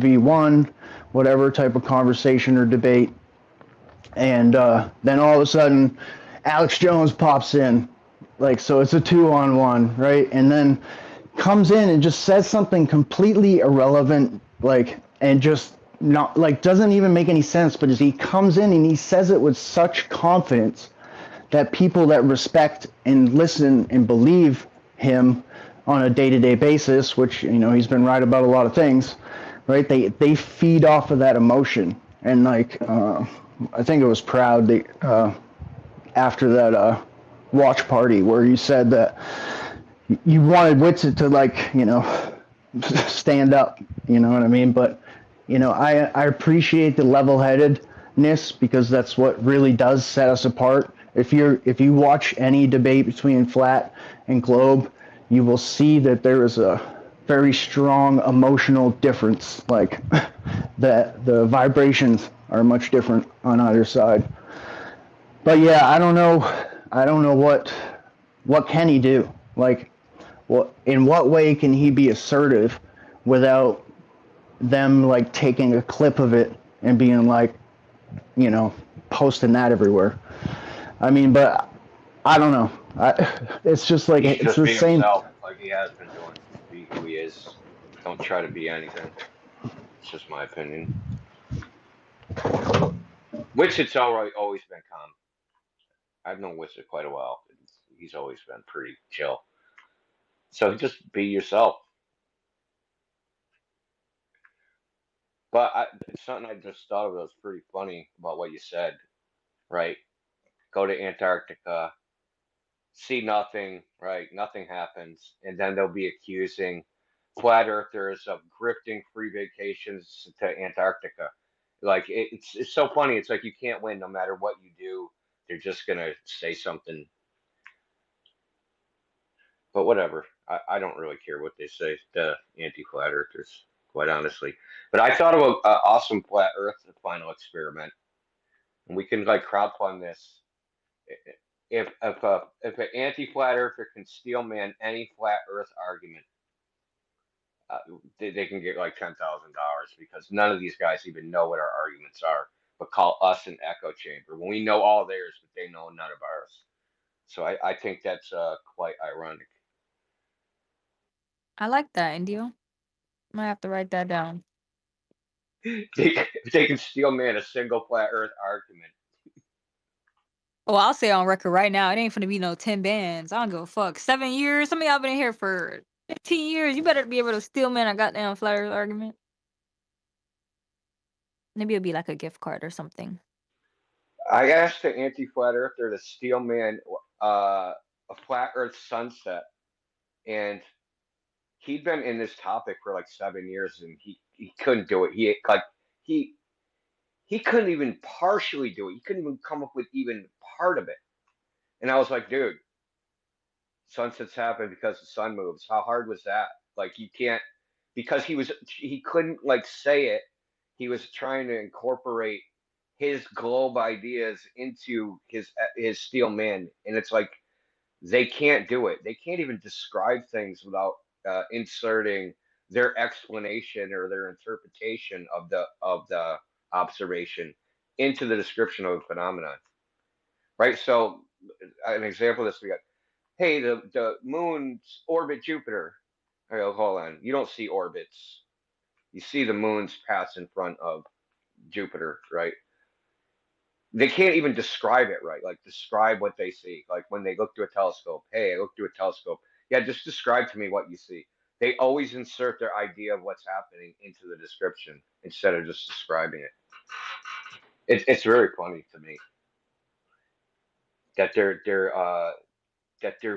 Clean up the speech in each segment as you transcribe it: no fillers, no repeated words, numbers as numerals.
1v1, whatever type of conversation or debate. And then all of a sudden, Alex Jones pops in. Like, so it's a 2-on-1, right? And then comes in and just says something completely irrelevant, like, and just not, like, doesn't even make any sense, but as he comes in and he says it with such confidence that people that respect and listen and believe him on a day-to-day basis, which, you know, he's been right about a lot of things, right? They feed off of that emotion. And like, I think it was Proud, after that watch party where you said that you wanted Whitsitt to, like, you know, stand up, you know what I mean? But, you know, I appreciate the level-headedness, because that's what really does set us apart. If you watch any debate between flat and globe, you will see that there is a very strong emotional difference, like that the vibrations are much different on either side. But yeah, I don't know what can he do? Like, in what way can he be assertive without them, like, taking a clip of it and being like, you know, posting that everywhere? I mean, but I don't know. It's just like, He's it's just the be same. himself, like he has been doing. Be who he is. Don't try to be anything. It's just my opinion. Witsitt's always been calm. I've known Witsitt quite a while. He's always been pretty chill. So just be yourself. But something I just thought of that was pretty funny about what you said, right? Go to Antarctica, see nothing, right? Nothing happens. And then they'll be accusing flat earthers of grifting free vacations to Antarctica. Like, it's so funny. It's like you can't win no matter what you do. They're just going to say something. But whatever. I don't really care what they say, the anti-flat earthers, quite honestly. But I thought of an awesome flat earth final experiment. And we can, like, crowdfund this. If an anti-flat earther can steelman any flat earth argument, they can get like $10,000, because none of these guys even know what our arguments are, but call us an echo chamber when we know all theirs, but they know none of ours. So I think that's quite ironic. I like that, Indio. Might have to write that down. They can steelman a single flat earth argument. Oh, I'll say on record right now, it ain't finna be no 10 bands. I don't give a fuck. 7 years? Some of y'all been in here for 15 years. You better be able to steelman a goddamn flat earth argument. Maybe it'll be like a gift card or something. I asked the anti-flat earther to steelman a flat earth sunset, and he'd been in this topic for like 7 years, and he couldn't do it. He couldn't even partially do it. He couldn't even come up with even part of it. And I was like, dude, sunsets happen because the sun moves. How hard was that? Like, you can't, because he couldn't, like, say it. He was trying to incorporate his globe ideas into his steel man, and it's like they can't do it. They can't even describe things without inserting their explanation or their interpretation of the observation into the description of a phenomenon. Right. So an example of this, we got, hey, the moons orbit Jupiter. Hey, hold on. You don't see orbits. You see the moons pass in front of Jupiter, right? They can't even describe it right. Like, describe what they see. Like, when they look through a telescope, hey, I look through a telescope. Yeah, just describe to me what you see. They always insert their idea of what's happening into the description instead of just describing it. It's very funny to me that their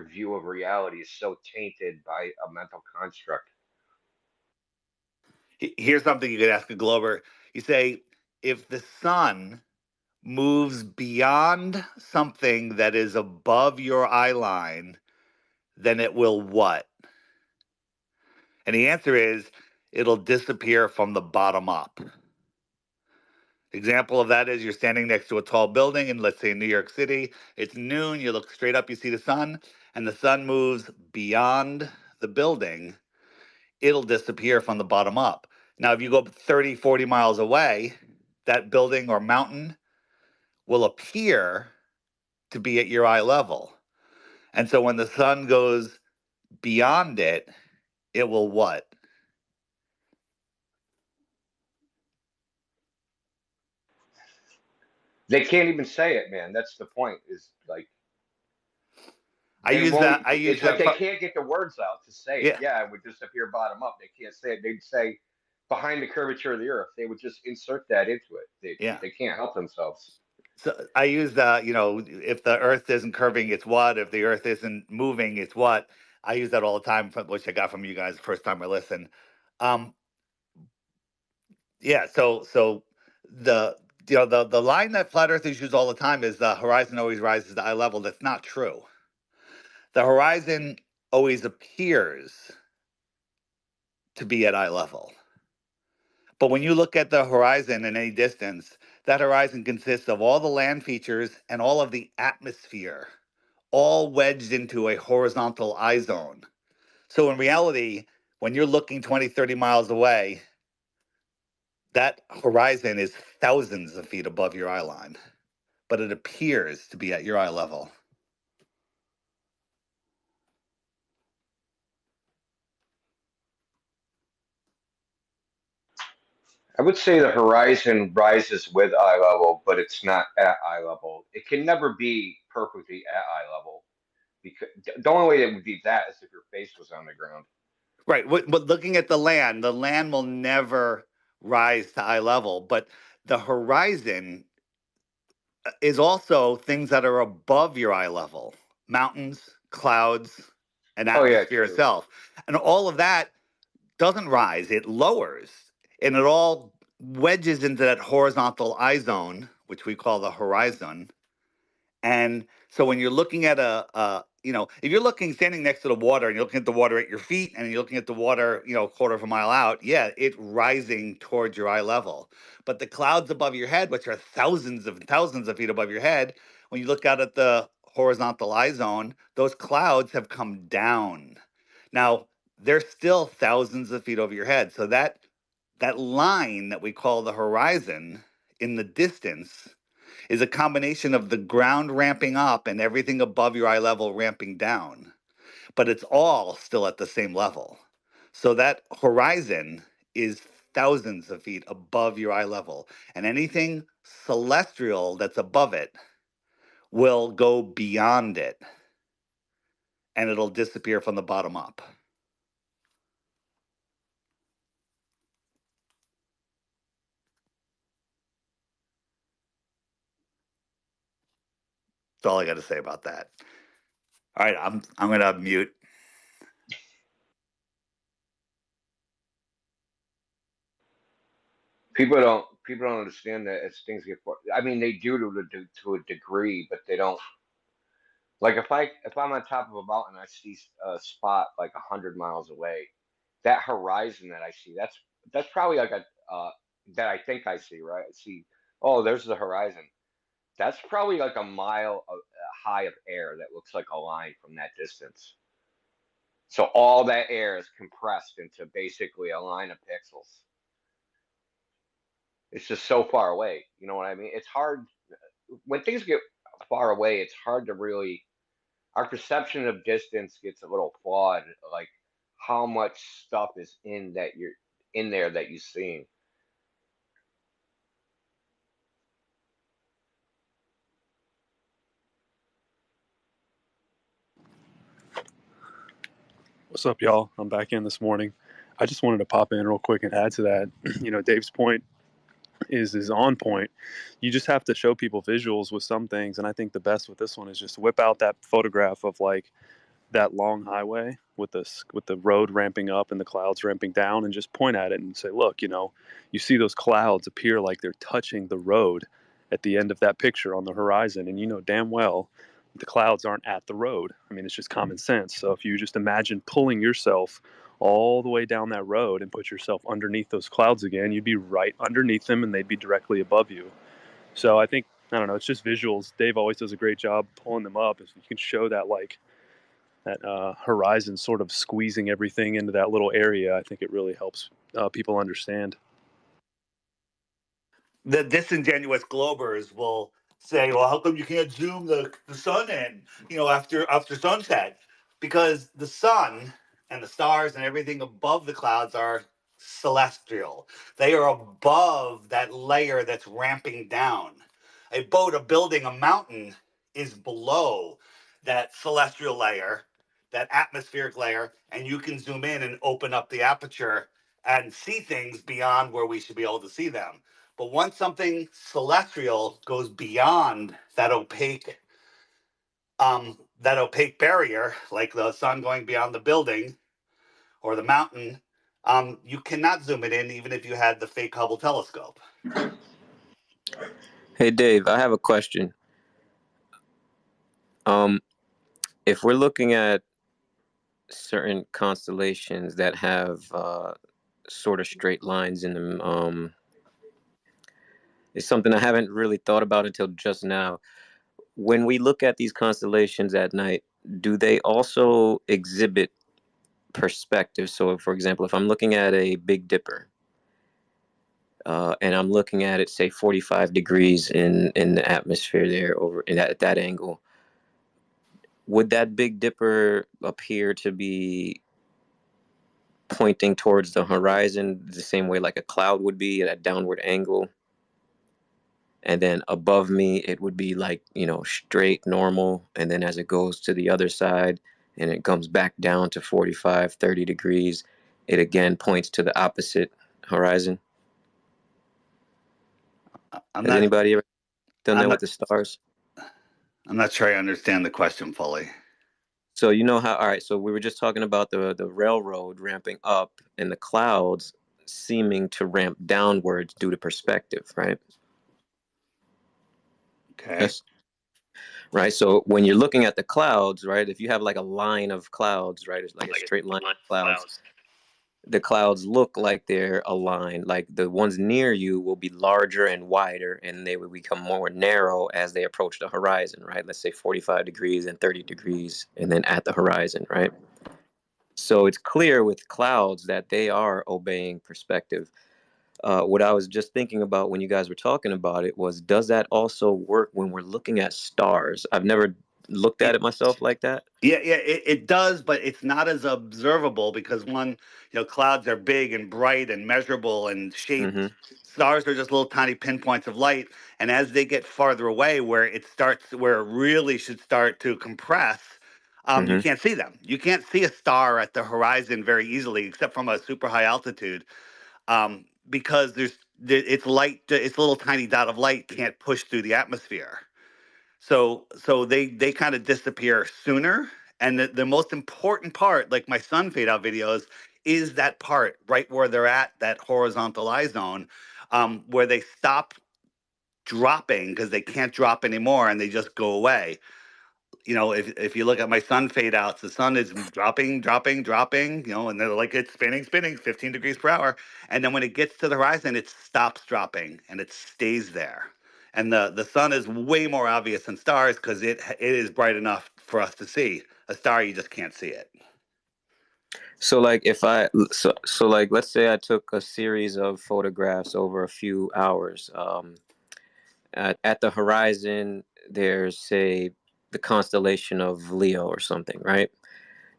view of reality is so tainted by a mental construct. Here's something you could ask a Glober. You say, if the sun moves beyond something that is above your eye line, then it will what? And the answer is, it'll disappear from the bottom up. Example of that is you're standing next to a tall building in, let's say, New York City. It's noon, you look straight up, you see the sun, and the sun moves beyond the building. It'll disappear from the bottom up. Now, if you go 30, 40 miles away, that building or mountain will appear to be at your eye level. And so when the sun goes beyond it, it will what? They can't even say it, man. That's the point. Is like I they use won't. that. I use It's like that. they can't get the words out to say it. Yeah, Yeah, it would just appear bottom up. They can't say it. They'd say behind the curvature of the earth. They would just insert that into it. yeah. They can't help themselves. So I use the, if the earth isn't curving, it's what? If the earth isn't moving, it's what? I use that all the time, which I got from you guys the first time I listened. Um, yeah, so the the line that flat earthers use all the time is the horizon always rises to eye level. That's not true. The horizon always appears to be at eye level. But when you look at the horizon in any distance, that horizon consists of all the land features and all of the atmosphere, all wedged into a horizontal eye zone. So in reality, when you're looking 20, 30 miles away, that horizon is thousands of feet above your eye line, but it appears to be at your eye level. I would say the horizon rises with eye level, but it's not at eye level. It can never be perfectly at eye level because the only way it would be that is if your face was on the ground. Right. But looking at the land will never rise to eye level, but the horizon is also things that are above your eye level: mountains, clouds, and Oh yeah, atmosphere true. itself. And all of that doesn't rise, it lowers. And it all wedges into that horizontal eye zone, which we call the horizon. And so when you're looking at if you're standing next to the water and you're looking at the water at your feet and you're looking at the water, a quarter of a mile out, yeah, it's rising towards your eye level. But the clouds above your head, which are thousands of feet above your head, when you look out at the horizontal eye zone, those clouds have come down. Now, they're still thousands of feet over your head. So that line that we call the horizon in the distance is a combination of the ground ramping up and everything above your eye level ramping down, but it's all still at the same level. So that horizon is thousands of feet above your eye level, and anything celestial that's above it will go beyond it, and it'll disappear from the bottom up. That's all I got to say about that. All right, I'm gonna mute. People don't understand that as things get. I mean, they do to a degree, but they don't. Like if I'm on top of a mountain, I see a spot like 100 miles away. That horizon that I see, that's probably like a that I think I see, right? I see. Oh, there's the horizon. That's probably like a mile high of air that looks like a line from that distance. So all that air is compressed into basically a line of pixels. It's just so far away. You know what I mean? It's hard when things get far away. It's hard to really. Our perception of distance gets a little flawed. Like how much stuff is in there that you're seeing. What's up, y'all? I'm back in this morning. I just wanted to pop in real quick and add to that. Dave's point is on point. You just have to show people visuals with some things, and I think the best with this one is just whip out that photograph of like that long highway with the road ramping up and the clouds ramping down, and just point at it and say, look, you see those clouds appear like they're touching the road at the end of that picture on the horizon, and you know damn well the clouds aren't at the road. I mean, it's just common sense. So if you just imagine pulling yourself all the way down that road and put yourself underneath those clouds again, you'd be right underneath them and they'd be directly above you. So I think, I don't know, it's just visuals. Dave always does a great job pulling them up. If you can show that like horizon sort of squeezing everything into that little area, I think it really helps people understand. The disingenuous globers will say, well, how come you can't zoom the sun in, after sunset? Because the sun and the stars and everything above the clouds are celestial. They are above that layer that's ramping down. A boat, a building, a mountain is below that celestial layer, that atmospheric layer, and you can zoom in and open up the aperture and see things beyond where we should be able to see them. But once something celestial goes beyond that opaque barrier, like the sun going beyond the building or the mountain, you cannot zoom it in, even if you had the fake Hubble telescope. Hey, Dave, I have a question. If we're looking at certain constellations that have sort of straight lines in them, it's something I haven't really thought about until just now. When we look at these constellations at night, do they also exhibit perspective? So, for example, if I'm looking at a Big Dipper, and I'm looking at it, say, 45 degrees in the atmosphere there over at that angle, would that Big Dipper appear to be pointing towards the horizon the same way like a cloud would be at a downward angle? And then above me, it would be like, straight, normal. And then as it goes to the other side and it comes back down to 45, 30 degrees, it again points to the opposite horizon. Has anybody ever done that with the stars? I'm not sure I understand the question fully. So you know how, all right, so we were just talking about the railroad ramping up and the clouds seeming to ramp downwards due to perspective, right? Okay. Yes. Right. So when you're looking at the clouds, right, if you have like a line of clouds, right, it's like a straight line of clouds, the clouds look like they're aligned. Like the ones near you will be larger and wider, and they will become more narrow as they approach the horizon, right? Let's say 45 degrees and 30 degrees, and then at the horizon, right? So it's clear with clouds that they are obeying perspective. What I was just thinking about when you guys were talking about it was, does that also work when we're looking at stars? I've never looked at it myself like that. Yeah, it does, but it's not as observable because clouds are big and bright and measurable and shaped. Mm-hmm. Stars are just little tiny pinpoints of light, and as they get farther away, where it really should start to compress, you Mm-hmm. can't see them. You can't see a star at the horizon very easily, except from a super high altitude, because it's light. It's a little tiny dot of light can't push through the atmosphere. So they kind of disappear sooner. And the most important part, like my sun fade out videos, is that part right where they're at that horizontal eye zone, where they stop dropping because they can't drop anymore and they just go away. If you look at my sun fade outs, the sun is dropping, and they're like it's spinning, 15 degrees per hour. And then when it gets to the horizon, it stops dropping and it stays there. And the sun is way more obvious than stars because it is bright enough for us to see. A star, you just can't see it. So like like let's say I took a series of photographs over a few hours. At the horizon, there's, say, the constellation of Leo or something, right?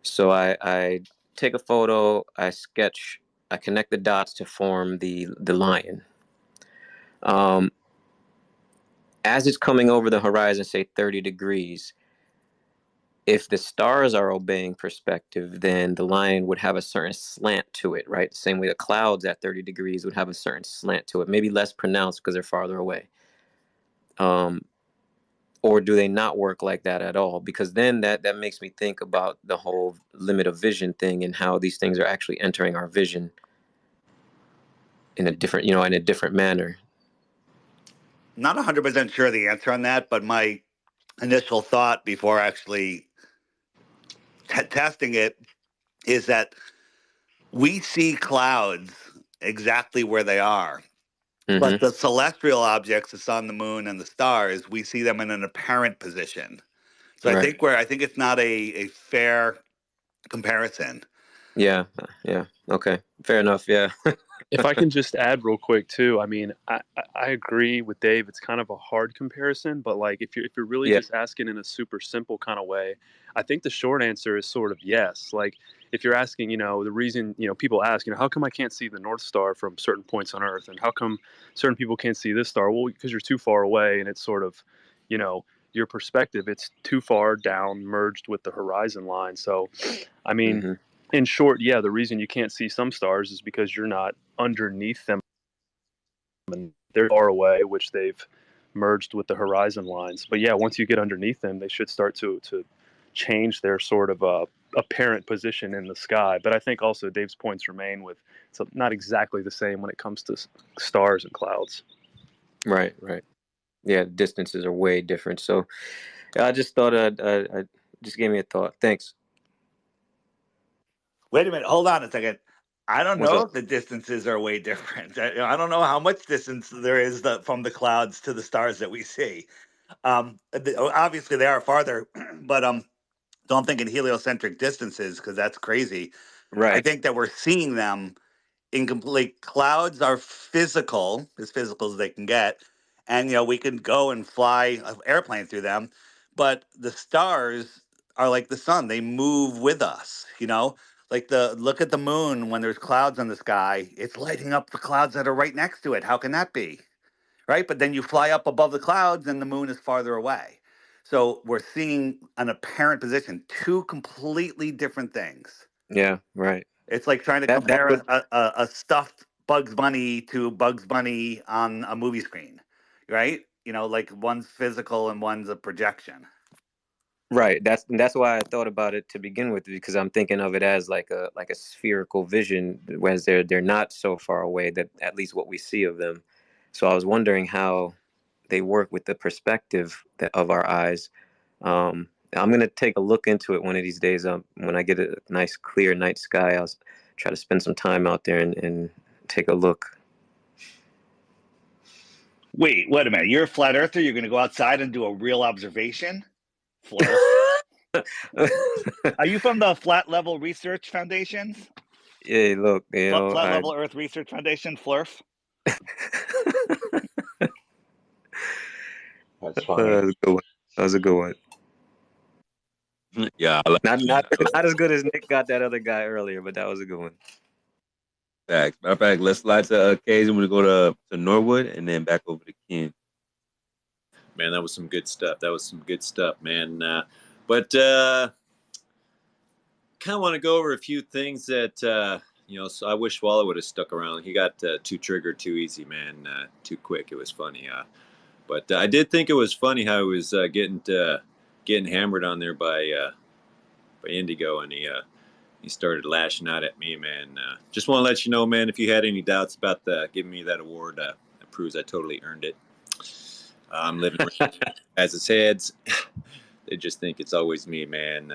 So I take a photo, I sketch, I connect the dots to form the lion. As it's coming over the horizon, say 30 degrees, if the stars are obeying perspective, then the lion would have a certain slant to it, right? The same way the clouds at 30 degrees would have a certain slant to it, maybe less pronounced because they're farther away. Or do they not work like that at all? Because then that makes me think about the whole limit of vision thing and how these things are actually entering our vision in a different manner. Not 100% sure the answer on that, but my initial thought before actually testing it is that we see clouds exactly where they are. Mm-hmm. But the celestial objects, the sun, the moon, and the stars, we see them in an apparent position. So Right. I think it's not a fair comparison. Yeah. Yeah. Okay. Fair enough. Yeah. If I can just add real quick too, I mean, I agree with Dave. It's kind of a hard comparison, but like if you're really Yeah. just asking in a super simple kind of way, I think the short answer is sort of yes. Like if you're asking, the reason, people ask, how come I can't see the North Star from certain points on Earth, and how come certain people can't see this star? Well, because you're too far away, and it's sort of, your perspective, it's too far down, merged with the horizon line. So, I mean, Mm-hmm. in short, yeah, the reason you can't see some stars is because you're not underneath them and they're far away, which they've merged with the horizon lines. But yeah, once you get underneath them, they should start to change their sort of apparent position in the sky. But I think also Dave's points remain with it's not exactly the same when it comes to stars and clouds. Right. Right. Yeah. Distances are way different. So I just thought I just gave me a thought. Thanks. Wait a minute, hold on a second. I don't What's know up? if the distances are way different. I don't know how much distance there is from the clouds to the stars that we see. Obviously, they are farther, but don't think in heliocentric distances because that's crazy. I Right. think that we're seeing them incomplete. Clouds are physical, as physical as they can get, and we can go and fly an airplane through them. But the stars are like the sun; they move with us. Like look at the moon when there's clouds in the sky; it's lighting up the clouds that are right next to it. How can that be? Right? But then you fly up above the clouds, and the moon is farther away. So we're seeing an apparent position, two completely different things. Yeah. Right. It's like trying to That's compare what. a stuffed Bugs Bunny to Bugs Bunny on a movie screen, right? Like one's physical and one's a projection. Right. That's why I thought about it to begin with, because I'm thinking of it as like a spherical vision, whereas they're not so far away that at least what we see of them. So I was wondering how they work with the perspective of our eyes. I'm gonna take a look into it one of these days. When I get a nice clear night sky, I'll try to spend some time out there and take a look. Wait a minute. You're a flat earther. You're going to go outside and do a real observation? Flurf. Are you from the Flat Level Research Foundation? Yeah, look, Flat Level Earth Research Foundation, Flurf? That's funny. that was a good one. Yeah, Not as good as Nick got that other guy earlier, but that was a good one. facts. Matter of fact, let's slide to occasion when we go to Norwood and then back over to Ken. Man, that was some good stuff. Man. But kind of want to go over a few things that so I wish Walla would have stuck around. He got too triggered too easy, man. Too quick. It was funny. But I did think it was funny how he was getting hammered on there by Indigo, and he started lashing out at me, man. Just want to let you know, man, if you had any doubts about giving me that award, that proves I totally earned it. I'm living as its heads. They just think it's always me, man.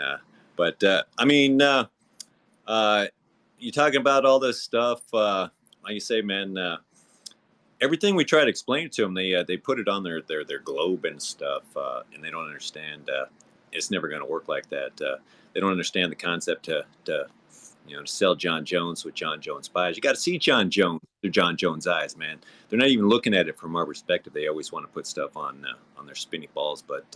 But I mean, you talking about all this stuff. Like you say, man, everything we try to explain to them, they put it on their globe and stuff, and they don't understand. It's never going to work like that. They don't understand the concept to sell John Jones with John Jones eyes. You got to see John Jones through John Jones' eyes, man. They're not even looking at it from our perspective. They always want to put stuff on their spinny balls. But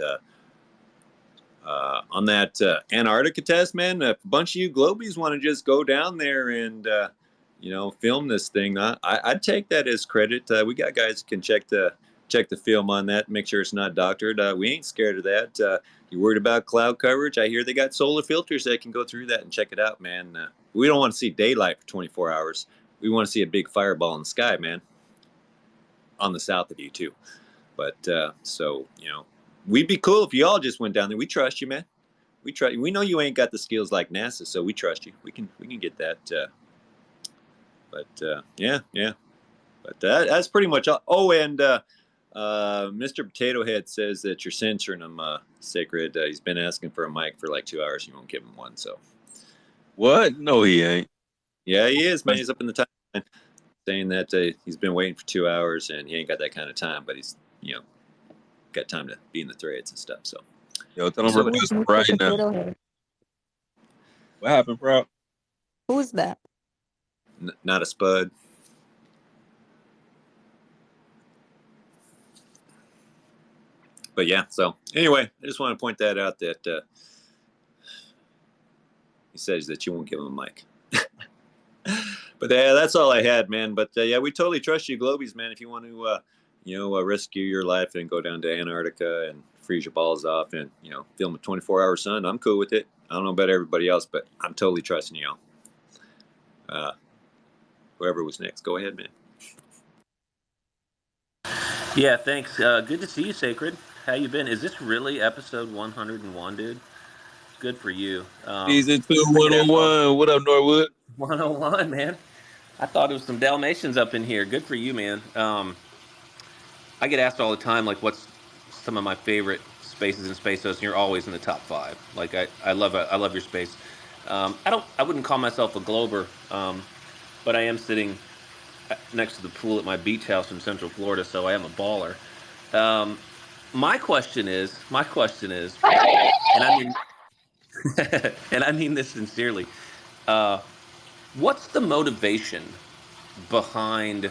on that Antarctica test, man, if a bunch of you globies want to just go down there and film this thing, I'd take that as credit. We got guys who can check the film on that, make sure it's not doctored. We ain't scared of that. You worried about cloud coverage? I hear they got solar filters that can go through that and check it out, man. We don't want to see daylight for 24 hours. We want to see a big fireball in the sky, man. On the south of you too. But we'd be cool if you all just went down there. We trust you, man. We trust you. We know you ain't got the skills like NASA, so we trust you. We can get that. Yeah. But that's pretty much all. Oh, and Mr. Potato Head says that you're censoring him, Sacred. He's been asking for a mic for like 2 hours. You won't give him one, so. What? No, he ain't. Yeah, he is, man. He's up in the timeline saying that he's been waiting for 2 hours and he ain't got that kind of time, but he's, got time to be in the threads and stuff, so. Yo, tell him So request him right now. Potato head. What happened, bro? Who's that? not a spud. But yeah, so anyway, I just want to point that out that he says that you won't give him a mic. But that's all I had, man. But yeah, we totally trust you, Globies, man. If you want to, rescue your life and go down to Antarctica and freeze your balls off and, film a 24-hour sun, I'm cool with it. I don't know about everybody else, but I'm totally trusting y'all. Whoever was next, go ahead, man. Yeah, thanks. Good to see you, Sacred. How you been? Is this really episode 101, dude? Good for you. Season 2, 101. What up, Norwood? 101, man. I thought it was some Dalmatians up in here. Good for you, man. I get asked all the time, like, what's some of my favorite spaces in Space Host, and you're always in the top 5. Like, I love your space. I wouldn't call myself a glober, but I am sitting next to the pool at my beach house in Central Florida, so I am a baller. My question is, and I mean, and I mean this sincerely, what's the motivation behind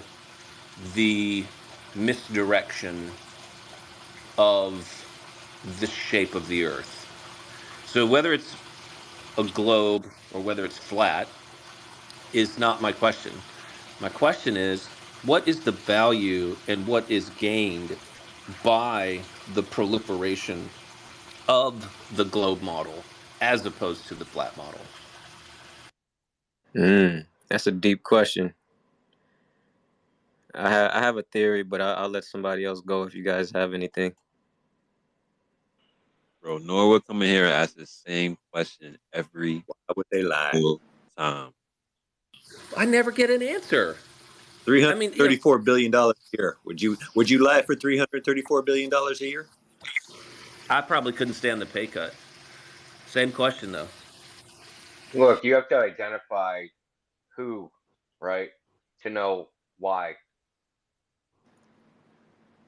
the misdirection of the shape of the Earth? So whether it's a globe or whether it's flat is not my question. My question is, what is the value and what is gained by the proliferation of the globe model as opposed to the flat model? That's a deep question. I have a theory, but I'll let somebody else go if you guys have anything. Bro, Norwood come in here and ask the same question every Why would they lie? time. I never get an answer. $334 billion a year. Would you lie for $334 billion a year? I probably couldn't stand the pay cut. Same question though. Look, you have to identify who, right, to know why.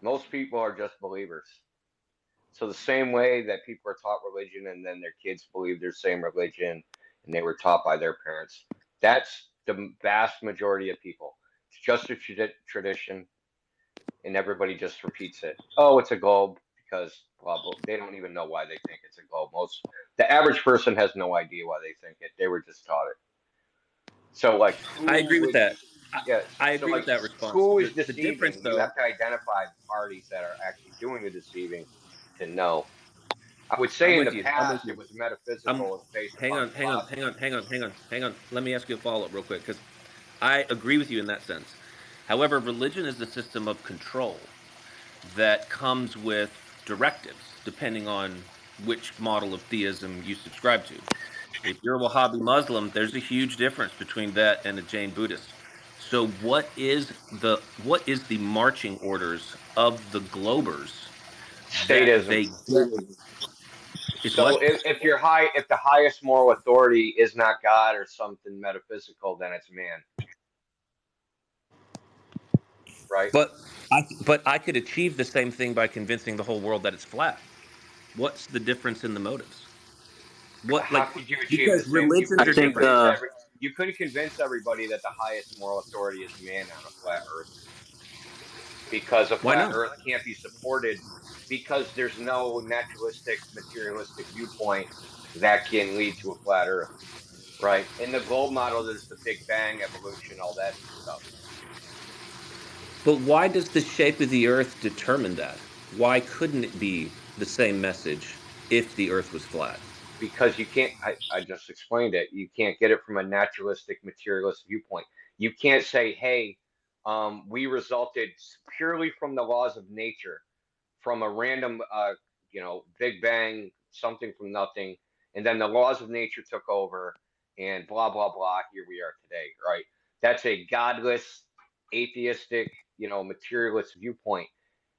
Most people are just believers. So the same way that people are taught religion and then their kids believe their same religion and they were taught by their parents, that's the vast majority of people. It's just a tradition, and everybody just repeats it. Oh, it's a globe because blah, blah. They don't even know why they think it's a globe. The average person has no idea why they think it. They were just taught it. So, like, I agree with that. Yes. I agree with that response. Who is The deceiving? difference, though, You have to identify the parties that are actually doing the deceiving to know. I would say I'm in with the you. past it was metaphysical and based upon philosophy. Hang on. Let me ask you a follow-up real quick, because I agree with you in that sense. However, religion is the system of control that comes with directives, depending on which model of theism you subscribe to. If you're a Wahhabi Muslim, there's a huge difference between that and a Jain Buddhist. So what is the marching orders of the globers that Statism. they get? It's So what? if the highest moral authority is not God or something metaphysical, then it's man. Right? But I could achieve the same thing by convincing the whole world that it's flat. What's the difference in the motives? How could you achieve the Because same? religions are different. You couldn't convince everybody that the highest moral authority is man on a flat Earth, because a Why flat not? Earth can't be supported because there's no naturalistic, materialistic viewpoint that can lead to a flat Earth. Right? In the globe model, there's the Big Bang, evolution, all that stuff. But why does the shape of the Earth determine that? Why couldn't it be the same message if the Earth was flat? Because you can't, I just explained it, you can't get it from a naturalistic, materialist viewpoint. You can't say, hey, we resulted purely from the laws of nature, from a random, Big Bang, something from nothing, and then the laws of nature took over, and blah, blah, blah, here we are today, right? That's a godless, atheistic, materialist viewpoint.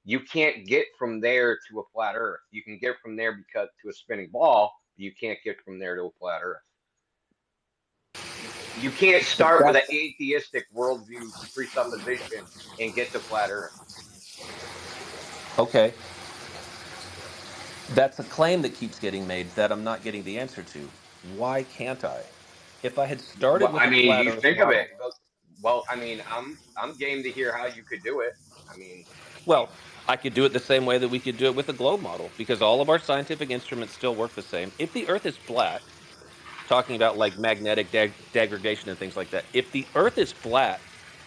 You can't get from there to a flat Earth. You can get from there because to a spinning ball, but you can't get from there to a flat Earth. You can't start with an atheistic worldview presupposition and get to flat Earth. Okay. That's a claim that keeps getting made that I'm not getting the answer to. Why can't I? If I had started Well, with I a mean, flat you Earth think of it. model, Well, I mean, I'm game to hear how you could do it. I mean, well, I could do it the same way that we could do it with a globe model because all of our scientific instruments still work the same. If the Earth is flat, talking about like magnetic degradation and things like that, if the Earth is flat,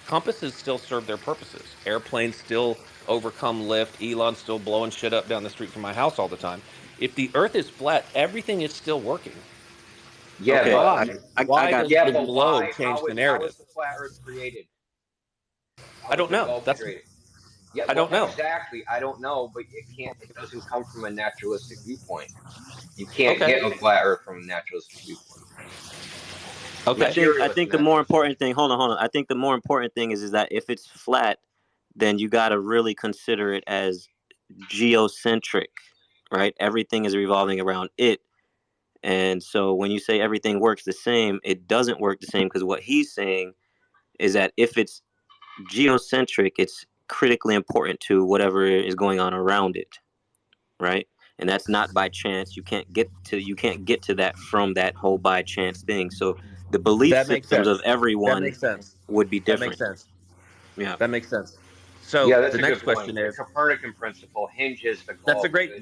compasses still serve their purposes. Airplanes still overcome lift. Elon's still blowing shit up down the street from my house all the time. If the Earth is flat, everything is still working. yeah, Okay, but I Why got does yeah, the but globe why? change the How narrative? was the flat Earth created? How I was don't the know. globe That's created? Yeah, I well, don't know. exactly. I don't know, but it can't. It doesn't come from a naturalistic viewpoint. You can't Okay. get a flat Earth from a naturalistic viewpoint. Okay. I Materialist think the more naturalistic. important thing. Hold on. I think the more important thing is that if it's flat, then you got to really consider it as geocentric, right? Everything is revolving around it. And so when you say everything works the same, it doesn't work the same, because what he's saying is that if it's geocentric, it's critically important to whatever is going on around it, right? And that's not by chance. You can't get to that from that whole by chance thing. So the belief That makes systems of sense. That everyone makes sense. would be That makes different. sense. Yeah. That makes sense. So Yeah, the that's a next good point. question The is Copernican principle hinges the globe.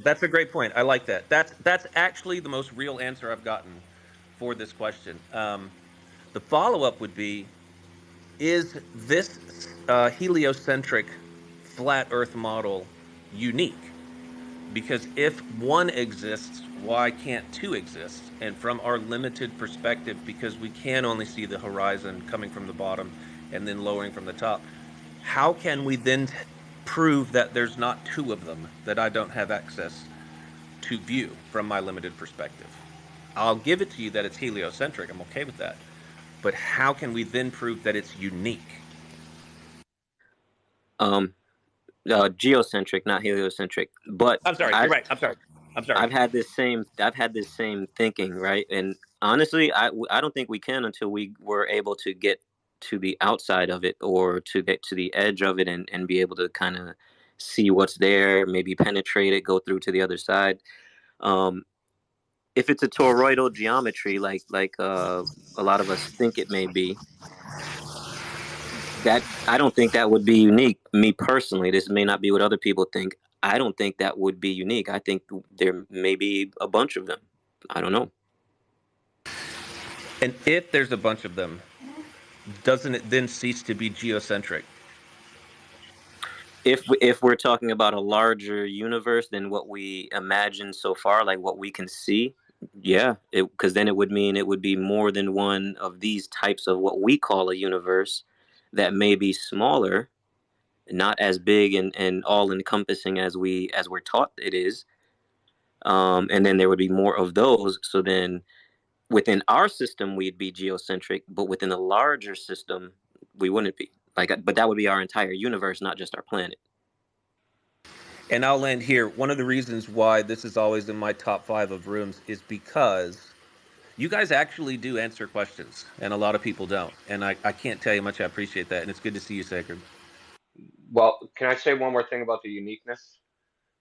that's a great point. I like that. That's actually the most real answer I've gotten for this question. The follow up would be: is this heliocentric flat Earth model unique? Because if one exists, why can't two exist? And from our limited perspective, because we can only see the horizon coming from the bottom and then lowering from the top, how can we then prove that there's not two of them that I don't have access to view from my limited perspective? I'll give it to you that it's heliocentric. I'm okay with that. But how can we then prove that it's unique? Um, Geocentric, not heliocentric. But I'm sorry. You're right. I'm sorry. I'm sorry. I've had this same thinking, right? And honestly, I don't think we can until we were able to get to the outside of it, or to get to the edge of it, and be able to kind of see what's there, maybe penetrate it, go through to the other side. Um, if it's a toroidal geometry, a lot of us think it may be, that I don't think that would be unique. Me personally, this may not be what other people think. I don't think that would be unique. I think there may be a bunch of them. I don't know. And if there's a bunch of them, doesn't it then cease to be geocentric? If we're talking about a larger universe than what we imagine so far, like what we can see, yeah, because then it would mean it would be more than one of these types of what we call a universe, that may be smaller, not as big and all encompassing as we're taught it is. And then there would be more of those. So then within our system, we'd be geocentric, but within a larger system, we wouldn't be. But that would be our entire universe, not just our planet. And I'll end here. One of the reasons why this is always in my top 5 of rooms is because you guys actually do answer questions, and a lot of people don't. And I can't tell you how much I appreciate that. And it's good to see you, Sacred. Well, can I say one more thing about the uniqueness?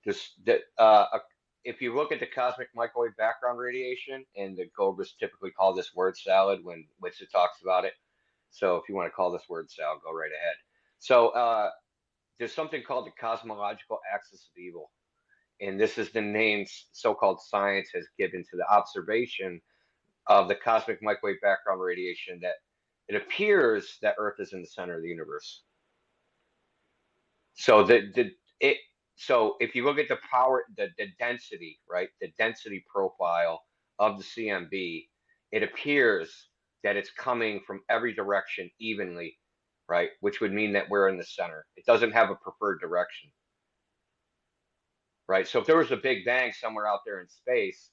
Just that if you look at the cosmic microwave background radiation, and the Gobras typically call this word salad when Winston talks about it. So if you want to call this word salad, go right ahead. So there's something called the cosmological axis of evil. And this is the name so-called science has given to the observation of the cosmic microwave background radiation, that it appears that Earth is in the center of the universe. So so if you look at the power, the density, right, the density profile of the CMB, it appears that it's coming from every direction evenly, right, which would mean that we're in the center. It doesn't have a preferred direction, right? So if there was a big bang somewhere out there in space,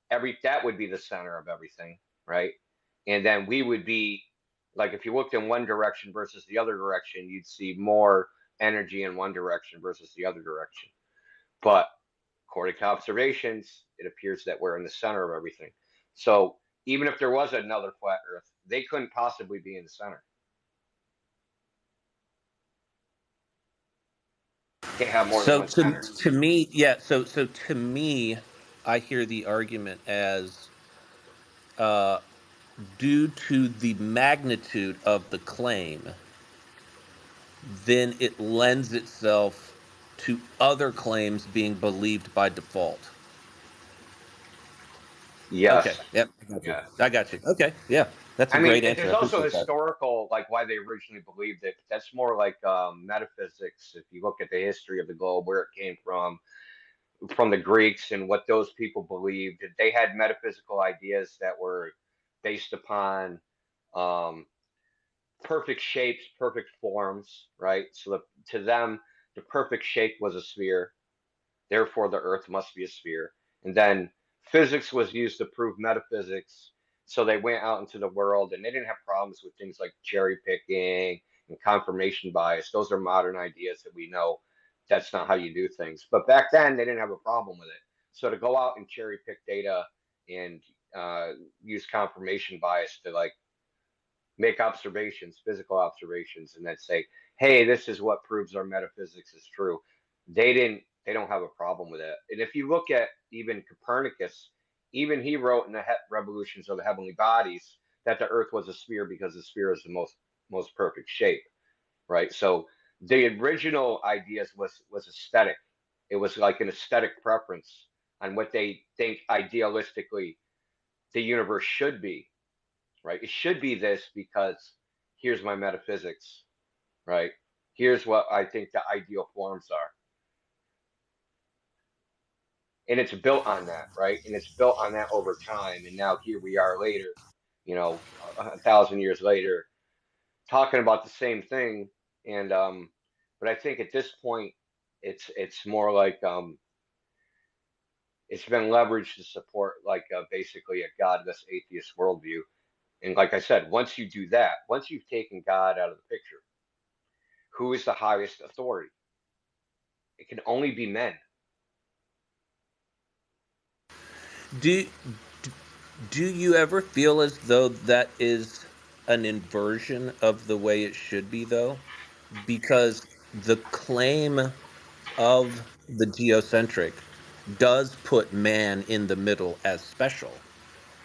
that would be the center of everything, right? And then we would be, like, if you looked in one direction versus the other direction, you'd see more energy in one direction versus the other direction. But according to observations, it appears that we're in the center of everything. So even if there was another flat Earth, they couldn't possibly be in the center. Can't have more than So one center. to me, yeah. So to me, I hear the argument as due to the magnitude of the claim, then it lends itself to other claims being believed by default. Yes. Okay. Yep. I got you. Yeah. I got you. Okay. Yeah. That's a I mean, great answer. there's I also appreciate that. historical, like why they originally believed it. That's more like metaphysics. If you look at the history of the globe, where it came from the Greeks and what those people believed, they had metaphysical ideas that were based upon um, perfect shapes, perfect forms, right? So to them, the perfect shape was a sphere. Therefore, the Earth must be a sphere. And then physics was used to prove metaphysics. So they went out into the world and they didn't have problems with things like cherry picking and confirmation bias. Those are modern ideas that we know that's not how you do things. But back then, they didn't have a problem with it. So to go out and cherry pick data and use confirmation bias to like make observations, physical observations, and then say, hey, this is what proves our metaphysics is true. They don't have a problem with it. And if you look at even Copernicus, even he wrote in the Revolutions of the Heavenly Bodies that the Earth was a sphere because the sphere is the most perfect shape, right? So the original ideas was aesthetic. It was like an aesthetic preference on what they think idealistically the universe should be, right? It should be this because here's my metaphysics, right? Here's what I think the ideal forms are. And it's built on that, right? And it's built on that over time. And now here we are later, you know, 1,000 years later, talking about the same thing. And but I think at this point, it's more like it's been leveraged to support like basically a godless atheist worldview. And like I said, once you do that, once you've taken God out of the picture, who is the highest authority? It can only be men. Do do you ever feel as though that is an inversion of the way it should be though? Because the claim of the geocentric does put man in the middle as special,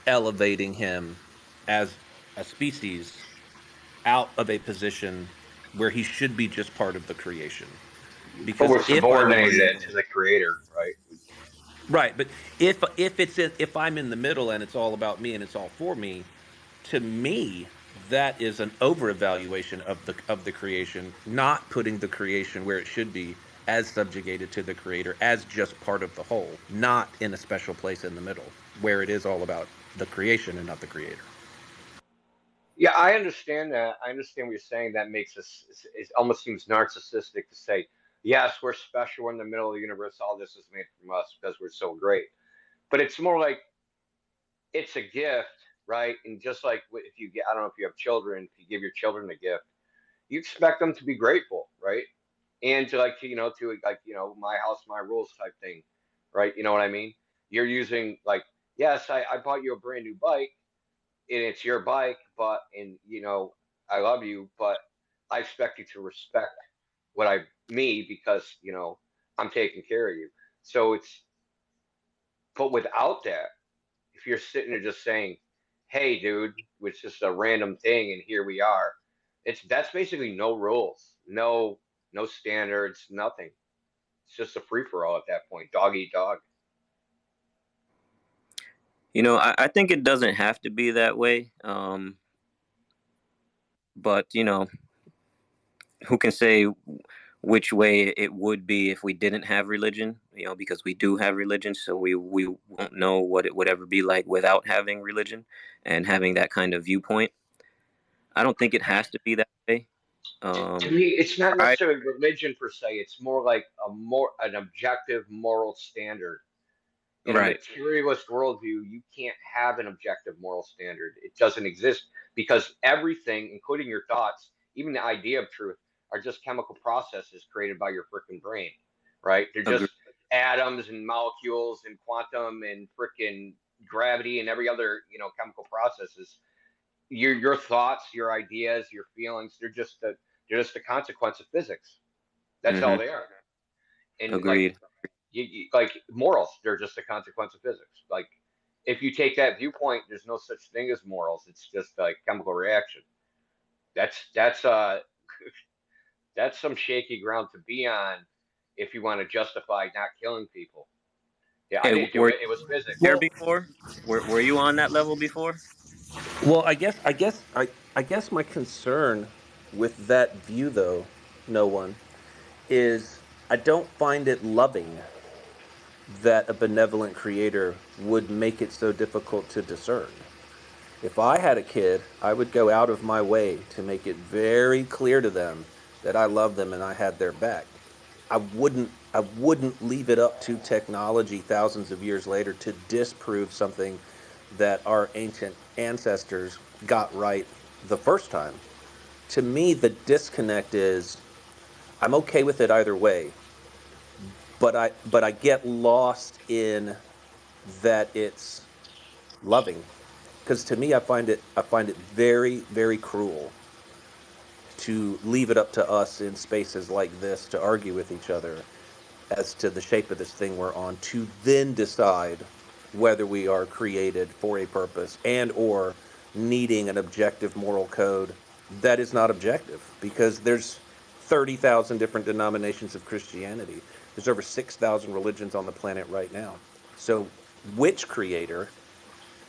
elevating him as a species out of a position where he should be just part of the creation. But Because we're if I'm in the subordinated it middle, to the creator, right? right, but if I'm in the middle and it's all about me and it's all for me, to me that is an over-evaluation of the creation, not putting the creation where it should be as subjugated to the creator, as just part of the whole, not in a special place in the middle where it is all about the creation and not the creator. Yeah, I understand that. I understand what you're saying. That makes us, it almost seems narcissistic to say, yes, we're special, we're in the middle of the universe, all this is made from us because we're so great. But it's more like it's a gift, right? And just like if you get, I don't know if you have children, if you give your children a gift, you expect them to be grateful, right? And to like, to like, my house, my rules type thing, right? You know what I mean? You're using like, yes, I bought you a brand new bike and it's your bike, but, and I love you, but I expect you to respect me because, I'm taking care of you. So but without that, if you're sitting there just saying, hey, dude, it's just a random thing and here we are, that's basically no rules, no standards, nothing. It's just a free for all at that point. Dog eat dog. I think it doesn't have to be that way. But who can say which way it would be if we didn't have religion? Because we do have religion, so we won't know what it would ever be like without having religion and having that kind of viewpoint. I don't think it has to be that way. To me, it's not I necessarily religion per se. It's more like an objective moral standard. In a right, materialist worldview, you can't have an objective moral standard. It doesn't exist because everything, including your thoughts, even the idea of truth, are just chemical processes created by your freaking brain, right? They're agree. just atoms and molecules and quantum and freaking gravity and every other, chemical processes. Your thoughts, your ideas, your feelings, they're just a consequence of physics. That's all Hmm. they are. And like Agreed. like morals, they're just a consequence of physics. Like if you take that viewpoint, there's no such thing as morals. It's just like chemical reaction. That's that's some shaky ground to be on if you want to justify not killing people. Yeah, I Hey, didn't do were it. you It was physics. there Well, before? Were you on that level before? well, I guess my concern with that view, though, no one is I don't find it loving that a benevolent creator would make it so difficult to discern. If I had a kid, I would go out of my way to make it very clear to them that I love them and I had their back. I wouldn't leave it up to technology thousands of years later to disprove something that our ancient ancestors got right the first time. To me, the disconnect is I'm okay with it either way, but I get lost in that it's loving, because to me I find it very, very cruel to leave it up to us in spaces like this to argue with each other as to the shape of this thing we're on, to then decide whether we are created for a purpose and or needing an objective moral code that is not objective, because there's 30,000 different denominations of Christianity. There's over 6,000 religions on the planet right now. So which creator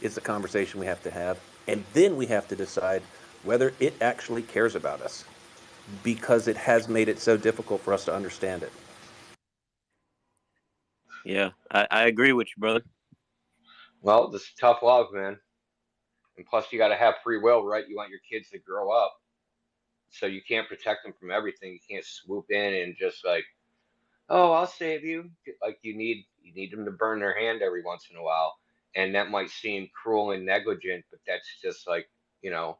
is the conversation we have to have, and then we have to decide whether it actually cares about us, because it has made it so difficult for us to understand it. Yeah, I agree with you, brother. Well, this is tough love, man. And plus, you got to have free will, right? You want your kids to grow up, so you can't protect them from everything. You can't swoop in and just like, oh, I'll save you. Like you need them to burn their hand every once in a while, and that might seem cruel and negligent, but that's just like, you know,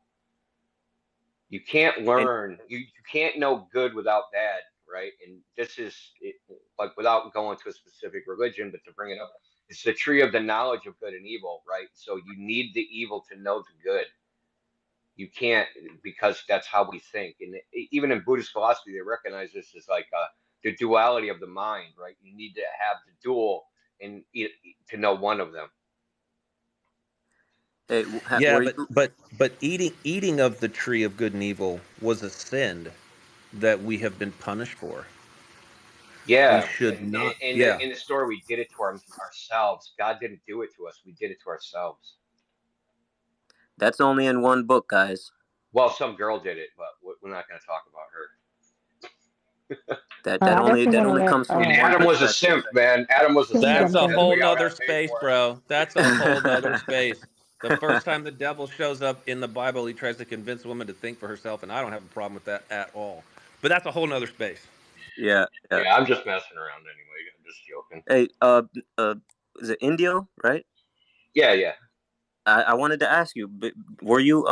you can't And learn. You can't know good without bad, right? And this is it, like without going to a specific religion, but to bring it up, it's the tree of the knowledge of good and evil, right? So you need the evil to know the good. You can't, because that's how we think. And even in Buddhist philosophy, they recognize this as like the duality of the mind, right? You need to have the dual and to know one of them. hey, Yeah, were but you? but but eating of the tree of good and evil was a sin that we have been punished for. We Yeah, should not. in Yeah. the story, we did it to ourselves. God didn't do it to us; we did it to ourselves. That's only in one book, guys. Well, some girl did it, but we're not going to talk about her. That that I only definitely that want to only let comes from And one Adam was a perspective. simp, man. Adam was a Tim simp. That's jump a That's in. what whole y'all got nother to pay space, for. bro. That's a whole nother space. The first time the devil shows up in the Bible, he tries to convince a woman to think for herself, and I don't have a problem with that at all. But that's a whole nother space. Yeah, yeah. Yeah, I'm just messing around anyway. I'm just joking. Hey, is it Indio, right? Yeah, yeah. I wanted to ask you, were you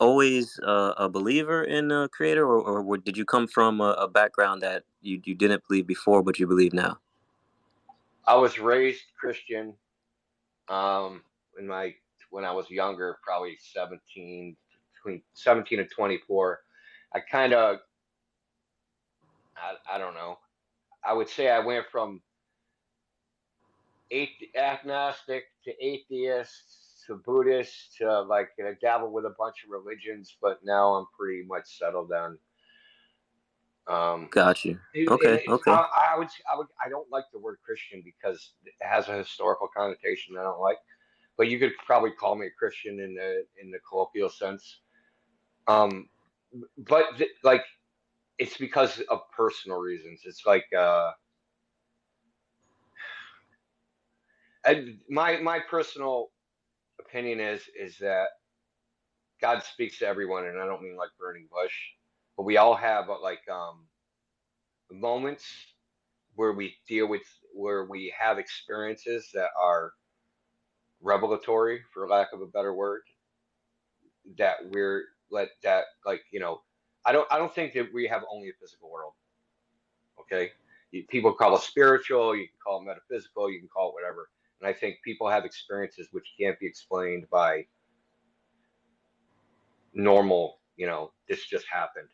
always a believer in a creator, or did you come from a background that you didn't believe before, but you believe now? I was raised Christian. Um, in my when I was younger, probably 17, between 17 and 24. I kind of, I don't know. I would say I went from agnostic to atheist to Buddhist to like I dabble with a bunch of religions, but now I'm pretty much settled on. Um, Got you. it, Okay, it, okay. I don't like the word Christian because it has a historical connotation I don't like. But you could probably call me a Christian in the colloquial sense. Um, but like it's because of personal reasons. It's like my personal opinion is that God speaks to everyone, and I don't mean like burning bush, but we all have like moments where we deal with where we have experiences that are revelatory, for lack of a better word, that we're let that like I don't think that we have only a physical world. Okay, people call it spiritual, you can call it metaphysical, you can call it whatever, and I think people have experiences which can't be explained by normal. This just happened,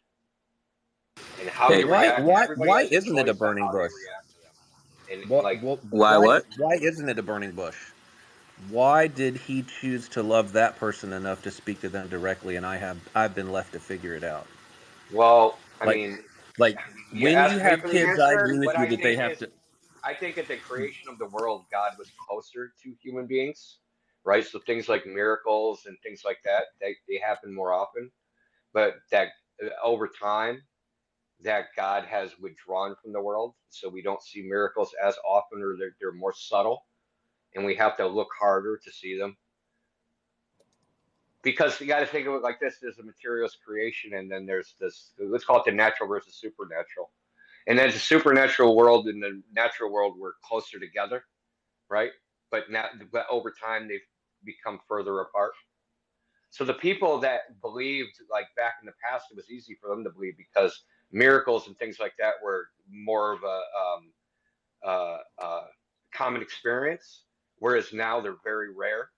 and how But Hey, you why react. why Everybody why has a isn't it a choice on burning how they bush? react to them. And What, like, Why what? why isn't it a burning bush? Why did he choose to love that person enough to speak to them directly, and I've been left to figure it out? well, I Like, mean, like you when you asked me have for the kids, I answer. agree with What you I that they think have is, to. I think at the creation of the world, God was closer to human beings, right? So things like miracles and things like that, they happen more often. But that over time, that God has withdrawn from the world, so we don't see miracles as often, or they're more subtle, and we have to look harder to see them. Because you got to think of it like this: there's a materials creation, and then there's this. Let's call it the natural versus supernatural. And then the supernatural world and the natural world were closer together, right? But over time they've become further apart. So the people that believed, like back in the past, it was easy for them to believe because miracles and things like that were more of a common experience, whereas now they're very rare.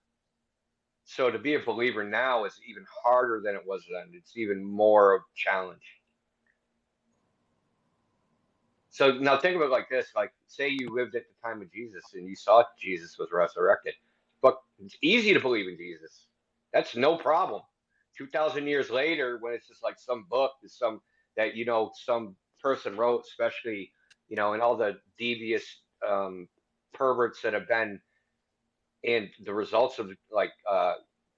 So to be a believer now is even harder than it was then. It's even more of a challenge. So now think about it like this: like, say you lived at the time of Jesus and you saw Jesus was resurrected, but it's easy to believe in Jesus. That's no problem. 2,000 years later, when it's just like some book, some that some person wrote, especially and all the devious perverts that have been in the results of like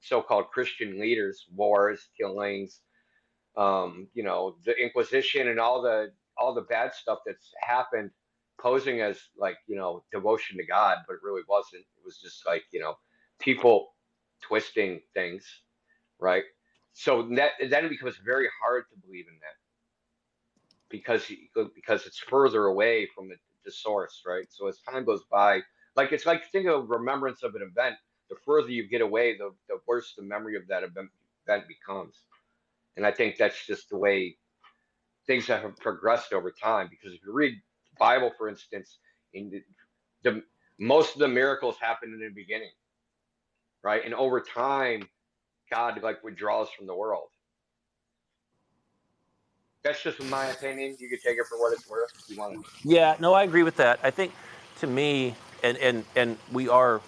so-called Christian leaders, wars, killings, the Inquisition and all the bad stuff that's happened, posing as like devotion to God, but it really wasn't. It was just like people twisting things, right? So then it becomes very hard to believe in that because it's further away from the source, right? So as time goes by, like it's like think of remembrance of an event. The further you get away, the worse the memory of that event becomes. And I think that's just the way things have progressed over time. Because if you read the Bible, for instance, in the most of the miracles happen in the beginning, right? And over time, God like withdraws from the world. That's just my opinion. You can take it for what it's worth if you want to. Yeah, no, I agree with that. I think to me, and we are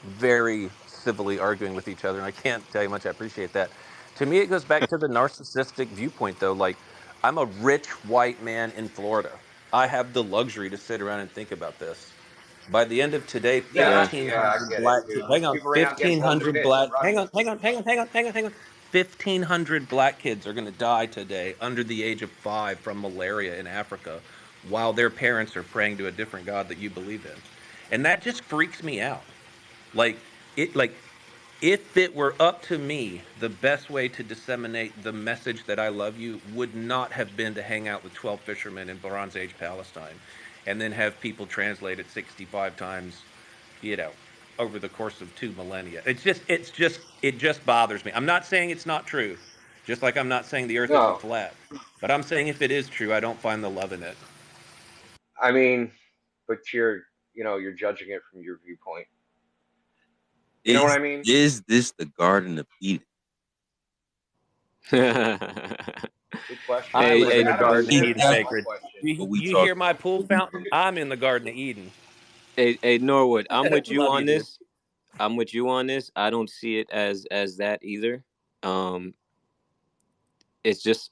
very civilly arguing with each other, and I can't tell you how much I appreciate that. To me, it goes back to the narcissistic viewpoint, though. Like, I'm a rich white man in Florida. I have the luxury to sit around and think about this. By the end of today, Yeah. I 1,500 get it black kids. too. Hang on, People ran out getting bolder 1,500 fish black. and running. Hang on. 1,500 black kids are going to die today under the age of 5 from malaria in Africa, while their parents are praying to a different God that you believe in, and that just freaks me out. Like like if it were up to me, the best way to disseminate the message that I love you would not have been to hang out with 12 fishermen in Bronze Age Palestine and then have people translate it 65 times, over the course of 2 millennia. It just bothers me. I'm not saying it's not true, just like I'm not saying the earth isn't No, flat. But I'm saying if it is true, I don't find the love in it. I mean, but you're judging it from your viewpoint. You know what I mean? Is this the Garden of Eden? Good question. I live Hey, in the Adam was Garden of here. Eden, That's That's one sacred. question. You, what we you talk. hear my pool fountain? I'm in the Garden of Eden. hey, Norwood, I'm with you Love you, on dude. this. I'm with you on this. I don't see it as that either. It's just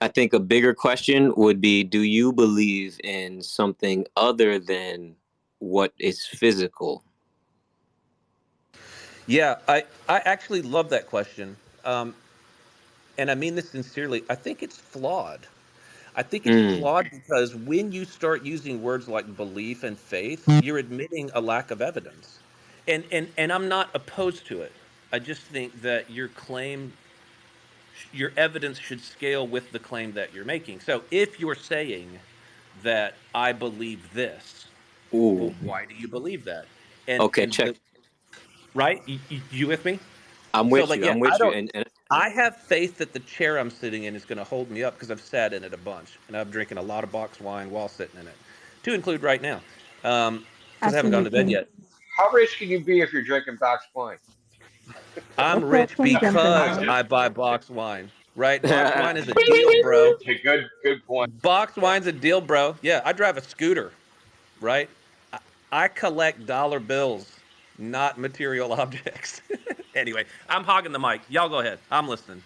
I think a bigger question would be, do you believe in something other than what is physical? Yeah, I actually love that question. And I mean this sincerely. I think it's flawed. I think it's Mm. flawed because when you start using words like belief and faith, you're admitting a lack of evidence. And I'm not opposed to it. I just think that your evidence should scale with the claim that you're making. So if you're saying that I believe this, well, Ooh. why do you believe that? And Okay, and check. the right, you with me? I'm So with like, you. yeah, I'm I with you. don't. And I have faith that the chair I'm sitting in is going to hold me up because I've sat in it a bunch and I'm drinking a lot of box wine while sitting in it, to include right now, because I haven't gone to bed Absolutely. yet. How rich can you be if you're drinking box wine? I'm What's up, rich King I'm because Gentleman? I just buy box wine. Right, box wine is a deal, bro. it's a good point. Box wine's a deal, bro. Yeah, I drive a scooter. right? I collect dollar bills, not material objects. Anyway, I'm hogging the mic. Y'all go ahead. I'm listening.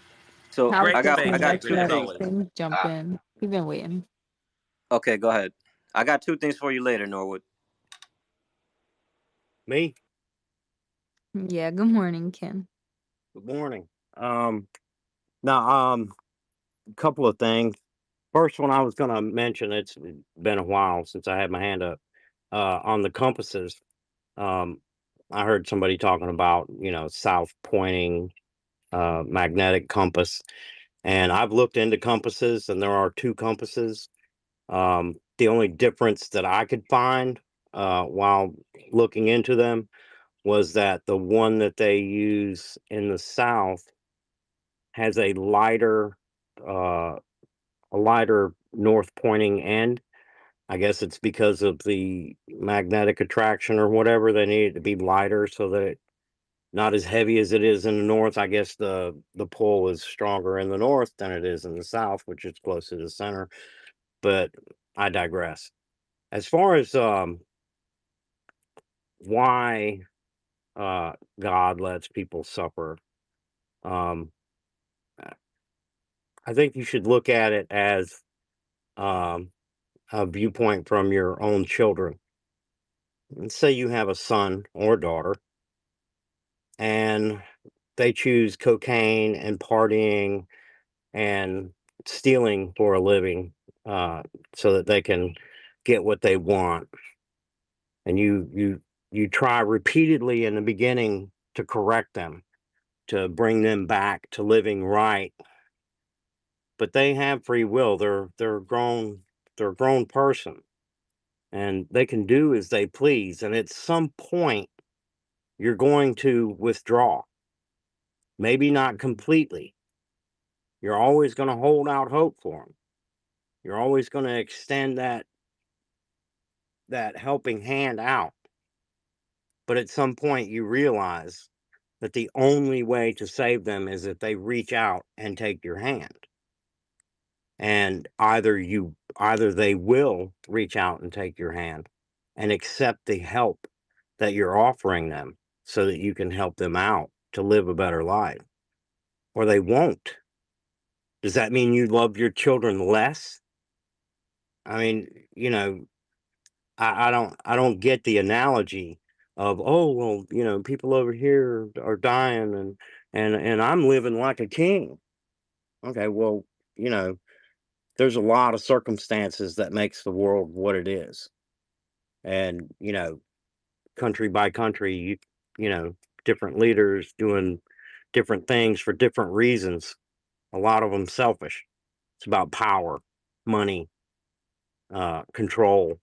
So I was Great just I debate, gonna got let Catherine, two as let things. always. Tim jump Ah, in. We've been waiting. Okay, go ahead. I got two things for you later, Norwood. Me? Yeah, good morning, Ken. Good morning. Now, a couple of things. First one I was going to mention, it's been a while since I had my hand up, on the compasses. Um, I heard somebody talking about, south pointing, magnetic compass. And I've looked into compasses, and there are two compasses. The only difference that I could find, while looking into them, was that the one that they use in the south has uh, a lighter north pointing end. I guess it's because of the magnetic attraction or whatever. They need it to be lighter so that it not as heavy as it is in the north. I guess the pull is stronger in the north than it is in the south, which is close to the center. But I digress. As far as why God lets people suffer, um, I think you should look at it as um, a viewpoint from your own children. Let's say you have a son or daughter, and they choose cocaine and partying and stealing for a living, uh, so that they can get what they want. And you try repeatedly in the beginning to correct them, to bring them back to living right. But they have free will. They're a grown person, and they can do as they please. And at some point, you're going to withdraw. Maybe not completely. You're always going to hold out hope for them. You're always going to extend that helping hand out. But at some point, you realize that the only way to save them is if they reach out and take your hand. And either they will reach out and take your hand and accept the help that you're offering them so that you can help them out to live a better life, or they won't. Does that mean you love your children less? I mean, I don't get the analogy of, oh well, people over here are dying, and I'm living like a king. Okay, well, you know, there's a lot of circumstances that makes the world what it is. And, country by country, you know, different leaders doing different things for different reasons. A lot of them selfish. It's about power, money, control.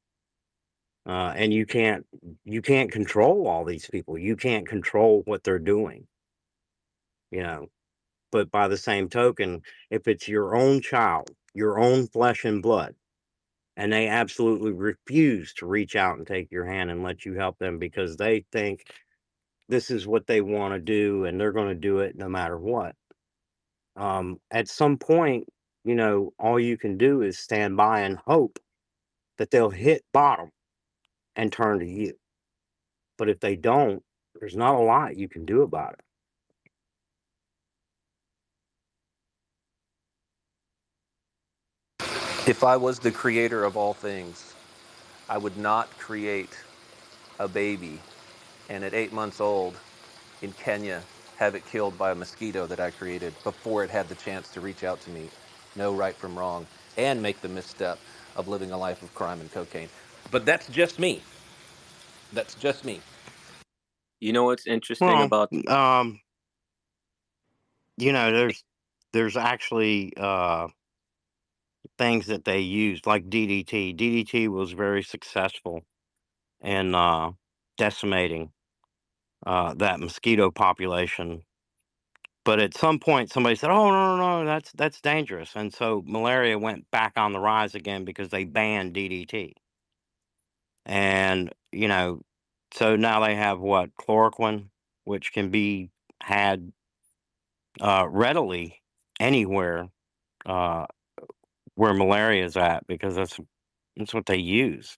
And you can't control all these people. You can't control what they're doing, you know. But by the same token, if it's your own child, your own flesh and blood, and they absolutely refuse to reach out and take your hand and let you help them because they think this is what they want to do and they're going to do it no matter what. At some point, all you can do is stand by and hope that they'll hit bottom and turn to you. But if they don't, there's not a lot you can do about it. If I was the creator of all things, I would not create a baby and at 8 months old in Kenya have it killed by a mosquito that I created before it had the chance to reach out to me, know right from wrong, and make the misstep of living a life of crime and cocaine. But that's just me. That's just me. You know what's interesting Well, about there's actually things that they use like DDT. DDT was very successful in decimating that mosquito population. But at some point, somebody said, "Oh no, no, no, that's dangerous," and so malaria went back on the rise again because they banned DDT. And so now they have what, chloroquine, which can be had readily anywhere uh, where malaria is at because that's what they use.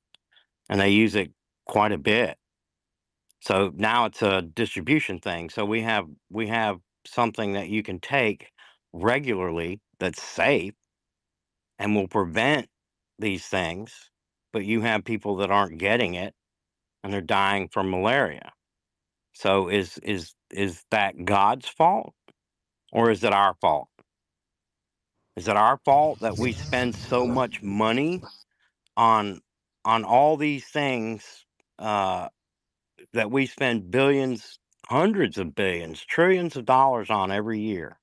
and they use it quite a bit. So now it's a distribution thing. So we have something that you can take regularly that's safe and will prevent these things, but you have people that aren't getting it and they're dying from malaria. So is that God's fault, or is it our fault? Is it our fault that we spend so much money on all these things, that we spend billions, hundreds of billions, trillions of dollars on every year?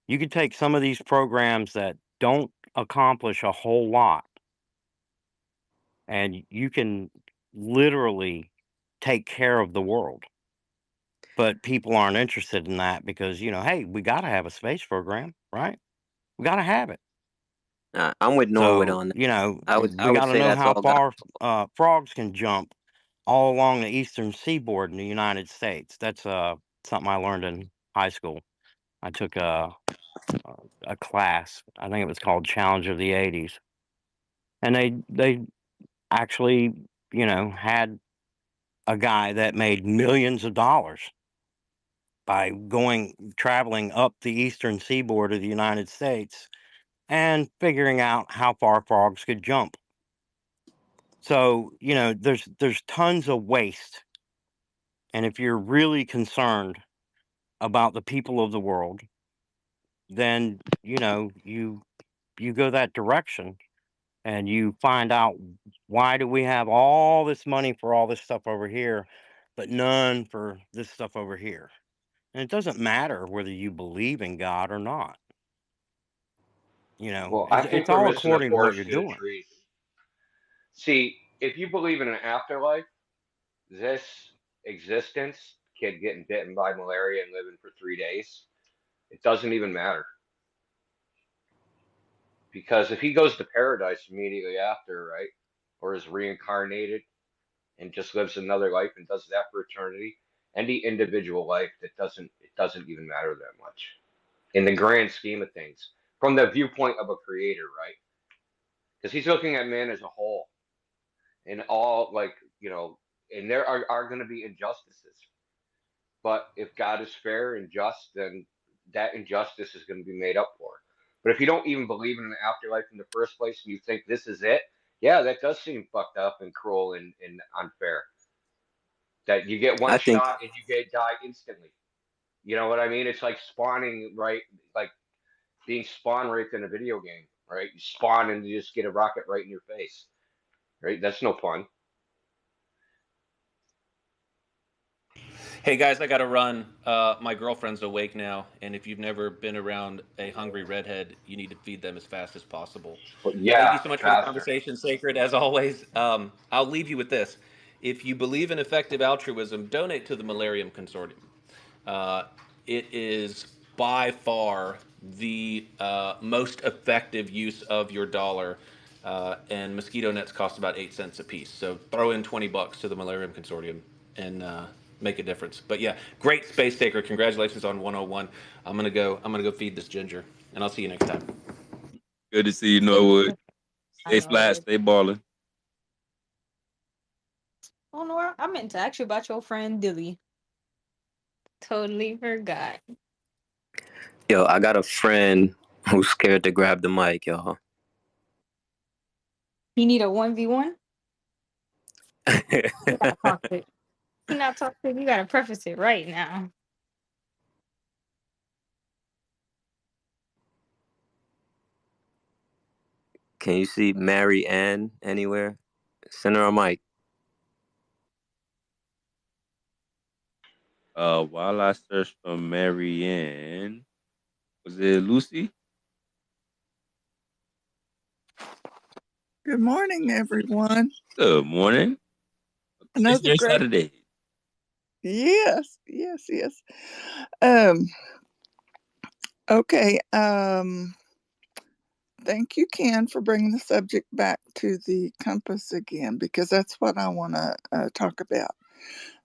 You could take some of these programs that don't accomplish a whole lot, and you can literally take care of the world. But people aren't interested in that because, hey, we got to have a space program, right? We got to have it. I'm with Norwood So, on that. I we would got to say know that's how all God. far frogs can jump all along the eastern seaboard in the United States. That's something I learned in high school. I took a class. I think it was called Challenge of the 80s. And they actually, had a guy that made millions of dollars by traveling up the eastern seaboard of the United States and figuring out how far frogs could jump. So, there's tons of waste. And if you're really concerned about the people of the world, then, you go that direction and you find out, why do we have all this money for all this stuff over here, but none for this stuff over here? And it doesn't matter whether you believe in God or not. Well, I think It's we're all missing the according to what forest you're through the doing. trees. See, if you believe in an afterlife, this existence, kid getting bitten by malaria and living for 3 days, it doesn't even matter. Because if he goes to paradise immediately after, right, or is reincarnated and just lives another life and does that for eternity, any individual life, it doesn't even matter that much in the grand scheme of things, from the viewpoint of a creator, right? Because he's looking at man as a whole, and all, like, and there are going to be injustices. But if God is fair and just, then that injustice is going to be made up for. But if you don't even believe in an afterlife in the first place and you think this is it, yeah, that does seem fucked up and cruel and unfair. That you get one I think shot and you die instantly. You know what I mean? It's like spawning, right? Like being spawn raped in a video game, right? You spawn and you just get a rocket right in your face, right? That's no fun. Hey guys, I got to run. My girlfriend's awake now, and if you've never been around a hungry redhead, you need to feed them as fast as possible. But Thank yeah, you so much for the faster. conversation, Sacred, as always. I'll leave you with this. If you believe in effective altruism, donate to the Malarium Consortium. It is by far the most effective use of your dollar, and mosquito nets cost about 8 cents a piece. So throw in $20 to the Malarium Consortium and make a difference. But yeah, great Space Taker. Congratulations on 101. I'm gonna go feed this ginger, and I'll see you next time. Good to see you, Norwood. I Stay know flat, it. stay balling. Oh no, I meant to ask you about your friend Dilly. Totally forgot. Yo, I got a friend who's scared to grab the mic, y'all. You need a 1v1? You gotta talk to it. You not talk to it, you gotta preface it right now. Can you see Mary Ann anywhere? Send her a mic. While I search for Marianne, was it Lucy? Good morning, everyone. Good morning. It's Another your great, Saturday. yes. Um, okay. Thank you, Ken, for bringing the subject back to the compass again, because that's what I want to talk about.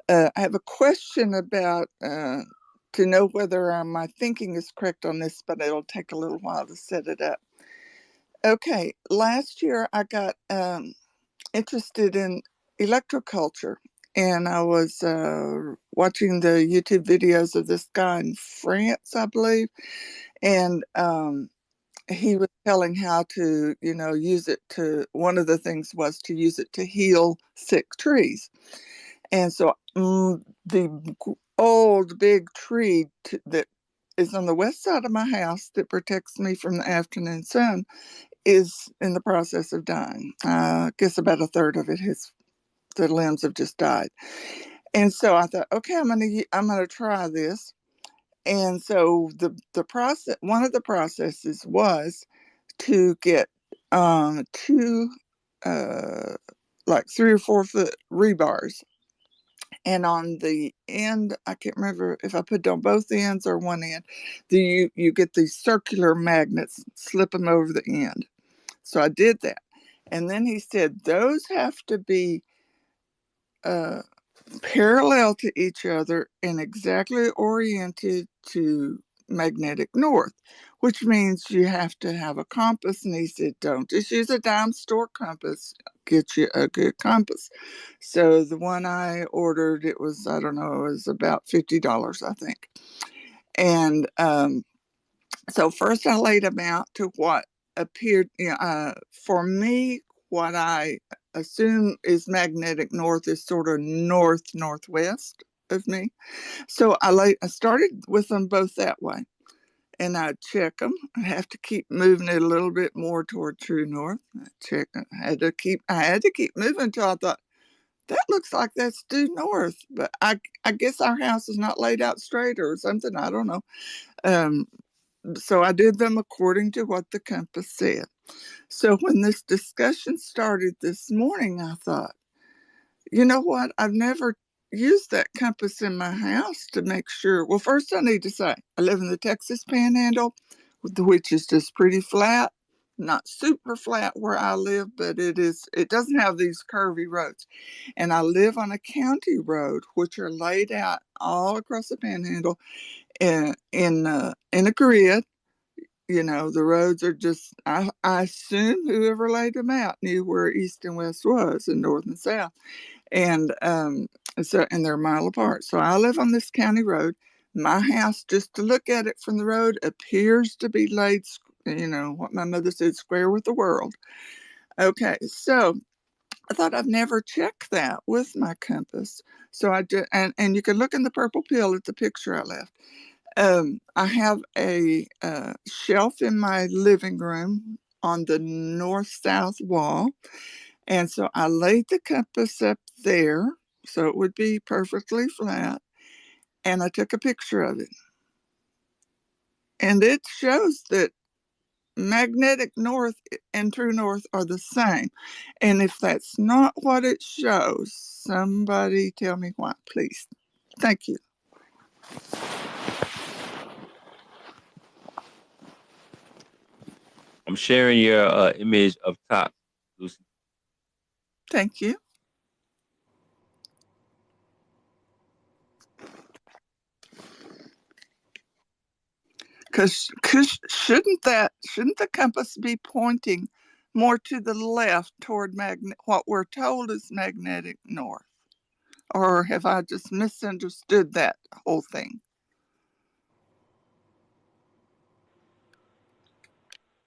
I have a question about to know whether my thinking is correct on this, but it'll take a little while to set it up. Okay, last year I got interested in electroculture, and I was watching the YouTube videos of this guy in France, I believe, and he was telling how to, use it to. One of the things was to use it to heal sick trees, and so the old big tree that is on the west side of my house that protects me from the afternoon sun is in the process of dying. I guess about a third of it the limbs have just died. And so I thought, okay, I'm gonna try this. And so the process, one of the processes was to get two like 3 or 4 foot rebars, and on the end, I can't remember if I put it on both ends or one end, you get these circular magnets, slip them over the end. So I did that. And then he said, those have to be parallel to each other and exactly oriented to magnetic north, which means you have to have a compass. And he said, don't just use a dime store compass, get you a good compass. So the one I ordered, it was, I don't know, it was about $50, I think. And so first I laid them out to what appeared, for me, what I assume is magnetic north is sort of northwest of me. So I started with them both that way, and I'd check them. I have to keep moving it a little bit more toward true north. I had to keep moving until I thought, that looks like that's due north, but I guess our house is not laid out straight or something. I don't know. So I did them according to what the compass said. So when this discussion started this morning, I thought, you know what? I've never used that compass in my house to make sure. Well, first I need to say I live in the Texas Panhandle, which is just pretty flat, not super flat where I live, but it doesn't have these curvy roads. And I live on a county road, which are laid out all across the Panhandle in a grid. The roads are just, I assume whoever laid them out knew where east and west was and north and south. And and they're a mile apart. So I live on this county road. My house, just to look at it from the road, appears to be laid, what my mother said, square with the world. Okay, so I thought I've never checked that with my compass. So I did, and you can look in the purple pill at the picture I left. I have a shelf in my living room on the north-south wall. And so I laid the compass up there so it would be perfectly flat. And I took a picture of it. And it shows that magnetic north and true north are the same. And if that's not what it shows, somebody tell me why, please. Thank you. I'm sharing your image up top, Lucy. Thank you. Because shouldn't the compass be pointing more to the left toward what we're told is magnetic north? Or have I just misunderstood that whole thing?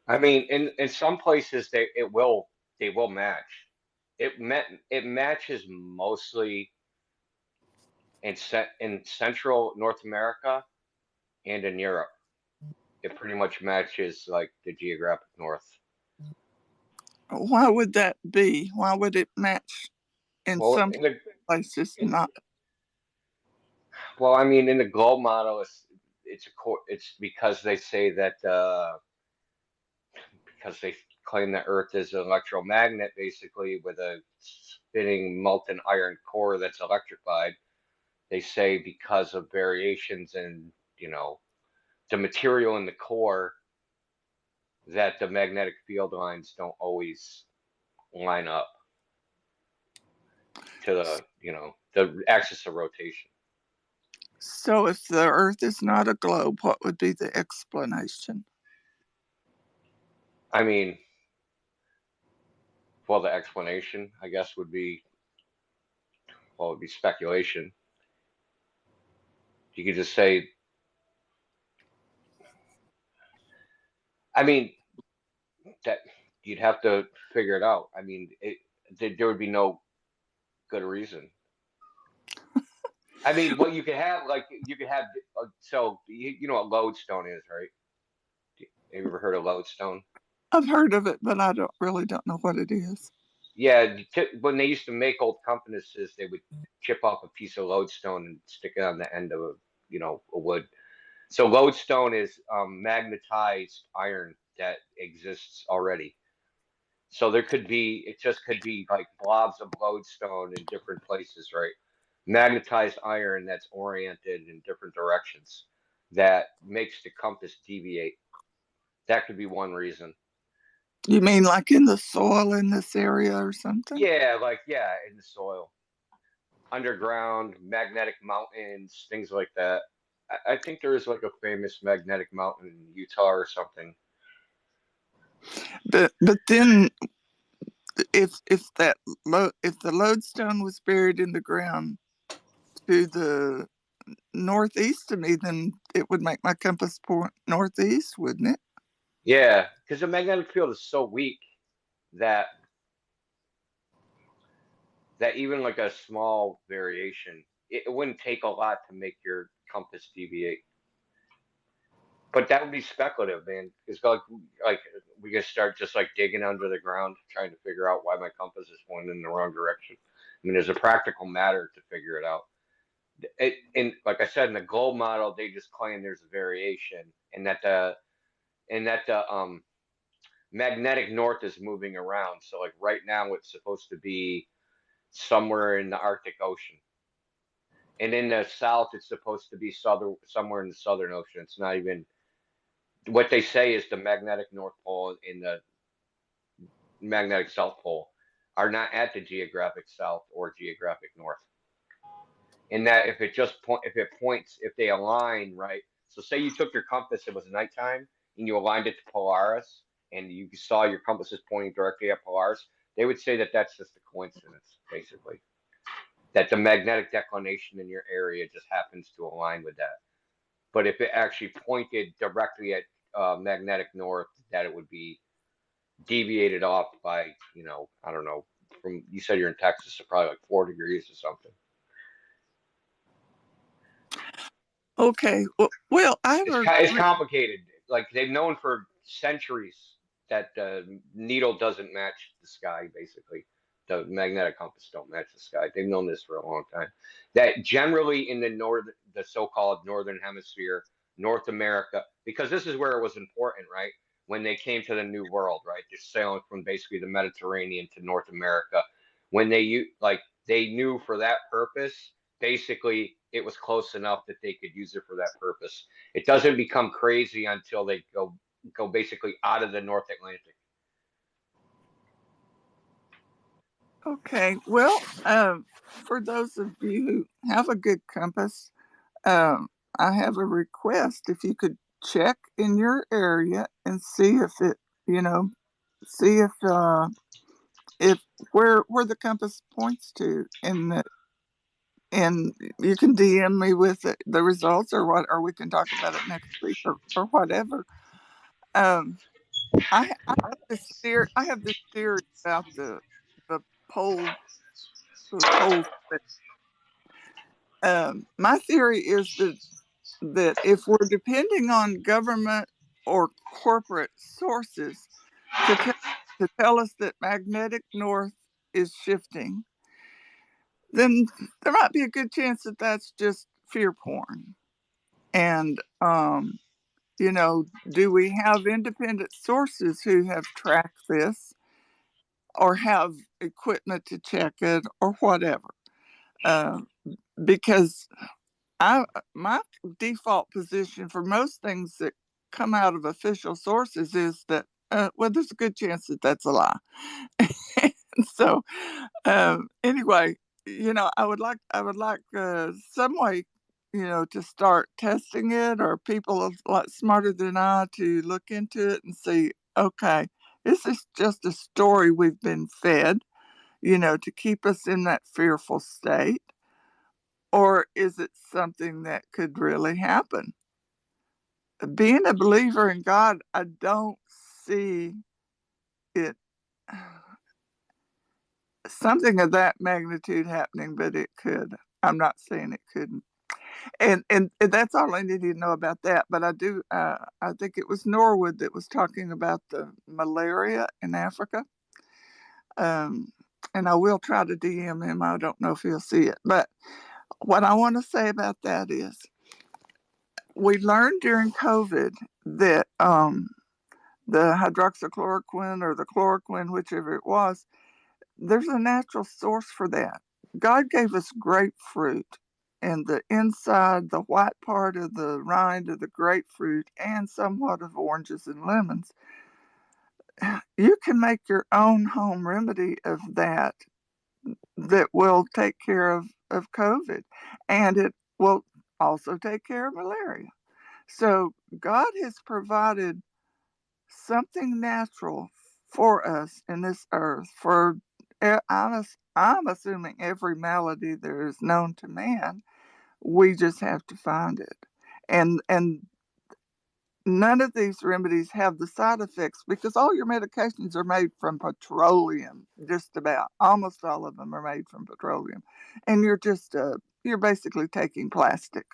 I mean, in some places they will match. It matches mostly in Central North America and in Europe. It pretty much matches like the geographic north. Why would that be? Why would it match in some places not? Well, I mean, in the globe model, it's because they say that because they claim that Earth is an electromagnet, basically with a spinning molten iron core that's electrified. They say because of variations in the material in the core, that the magnetic field lines don't always line up to the axis of rotation. So if the Earth is not a globe, what would be the explanation? I mean, Well, the explanation, I guess, would be, well, it would be speculation. You could just say, I mean, that you'd have to figure it out. I mean, there would be no good reason. I mean, what you could have, like, you could have, so you know what lodestone is, right? Have you ever heard of lodestone? I've heard of it, but I don't know what it is. Yeah, when they used to make old compasses, they would chip off a piece of lodestone and stick it on the end of a wood. So lodestone is magnetized iron that exists already. So it just could be like blobs of lodestone in different places, right? Magnetized iron that's oriented in different directions that makes the compass deviate. That could be one reason. You mean like in the soil in this area or something? Yeah, in the soil, underground, magnetic mountains, things like that. I think there is like a famous magnetic mountain in Utah or something. But then if the lodestone was buried in the ground to the northeast of me, then it would make my compass point northeast, wouldn't it? Yeah, because the magnetic field is so weak that even like a small variation, it wouldn't take a lot to make your compass deviate. But that would be speculative, man. It's like we could start just like digging under the ground, trying to figure out why my compass is pointing in the wrong direction. I mean, there's a practical matter to figure it out. And like I said, in the globe model, they just claim there's a variation, and that the magnetic north is moving around. So like right now, it's supposed to be somewhere in the Arctic Ocean. And in the south, it's supposed to be somewhere in the Southern Ocean. It's not even what they say is the magnetic North Pole and the magnetic South Pole are not at the geographic south or geographic north. And that if they align right. So say you took your compass, it was nighttime, and you aligned it to Polaris, and you saw your compass is pointing directly at Polaris. They would say that that's just a coincidence, basically. That the magnetic declination in your area just happens to align with that. But if it actually pointed directly at magnetic north, that it would be deviated off by, I don't know, from, you said you're in Texas, so probably like 4 degrees or something. Okay. Well, it's complicated. Like they've known for centuries that the needle doesn't match the sky, basically. The magnetic compass don't match the sky. They've known this for a long time. That generally in the so-called northern hemisphere, North America, because this is where it was important, right? When they came to the New World, right? They're sailing from basically the Mediterranean to North America. When they knew for that purpose, basically it was close enough that they could use it for that purpose. It doesn't become crazy until they go basically out of the North Atlantic. Okay, well, for those of you who have a good compass, I have a request. If you could check in your area and see if it, see if where the compass points to, and you can DM me with the results or we can talk about it next week or whatever. I have this theory about the pole the poles. My theory is that if we're depending on government or corporate sources to tell us that magnetic north is shifting, then there might be a good chance that that's just fear porn. And do we have independent sources who have tracked this or have equipment to check it or whatever? Because my default position for most things that come out of official sources is that there's a good chance that that's a lie. So anyway, I would like some way, to start testing it, or people a lot smarter than I to look into it and see, okay, Is this just a story we've been fed, to keep us in that fearful state? Or is it something that could really happen? Being a believer in God, I don't see it, something of that magnitude happening, but it could. I'm not saying it couldn't. And that's all I need to know about that. But I do, I think it was Norwood that was talking about the malaria in Africa. And I will try to DM him. I don't know if he'll see it. But what I want to say about that is we learned during COVID that the hydroxychloroquine or the chloroquine, whichever it was, there's a natural source for that. God gave us grapefruit, and the inside, the white part of the rind of the grapefruit, and somewhat of oranges and lemons. You can make your own home remedy of that will take care of COVID, and it will also take care of malaria. So God has provided something natural for us in this earth for, I'm assuming, every malady that is known to man. We just have to find it. And none of these remedies have the side effects because all your medications are made from petroleum. Just about almost all of them are made from petroleum, and you're basically taking plastic,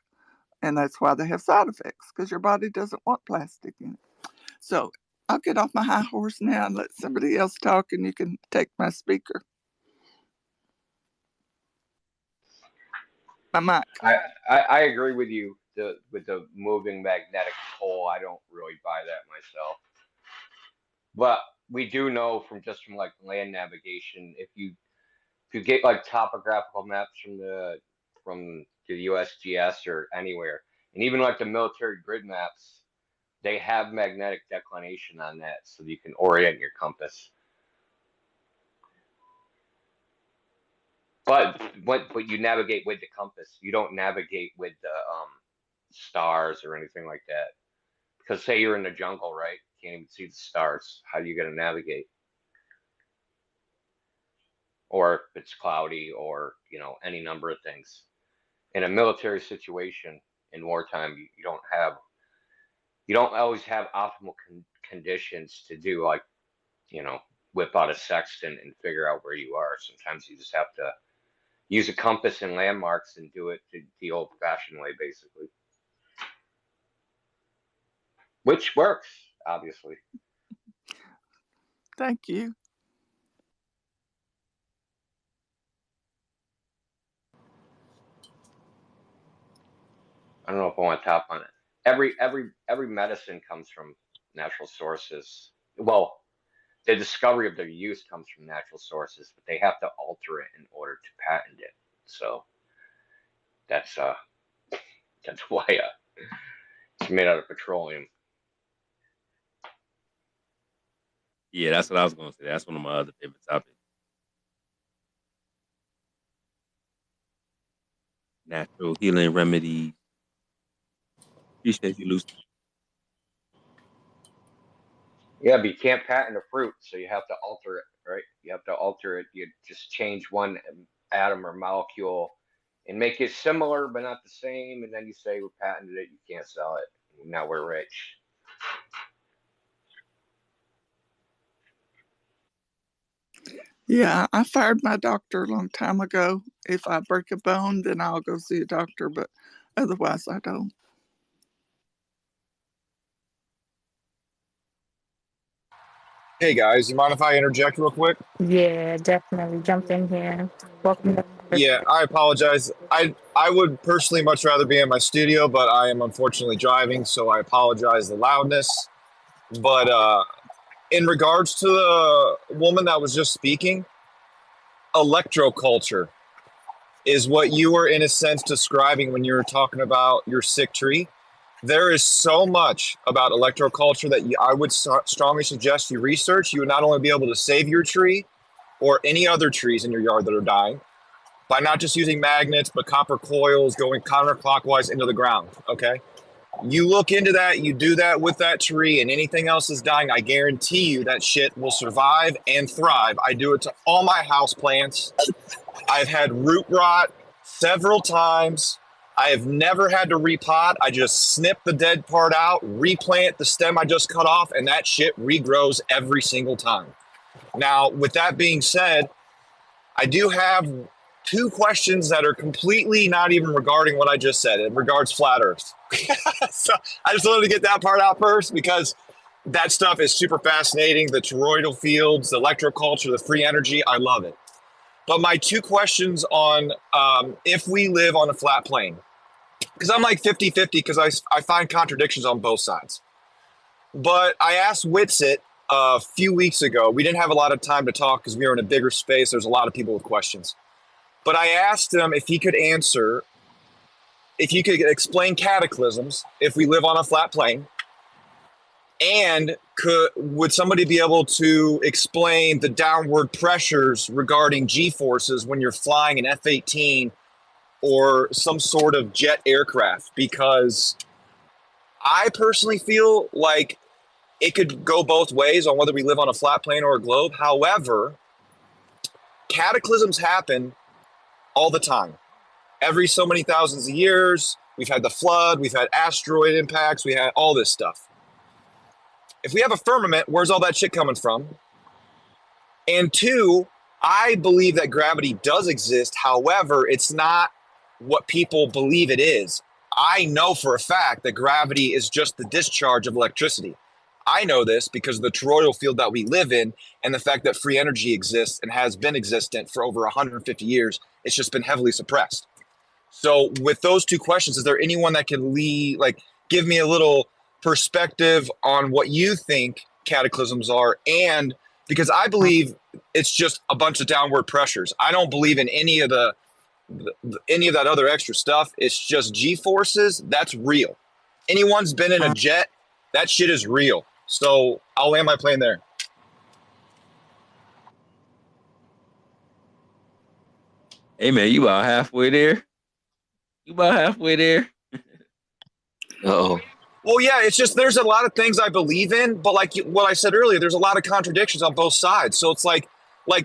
and that's why they have side effects, because your body doesn't want plastic in it. So I'll get off my high horse now and let somebody else talk, and you can take my speaker. My mic. I agree with you. With the moving magnetic pole, I don't really buy that myself. But we do know from like land navigation, if you get like topographical maps from the USGS or anywhere, and even like the military grid maps, they have magnetic declination on that, so you can orient your compass. But you navigate with the compass. You don't navigate with the stars or anything like that. Because say you're in the jungle, right? You can't even see the stars. How are you going to navigate? Or if it's cloudy, or any number of things. In a military situation in wartime, you don't always have optimal conditions to do, like, whip out a sextant and figure out where you are. Sometimes you just have to use a compass and landmarks and do it the old-fashioned way, basically. Which works, obviously. Thank you. I don't know if I want to top on it. Every medicine comes from natural sources. Well, the discovery of their use comes from natural sources, but they have to alter it in order to patent it. So that's why it's made out of petroleum. Yeah, that's what I was going to say. That's one of my other favorite topics. Natural healing remedies. Appreciate you, Lucy. Yeah, but you can't patent a fruit, so you have to alter it, right? You have to alter it. You just change one atom or molecule and make it similar but not the same, and then you say we patented it, you can't sell it. Now we're rich. Yeah, I fired my doctor a long time ago. If I break a bone, then I'll go see a doctor, but otherwise I don't. Hey guys, you mind if I interject real quick? Yeah, definitely jump in here. Welcome. Yeah, I apologize. I would personally much rather be in my studio, but I am unfortunately driving, so I apologize the loudness. But in regards to the woman that was just speaking, electroculture is what you were in a sense describing when you were talking about your sick tree. There is so much about electroculture that I would strongly suggest you research. You would not only be able to save your tree or any other trees in your yard that are dying by not just using magnets, but copper coils going counterclockwise into the ground, okay? You look into that, you do that with that tree, and anything else is dying, I guarantee you that shit will survive and thrive. I do it to all my house plants. I've had root rot several times. I have never had to repot. I just snip the dead part out, replant the stem I just cut off, and that shit regrows every single time. Now, with that being said, I do have two questions that are completely not even regarding what I just said. It regards flat Earth. So I just wanted to get that part out first because that stuff is super fascinating. The toroidal fields, the electroculture, the free energy, I love it. But my two questions on if we live on a flat plane, because I'm like 50-50 because I find contradictions on both sides. But I asked Witsit a few weeks ago. We didn't have a lot of time to talk because we were in a bigger space. There's a lot of people with questions. But I asked him if he could answer, if you could explain cataclysms if we live on a flat plane, and would somebody be able to explain the downward pressures regarding G-forces when you're flying an F-18 or some sort of jet aircraft? Because I personally feel like it could go both ways on whether we live on a flat plane or a globe. However, cataclysms happen all the time. Every so many thousands of years, we've had the flood, we've had asteroid impacts, we had all this stuff. If we have a firmament, where's all that shit coming from? And two, I believe that gravity does exist. However, it's not what people believe it is. I know for a fact that gravity is just the discharge of electricity. I know this because of the toroidal field that we live in and the fact that free energy exists and has been existent for over 150 years. It's just been heavily suppressed. So with those two questions, is there anyone that can give me a little perspective on what you think cataclysms are? And because I believe it's just a bunch of downward pressures. I don't believe in any of that other extra stuff. It's just G-forces. That's real. Anyone's been in a jet, that shit is real. So I'll land my plane there. Hey man, you about halfway there. Uh-oh. Well, yeah, it's just there's a lot of things I believe in, but like what I said earlier, there's a lot of contradictions on both sides. So it's like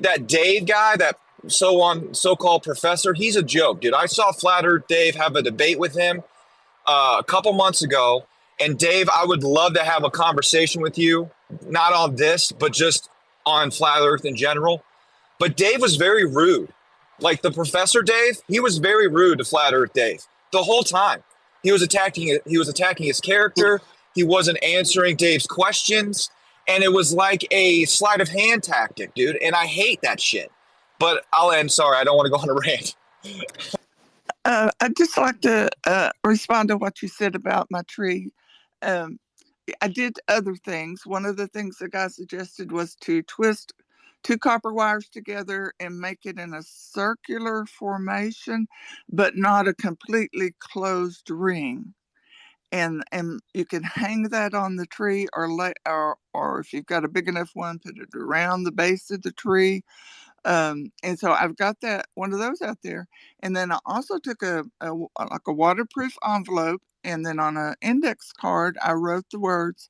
that Dave guy, that so-called professor, he's a joke, dude. I saw Flat Earth Dave have a debate with him a couple months ago. And Dave, I would love to have a conversation with you, not on this, but just on Flat Earth in general. But Dave was very rude. Like the Professor Dave, he was very rude to Flat Earth Dave the whole time. He was attacking his character. He wasn't answering Dave's questions. And it was like a sleight of hand tactic, dude. And I hate that shit. But I'll end. Sorry, I don't want to go on a rant. I'd just like to respond to what you said about my tree. I did other things. One of the things the guy suggested was to twist 2 copper wires together and make it in a circular formation, but not a completely closed ring. And you can hang that on the tree, or if you've got a big enough one, put it around the base of the tree. And so I've got one of those out there. And then I also took a waterproof envelope, and then on an index card, I wrote the words,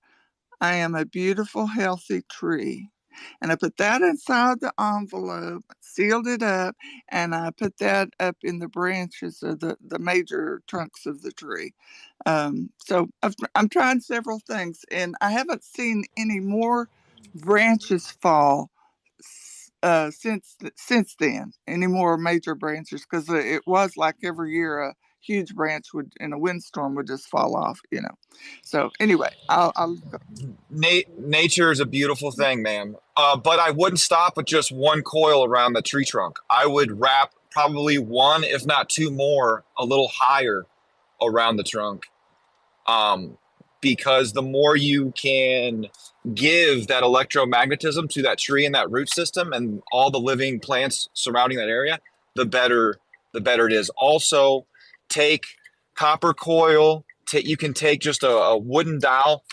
"I am a beautiful, healthy tree." And I put that inside the envelope, sealed it up, and I put that up in the branches of the major trunks of the tree. So I'm trying several things, and I haven't seen any more branches fall since then, any more major branches, because it was like every year a huge branch in a windstorm would just fall off, So anyway, I'll Nature is a beautiful thing, man. But I wouldn't stop with just one coil around the tree trunk. I would wrap probably one, if not two more, a little higher around the trunk. Because the more you can give that electromagnetism to that tree and that root system and all the living plants surrounding that area, the better it is. Also, take copper coil. You can take just a wooden dowel,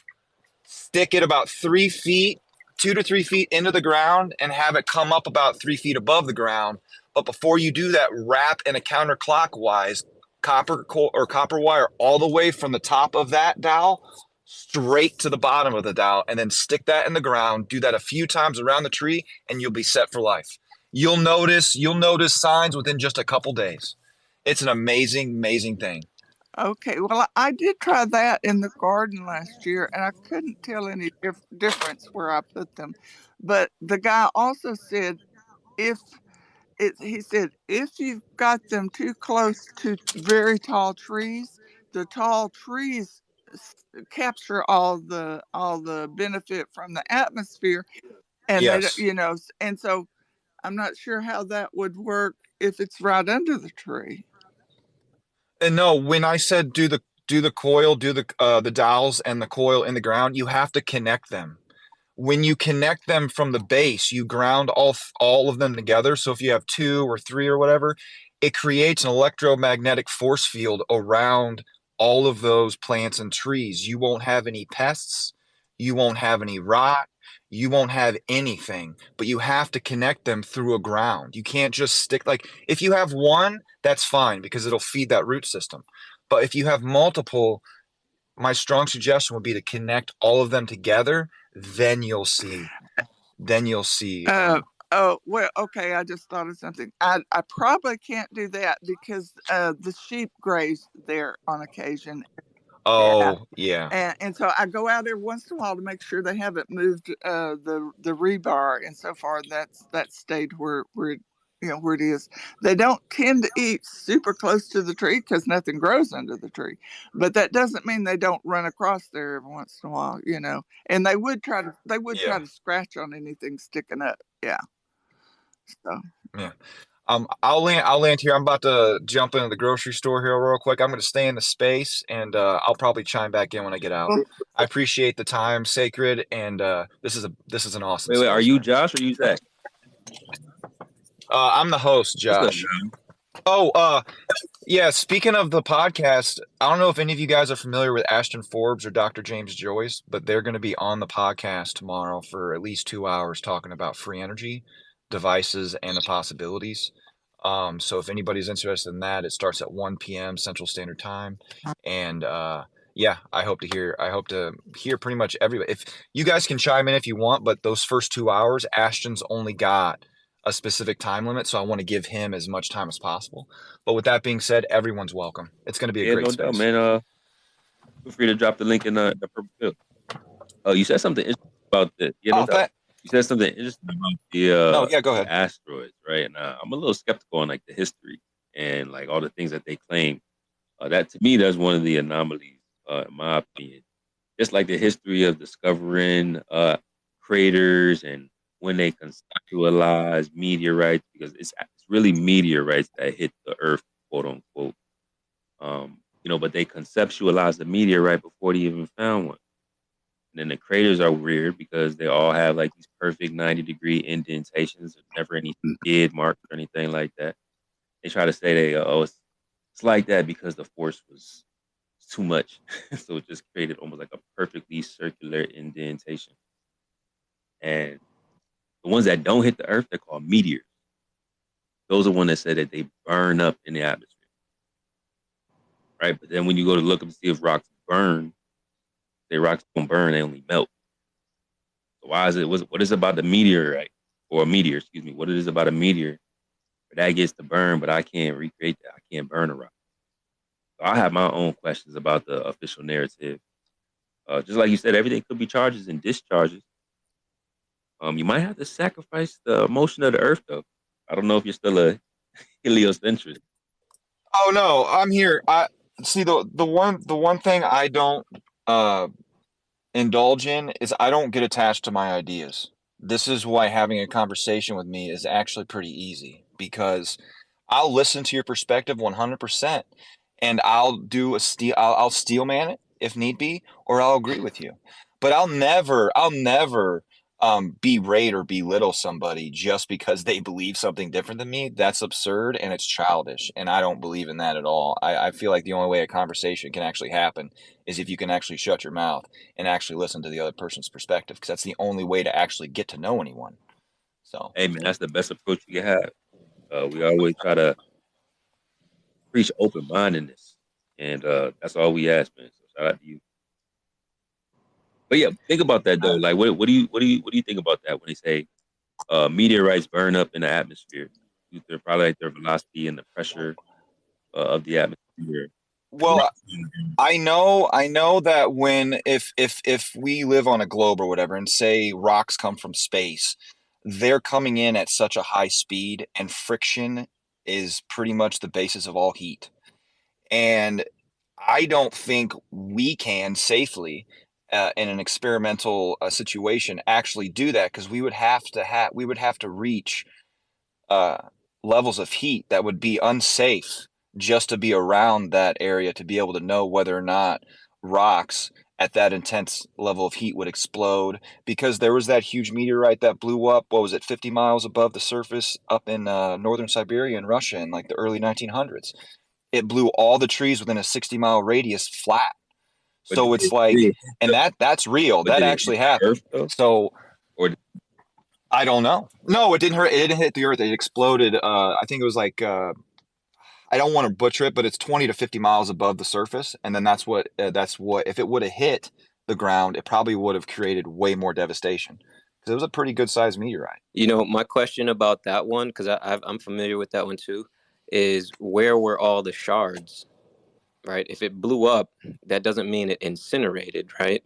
stick it about 3 feet, 2 to 3 feet into the ground, and have it come up about 3 feet above the ground. But before you do that, wrap in a counterclockwise copper wire all the way from the top of that dowel straight to the bottom of the dowel, and then stick that in the ground. Do that a few times around the tree, and you'll be set for life. You'll notice signs within just a couple days. It's an amazing thing. Okay, well, I did try that in the garden last year, and I couldn't tell any difference where I put them. But the guy also said he said if you've got them too close to very tall trees, the tall trees capture all the benefit from the atmosphere, and Yes. and so I'm not sure how that would work if it's right under the tree. And no, when I said do the coil, do the dowels and the coil in the ground, you have to connect them. When you connect them from the base, you ground all of them together. So if you have 2 or 3 or whatever, it creates an electromagnetic force field around all of those plants and trees. You won't have any pests, you won't have any rot, you won't have anything, but you have to connect them through a ground. You can't just stick, like, if you have one, that's fine because it'll feed that root system. But if you have multiple, my strong suggestion would be to connect all of them together. Then you'll see. Oh, well, okay. I just thought of something. I probably can't do that because the sheep graze there on occasion. Oh, yeah. And so I go out every once in a while to make sure they haven't moved the rebar and so far that's stayed where where it is. They don't tend to eat super close to the tree because nothing grows under the tree, but that doesn't mean they don't run across there every once in a while, And they would try to scratch on anything sticking up. Yeah. So. Yeah. I'll land here. I'm about to jump into the grocery store here real quick. I'm going to stay in the space, and I'll probably chime back in when I get out. I appreciate the time, Sacred, and this is an awesome. Wait, space, are you man. Josh or you Zach? I'm the host, Josh. Yeah. Speaking of the podcast, I don't know if any of you guys are familiar with Ashton Forbes or Dr. James Joyce, but they're going to be on the podcast tomorrow for at least 2 hours talking about free energy, devices, and the possibilities. So if anybody's interested in that, it starts at 1 p.m. Central Standard Time, and yeah, I hope to hear pretty much everybody. If you guys can chime in if you want, but those first 2 hours, Ashton's only got a specific time limit, so I want to give him as much time as possible. But with that being said, everyone's welcome. It's going to be a great no space. doubt, man. Feel free to drop the link in the purple pill. Oh, you said something interesting about the you said something interesting about the go ahead. Asteroids, right? And I'm a little skeptical on like the history and like all the things that they claim. That to me, that's one of the anomalies, in my opinion. Just like the history of discovering craters and when they conceptualize meteorites, because it's really meteorites that hit the Earth, quote unquote. But they conceptualize the meteorite before they even found one. And then the craters are weird because they all have like these perfect 90-degree indentations, never any skid marks or anything like that. They try to say it's like that because the force was too much. So it just created almost like a perfectly circular indentation. And the ones that don't hit the Earth, they're called meteors. Those are ones that say that they burn up in the atmosphere. Right? But then when you go to look up to see if rocks burn, rocks don't burn, they only melt. So why is it? What is it about the meteorite or a meteor? Excuse me. What it is about a meteor that gets to burn, but I can't recreate that. I can't burn a rock. So I have my own questions about the official narrative. Just like you said, everything could be charges and discharges. You might have to sacrifice the motion of the Earth, though. I don't know if you're still a heliocentrist. Oh no, I'm here. I see the one thing I don't indulge in is I don't get attached to my ideas. This is why having a conversation with me is actually pretty easy, because I'll listen to your perspective 100%, and I'll steel man it if need be, or I'll agree with you. But I'll never berate or belittle somebody just because they believe something different than me. That's absurd and it's childish, and I don't believe in that at all. I feel like the only way a conversation can actually happen is if you can actually shut your mouth and actually listen to the other person's perspective, because that's the only way to actually get to know anyone. So, hey man, that's the best approach you can have. We always try to preach open-mindedness, and that's all we ask, man. So shout out to you. But yeah, think about that though. Like, what do you think about that when they say meteorites burn up in the atmosphere? They're probably like their velocity and the pressure of the atmosphere. Well, I know that when if we live on a globe or whatever, and say rocks come from space, they're coming in at such a high speed, and friction is pretty much the basis of all heat. And I don't think we can safely, in an experimental situation, actually do that, because we would have to reach levels of heat that would be unsafe just to be around that area to be able to know whether or not rocks at that intense level of heat would explode. Because there was that huge meteorite that blew up, what was it, 50 miles above the surface up in northern Siberia in Russia in like the early 1900s. It blew all the trees within a 60-mile radius flat. So it's like, and that's real. That actually happened. So, or I don't know. No, it didn't hurt. It didn't hit the earth. It exploded. I think it was like, I don't want to butcher it, but it's 20 to 50 miles above the surface. And then that's what, if it would have hit the ground, it probably would have created way more devastation, because it was a pretty good sized meteorite. You know, my question about that one, because I'm familiar with that one too, is where were all the shards, right? If it blew up, that doesn't mean it incinerated, right?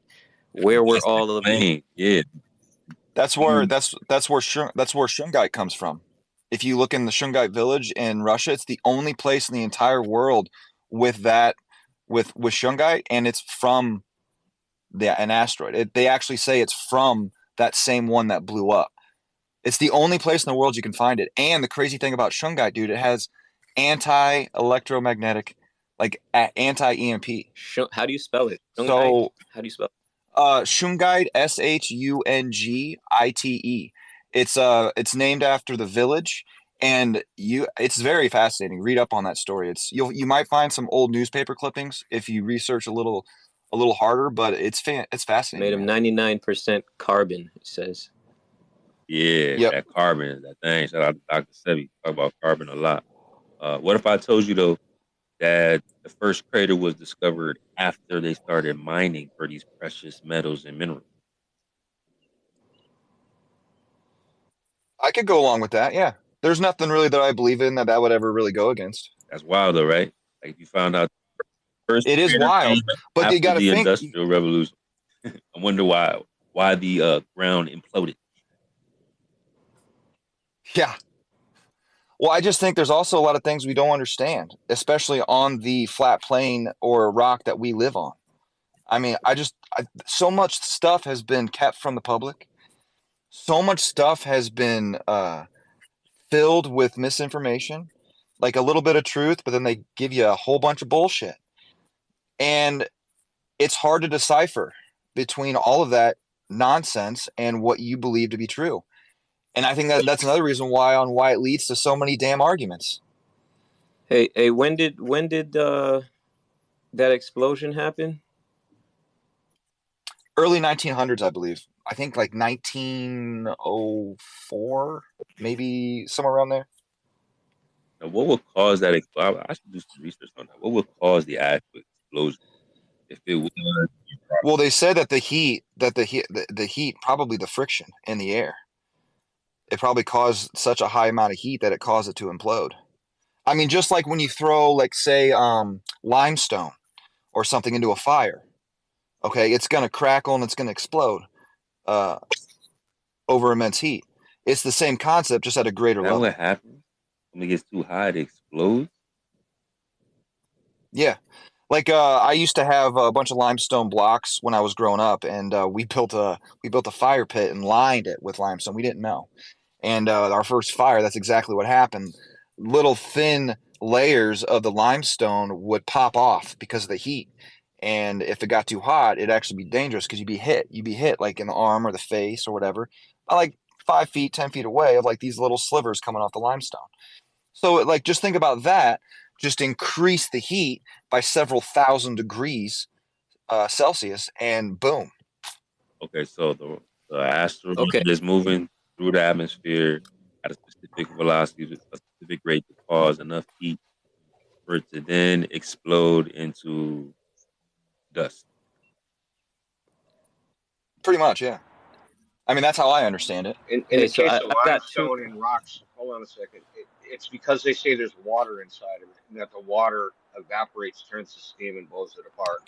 Where were all of them? Yeah, that's where shungite comes from. If you look in the Shungite village in Russia, it's the only place in the entire world with shungite, and it's from an asteroid. They actually say it's from that same one that blew up. It's the only place in the world you can find it. And the crazy thing about shungite, dude, it has anti-electromagnetic, like anti-EMP. How do you spell it? Shungite. So how do you spell it? Shungite, Shungite. It's named after the village, and it's very fascinating. Read up on that story. You might find some old newspaper clippings if you research a little harder, but it's fascinating. Made of 99% carbon, it says. Yeah, yep. That carbon, that thing. Shout out to Dr. Sebi. Talk about carbon a lot. What if I told you though that the first crater was discovered after they started mining for these precious metals and minerals? I could go along with that. Yeah, there's nothing really that I believe in that would ever really go against. That's wild, though, right? Like if you found out first, it is wild. But you got to think Industrial Revolution. I wonder why the ground imploded. Yeah. Well, I just think there's also a lot of things we don't understand, especially on the flat plane or rock that we live on. I mean, so much stuff has been kept from the public. So much stuff has been filled with misinformation, like a little bit of truth, but then they give you a whole bunch of bullshit. And it's hard to decipher between all of that nonsense and what you believe to be true. And I think that's another reason why it leads to so many damn arguments. Hey, when did that explosion happen? Early 1900s, I believe. I think like 1904, maybe somewhere around there. Now, what would cause that explosion? I should do some research on that. What would cause the actual explosion? If it was, well, they said that the heat, probably the friction in the air. It probably caused such a high amount of heat that it caused it to implode. I mean, just like when you throw, like, say, limestone or something into a fire, okay, it's going to crackle and it's going to explode over immense heat. It's the same concept, just at a greater level. What happens when it gets too hot? It explodes? Yeah. Like, I used to have a bunch of limestone blocks when I was growing up, and we built a fire pit and lined it with limestone. We didn't know. And our first fire, that's exactly what happened. Little thin layers of the limestone would pop off because of the heat. And if it got too hot, it'd actually be dangerous because you'd be hit. You'd be hit like in the arm or the face or whatever, like 5 feet, 10 feet away, of like these little slivers coming off the limestone. So like, just think about that. Just increase the heat by several thousand degrees Celsius, and boom. Okay, so the asteroid is moving through the atmosphere at a specific velocity, a specific rate to cause enough heat for it to then explode into dust. Pretty much, yeah. I mean, that's how I understand it. In Hey, the so case of I've got two. limestone and rocks, hold on a second. It's because they say there's water inside of it, and that the water evaporates, turns to steam, and blows it apart.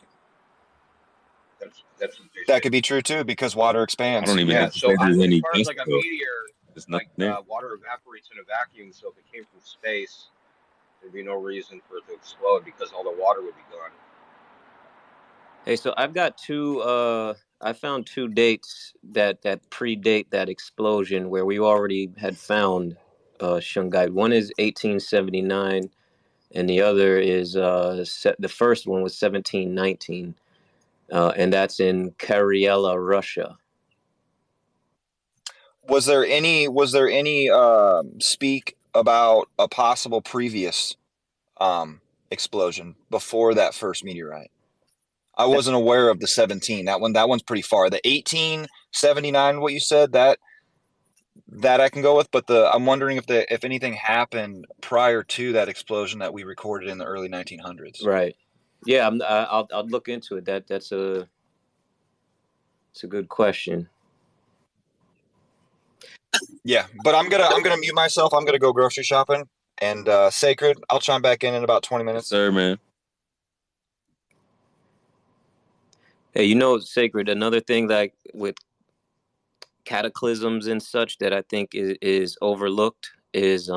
That's what they That say. could be true too, because water I expands. don't even Yeah. have to So say there's as any far as dust like a though. meteor, There's like nothing there. water evaporates in a vacuum, so if it came from space, there'd be no reason for it to explode because all the water would be gone. Hey, so I've got two. I found two dates that predate that explosion where we already had found shungite. One is 1879, and the other is the first one was 1719, and that's in Karyala, Russia. Was there any speak about a possible previous explosion before that first meteorite? I wasn't aware of the 17. That one's pretty far. The 1879, what you said, that I can go with, but I'm wondering if anything happened prior to that explosion that we recorded in the early 1900s. Right. Yeah, I'll look into it. It's a good question. Yeah, but I'm gonna mute myself. I'm gonna go grocery shopping. And Sacred, I'll chime back in about 20 Yes, minutes. sir, man. Hey, Sacred, another thing like with cataclysms and such that I think is overlooked is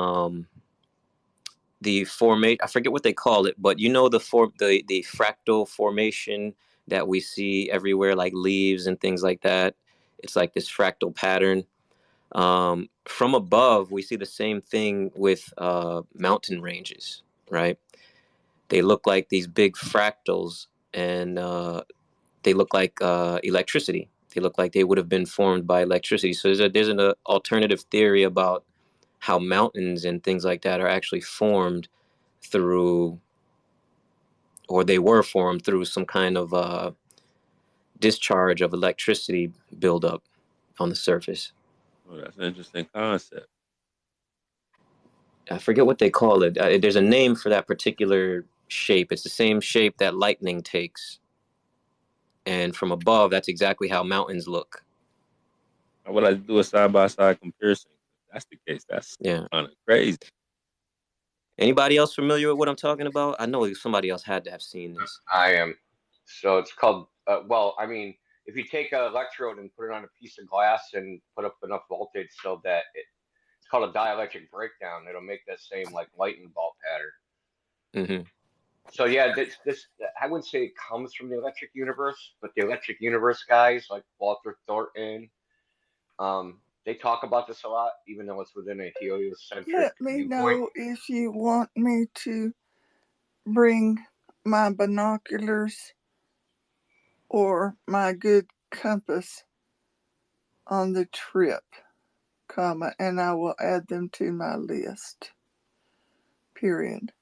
the formation. I forget what they call it, but the fractal formation that we see everywhere, like leaves and things like that. It's like this fractal pattern. From above, we see the same thing with mountain ranges, right? They look like these big fractals, and they look like electricity. They look like they would have been formed by electricity. So there's an alternative theory about how mountains and things like that are actually formed through, or they were formed through some kind of discharge of electricity buildup on the surface. Oh, that's an interesting concept. I forget what they call it. There's a name for that particular shape. It's the same shape that lightning takes. And from above, that's exactly how mountains look. How would I do a side-by-side comparison? If that's the case, that's Yeah. kind of crazy. Anybody else familiar with what I'm talking about? I know somebody else had to have seen this. I am. So it's called, well, I mean, if you take an electrode and put it on a piece of glass and put up enough voltage so that it's called a dielectric breakdown, it'll make that same like lightning bolt pattern. Mm-hmm. So yeah, this I wouldn't say it comes from the electric universe, but the electric universe guys like Walter Thornton, they talk about this a lot, even though it's within a heliocentric Let me viewpoint. know if you want me to bring my binoculars or my good compass on the trip, and I will add them to my list. Period.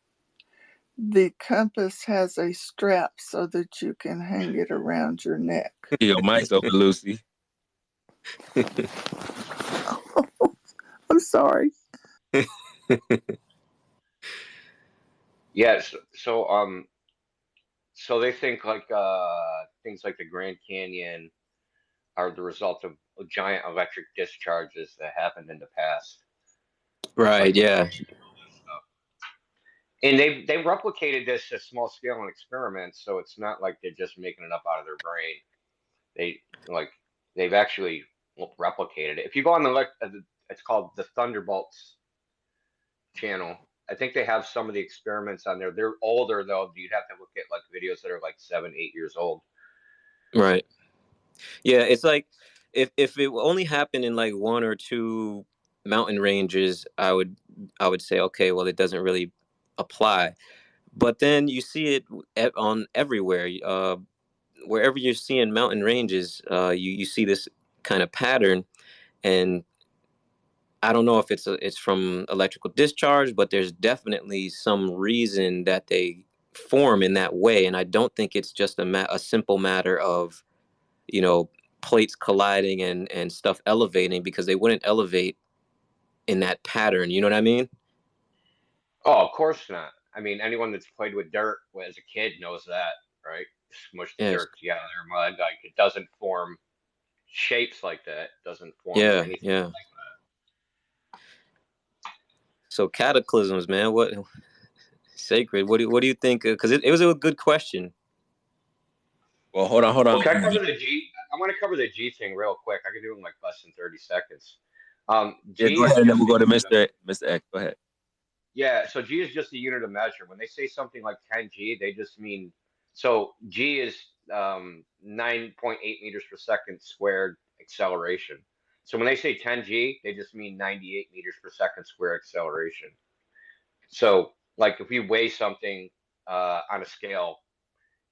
The compass has a strap so that you can hang it around your neck. Your mic's open, Lucy. I'm sorry. Yes. So they think like things like the Grand Canyon are the result of giant electric discharges that happened in the past. Right. Like, Yeah. and they replicated this at small scale in experiments, so it's not like they're just making it up out of their brain. They've actually replicated it. If you go on it's called the Thunderbolts channel. I think they have some of the experiments on there. They're older though. You'd have to look at like videos that are like 7, 8 years old. Right. Yeah, it's like if it only happened in like one or two mountain ranges, I would say, okay, well, it doesn't really apply. But then you see it on everywhere. Wherever you're seeing mountain ranges, you see this kind of pattern, and I don't know if it's from electrical discharge, but there's definitely some reason that they form in that way, and I don't think it's just a simple matter of plates colliding and stuff elevating, because they wouldn't elevate in that pattern. You know what I mean? Oh, of course not. I mean, anyone that's played with dirt as a kid knows that, right? Smush the Yes. dirt together, mud, like it doesn't form shapes like that. It doesn't form Yeah. anything Yeah. like So cataclysms, man. What sacred? What do you think? Because it was a good question. Well, hold on. Well, can I cover the G? I want to cover the G thing real quick. I can do it in like less than 30 seconds. Yeah, G go is ahead, and then just we'll the go to unit of, Mr. X. Go ahead. yeah. So G is just the unit of measure. When they say something like 10G, they just mean so G is 9.8 meters per second squared acceleration. So when they say 10G, they just mean 98 meters per second squared acceleration. So like if we weigh something on a scale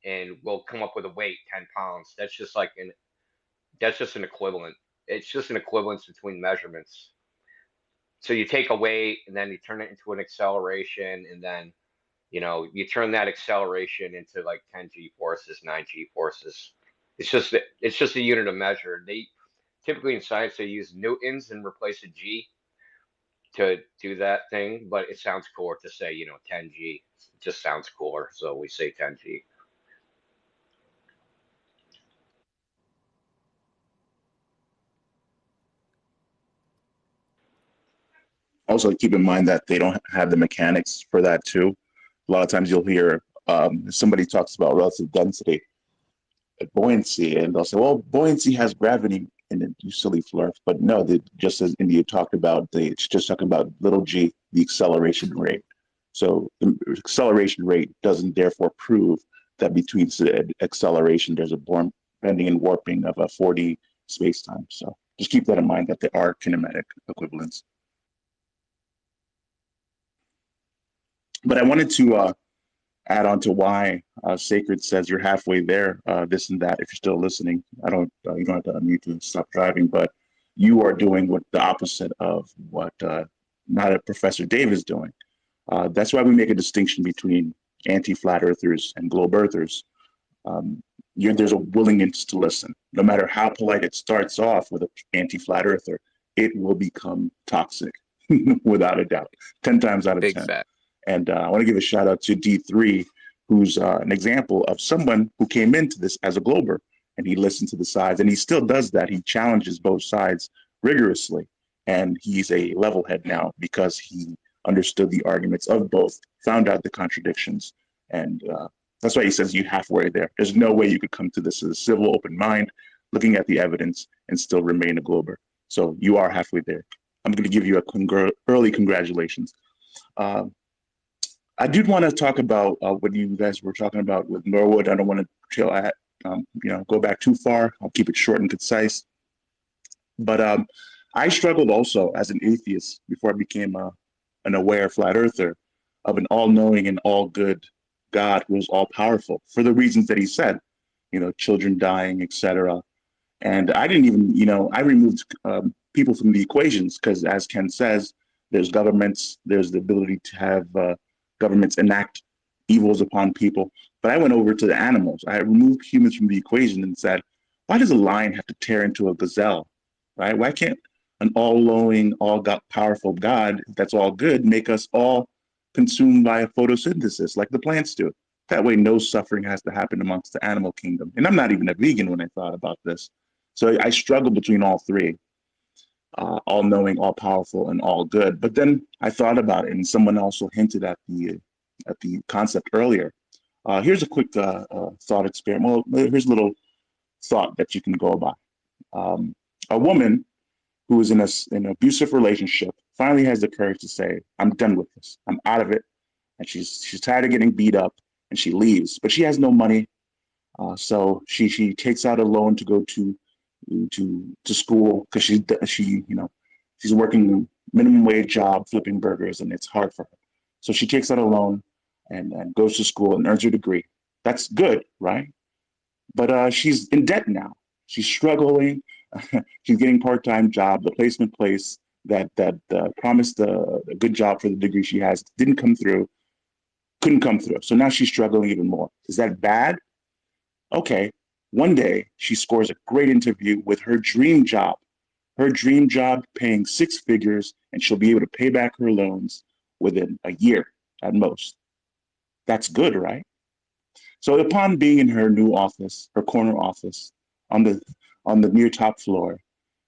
and we'll come up with a weight 10 pounds, that's just an equivalent. It's just an equivalence between measurements. So you take a weight and then you turn it into an acceleration, and then you turn that acceleration into like 10G forces, 9G forces. It's just a unit of measure. They typically in science they use newtons and replace a G to do that thing, but it sounds cooler to say 10G. It just sounds cooler, so we say 10G. Also, keep in mind that they don't have the mechanics for that too. A lot of times you'll hear somebody talks about relative density, buoyancy, and they'll say, "Well, buoyancy has gravity in it, you silly flirt." But no, just as India talked about, it's just talking about little g, the acceleration rate. So the acceleration rate doesn't therefore prove that between acceleration there's a bending and warping of a 4D space-time. So just keep that in mind that there are kinematic equivalents. But I wanted to add on to why Sacred says you're halfway there, this and that. If you're still listening, you don't have to unmute to stop driving, but you are doing what the opposite of what not a Professor Dave is doing. That's why we make a distinction between anti-flat earthers and globe earthers. There's a willingness to listen. No matter how polite it starts off with an anti-flat earther, it will become toxic without a doubt, 10 times out of Big 10. fact. And I want to give a shout out to D3, who's an example of someone who came into this as a glober, and he listened to the sides, and he still does that. He challenges both sides rigorously, and he's a level head now because he understood the arguments of both, found out the contradictions, and that's why he says you're halfway there. There's no way you could come to this as a civil, open mind, looking at the evidence, and still remain a glober. So you are halfway there. I'm going to give you a early congratulations. I did want to talk about what you guys were talking about with Norwood. I don't want to go back too far. I'll keep it short and concise. But I struggled also as an atheist before I became an aware flat earther of an all-knowing and all-good God who was all-powerful for the reasons that he said, children dying, etc. And I didn't even, I removed people from the equations because, as Ken says, there's governments, there's the ability to have governments enact evils upon people. But I went over to the animals. I removed humans from the equation and said, why does a lion have to tear into a gazelle, right? Why can't an all-knowing, all-powerful God that's all good make us all consumed by a photosynthesis like the plants do? That way no suffering has to happen amongst the animal kingdom. And I'm not even a vegan when I thought about this. So I struggled between all three. All-knowing, all-powerful, and all good. But then I thought about it, and someone also hinted at the concept earlier. Here's a quick thought experiment. Well, here's a little thought that you can go by. A woman who is in an abusive relationship finally has the courage to say, "I'm done with this. I'm out of it," and she's tired of getting beat up, and she leaves. But she has no money, so she takes out a loan to go to school because she's working minimum wage job flipping burgers, and it's hard for her. So she takes out a loan and goes to school and earns her degree. That's good, right? But she's in debt now. She's struggling. She's getting part-time job. The placement place that promised a good job for the degree she has couldn't come through. So now she's struggling even more. Is that bad? Okay. One day, she scores a great interview with her dream job paying 6 figures, and she'll be able to pay back her loans within a year at most. That's good, right? So upon being in her new office, her corner office on the near top floor,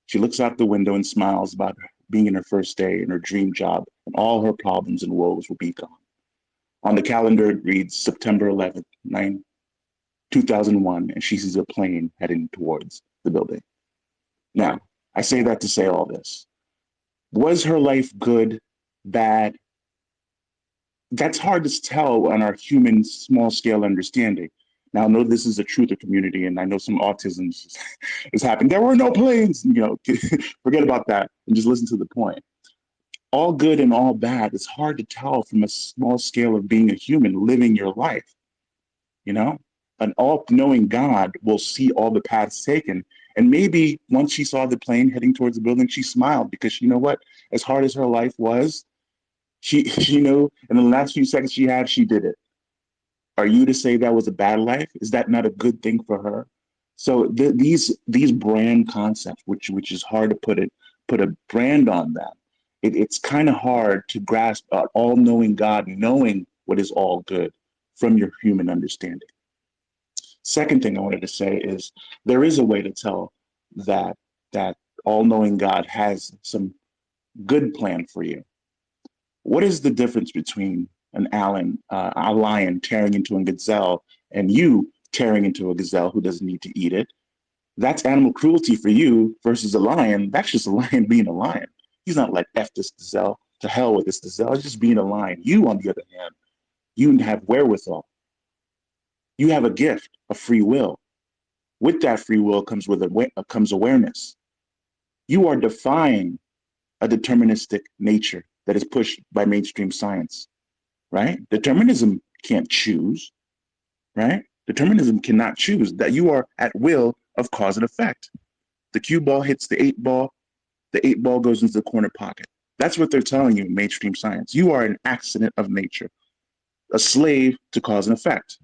she looks out the window and smiles about being in her first day in her dream job, and all her problems and woes will be gone. On the calendar, it reads September 11th, 2001, and she sees a plane heading towards the building. Now, I say that to say all this. Was her life good, bad? That's hard to tell on our human small scale understanding. Now, I know this is a truther community, and I know some autism is happening. There were no planes, forget about that and just listen to the point. All good and all bad, it's hard to tell from a small scale of being a human living your life. An all-knowing God will see all the paths taken. And maybe once she saw the plane heading towards the building, she smiled because you know what? As hard as her life was, she knew in the last few seconds she had, she did it. Are you to say that was a bad life? Is that not a good thing for her? So these brand concepts, which is hard to put a brand on them. It's kind of hard to grasp an all-knowing God knowing what is all good from your human understanding. Second thing I wanted to say is there is a way to tell that all-knowing God has some good plan for you. What is the difference between a lion tearing into a gazelle and you tearing into a gazelle who doesn't need to eat it? That's animal cruelty for you versus a lion. That's just a lion being a lion. He's not like, F this gazelle, to hell with this gazelle. It's just being a lion. You, on the other hand, you have wherewithal. You have a gift, a free will. With that free will comes awareness. You are defying a deterministic nature that is pushed by mainstream science, right? Determinism can't choose, right? Determinism cannot choose that you are at will of cause and effect. The cue ball hits the 8-ball goes into the corner pocket. That's what they're telling you in mainstream science. You are an accident of nature, a slave to cause and effect.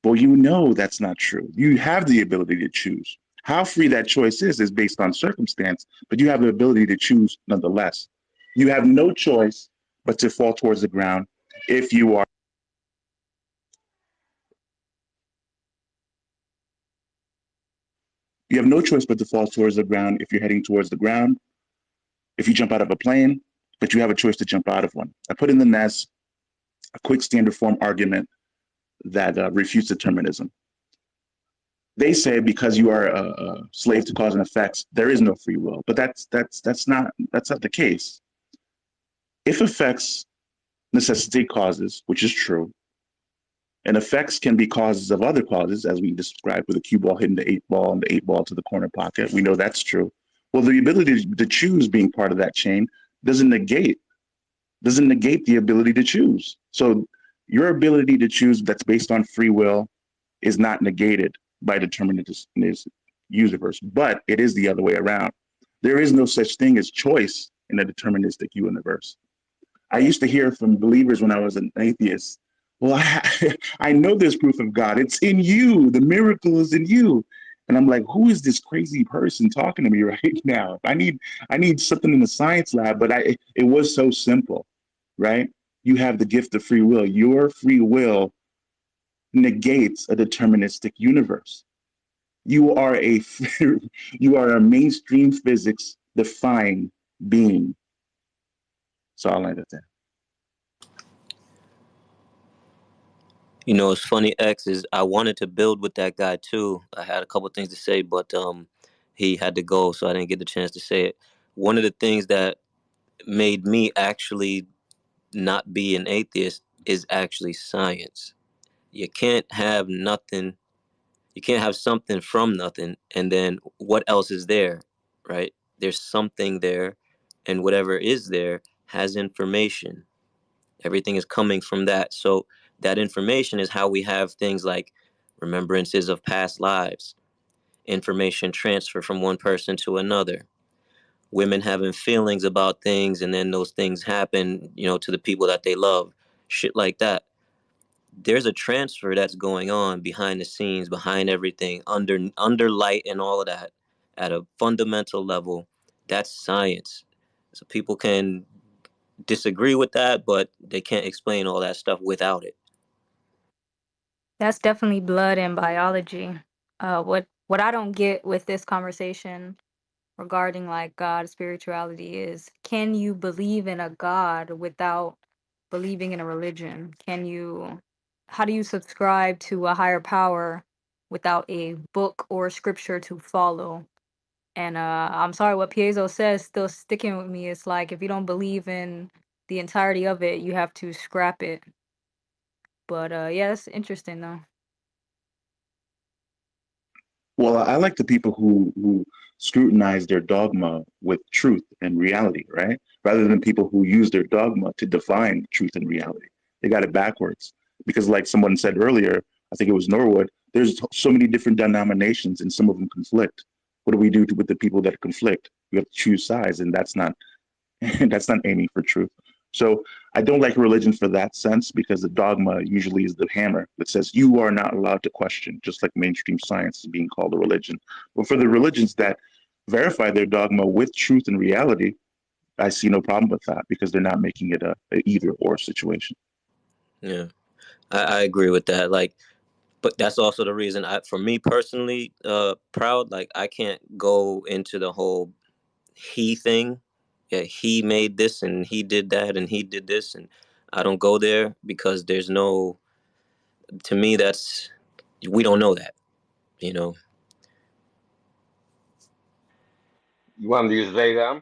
Well, you know that's not true. You have the ability to choose. How free that choice is based on circumstance, but you have the ability to choose nonetheless. You have no choice but to fall towards the ground if you are. You have no choice but to fall towards the ground if you're heading towards the ground. If you jump out of a plane, but you have a choice to jump out of one. I put in the nest a quick standard form argument that refutes determinism. They say because you are a slave to cause and effects, there is no free will. But that's not the case. If effects necessitate causes, which is true, and effects can be causes of other causes, as we described with the cue ball hitting the 8-ball and the 8-ball to the corner pocket, we know that's true. Well, the ability to choose being part of that chain doesn't negate the ability to choose. So your ability to choose that's based on free will is not negated by determinism universe, but it is the other way around. There is no such thing as choice in a deterministic universe. I used to hear from believers when I was an atheist, well, I know there's proof of God. It's in you. The miracle is in you. And I'm like, who is this crazy person talking to me right now? I need something in the science lab, but it was so simple, right? You have the gift of free will. Your free will negates a deterministic universe. You are a mainstream physics defying being. So I'll end it there. It's funny, X, is I wanted to build with that guy too. I had a couple things to say, but he had to go, so I didn't get the chance to say it. One of the things that made me actually not be an atheist is actually science. You can't have nothing, you can't have something from nothing, and then what else is there, right? There's something there, and whatever is there has information. Everything is coming from that. So that information is how we have things like remembrances of past lives, information transfer from one person to another, women having feelings about things, and then those things happen, to the people that they love, shit like that. There's a transfer that's going on behind the scenes, behind everything, under light and all of that, at a fundamental level. That's science. So people can disagree with that, but they can't explain all that stuff without it. That's definitely blood and biology. What I don't get with this conversation regarding like God, spirituality is, can you believe in a God without believing in a religion? How do you subscribe to a higher power without a book or scripture to follow? And I'm sorry, what Piezo says still sticking with me. It's like, if you don't believe in the entirety of it, you have to scrap it. But yeah, that's interesting though. Well, I like the people who scrutinize their dogma with truth and reality, right? Rather than people who use their dogma to define truth and reality. They got it backwards. Because, like someone said earlier, I think it was Norwood, there's so many different denominations and some of them conflict. What do we do with the people that conflict? We have to choose sides, and that's not that's not aiming for truth. So I don't like religion for that sense, because the dogma usually is the hammer that says you are not allowed to question, just like mainstream science is being called a religion. But for the religions that verify their dogma with truth and reality, I see no problem with that, because they're not making it a either or situation. Yeah, I agree with that. Like, but that's also the reason for me personally, proud, like I can't go into the whole he thing. Yeah, he made this and he did that and he did this, and I don't go there because there's no, to me, that's, we don't know that, you know. You want them to use they them?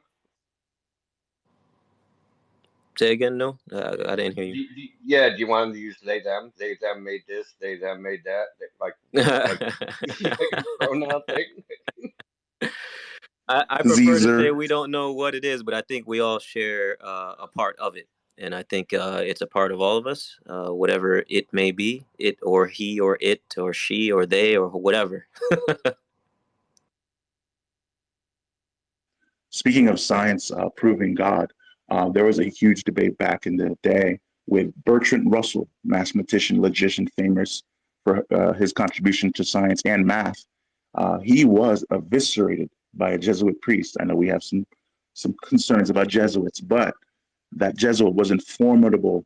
Say again, no, I didn't hear you. Yeah, do you want them to use they them? They them made this, they them made that. Like a pronoun thing. I prefer to say Caesar. we don't know what it is, but I think we all share a part of it. And I think it's a part of all of us, whatever it may be, it or he or it or she or they or whatever. Speaking of science proving God, there was a huge debate back in the day with Bertrand Russell, mathematician, logician, famous for his contribution to science and math. He was eviscerated by a Jesuit priest. I know we have some concerns about Jesuits, but that Jesuit was in formidable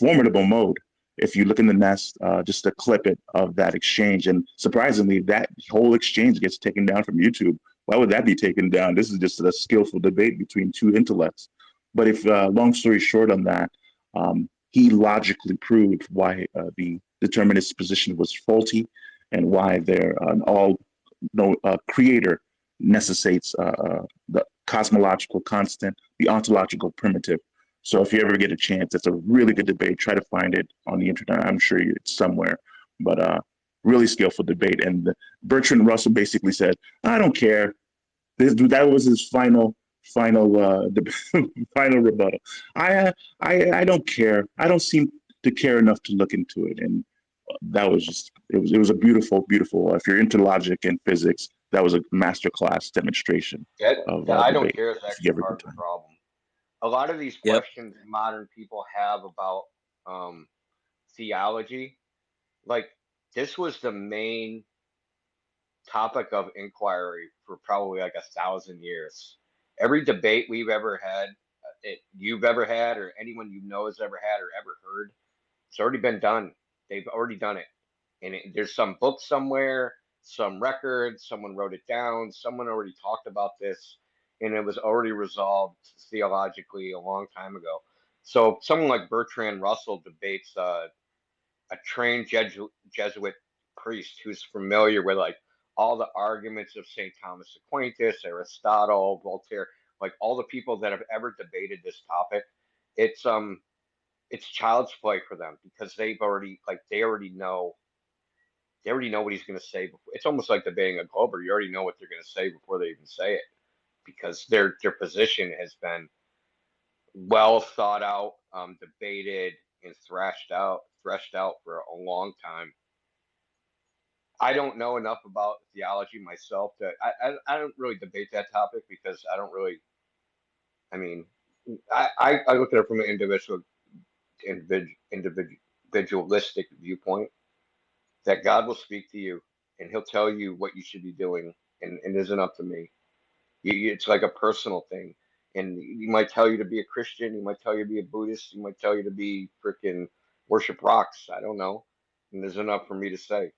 mode. If you look in the nest, just a clip it of that exchange, and surprisingly, that whole exchange gets taken down from YouTube. Why would that be taken down? This is just a skillful debate between two intellects. But if long story short on that, he logically proved why the determinist position was faulty, and why an all no creator necessitates the cosmological constant, the ontological primitive. So if you ever get a chance, it's a really good debate. Try to find it on the internet. I'm sure it's somewhere. But really skillful debate. And Bertrand Russell basically said, "I don't care." That was his final final rebuttal. I don't care. I don't seem to care enough to look into it. And that was just it was a beautiful. If you're into logic and physics, that was a masterclass demonstration of That I don't debate. care is If you actually ever part get of the time. problem. A lot of these Yep. questions modern people have about um, theology, like this was the main topic of inquiry for probably like 1,000 years. Every debate we've ever had, you've ever had, or anyone you know has ever had or ever heard, it's already been done. They've already done it. And there's some book somewhere, some record, someone wrote it down, someone already talked about this, and it was already resolved theologically a long time ago. So someone like Bertrand Russell debates a trained Jesuit priest who's familiar with like all the arguments of St. Thomas Aquinas, Aristotle, Voltaire, like all the people that have ever debated this topic. It's it's child's play for them because they already know what he's going to say. It's almost like debating a Glober. You already know what they're going to say before they even say it because their position has been well thought out, debated, and threshed out for a long time. I don't know enough about theology myself that I don't really debate that topic because I don't really. I mean, I look at it from an individualistic viewpoint that God will speak to you and He'll tell you what you should be doing, and it isn't up to me. It's like a personal thing, and He might tell you to be a Christian, He might tell you to be a Buddhist, He might tell you to be freaking worship rocks. I don't know. and there's enough for me to say.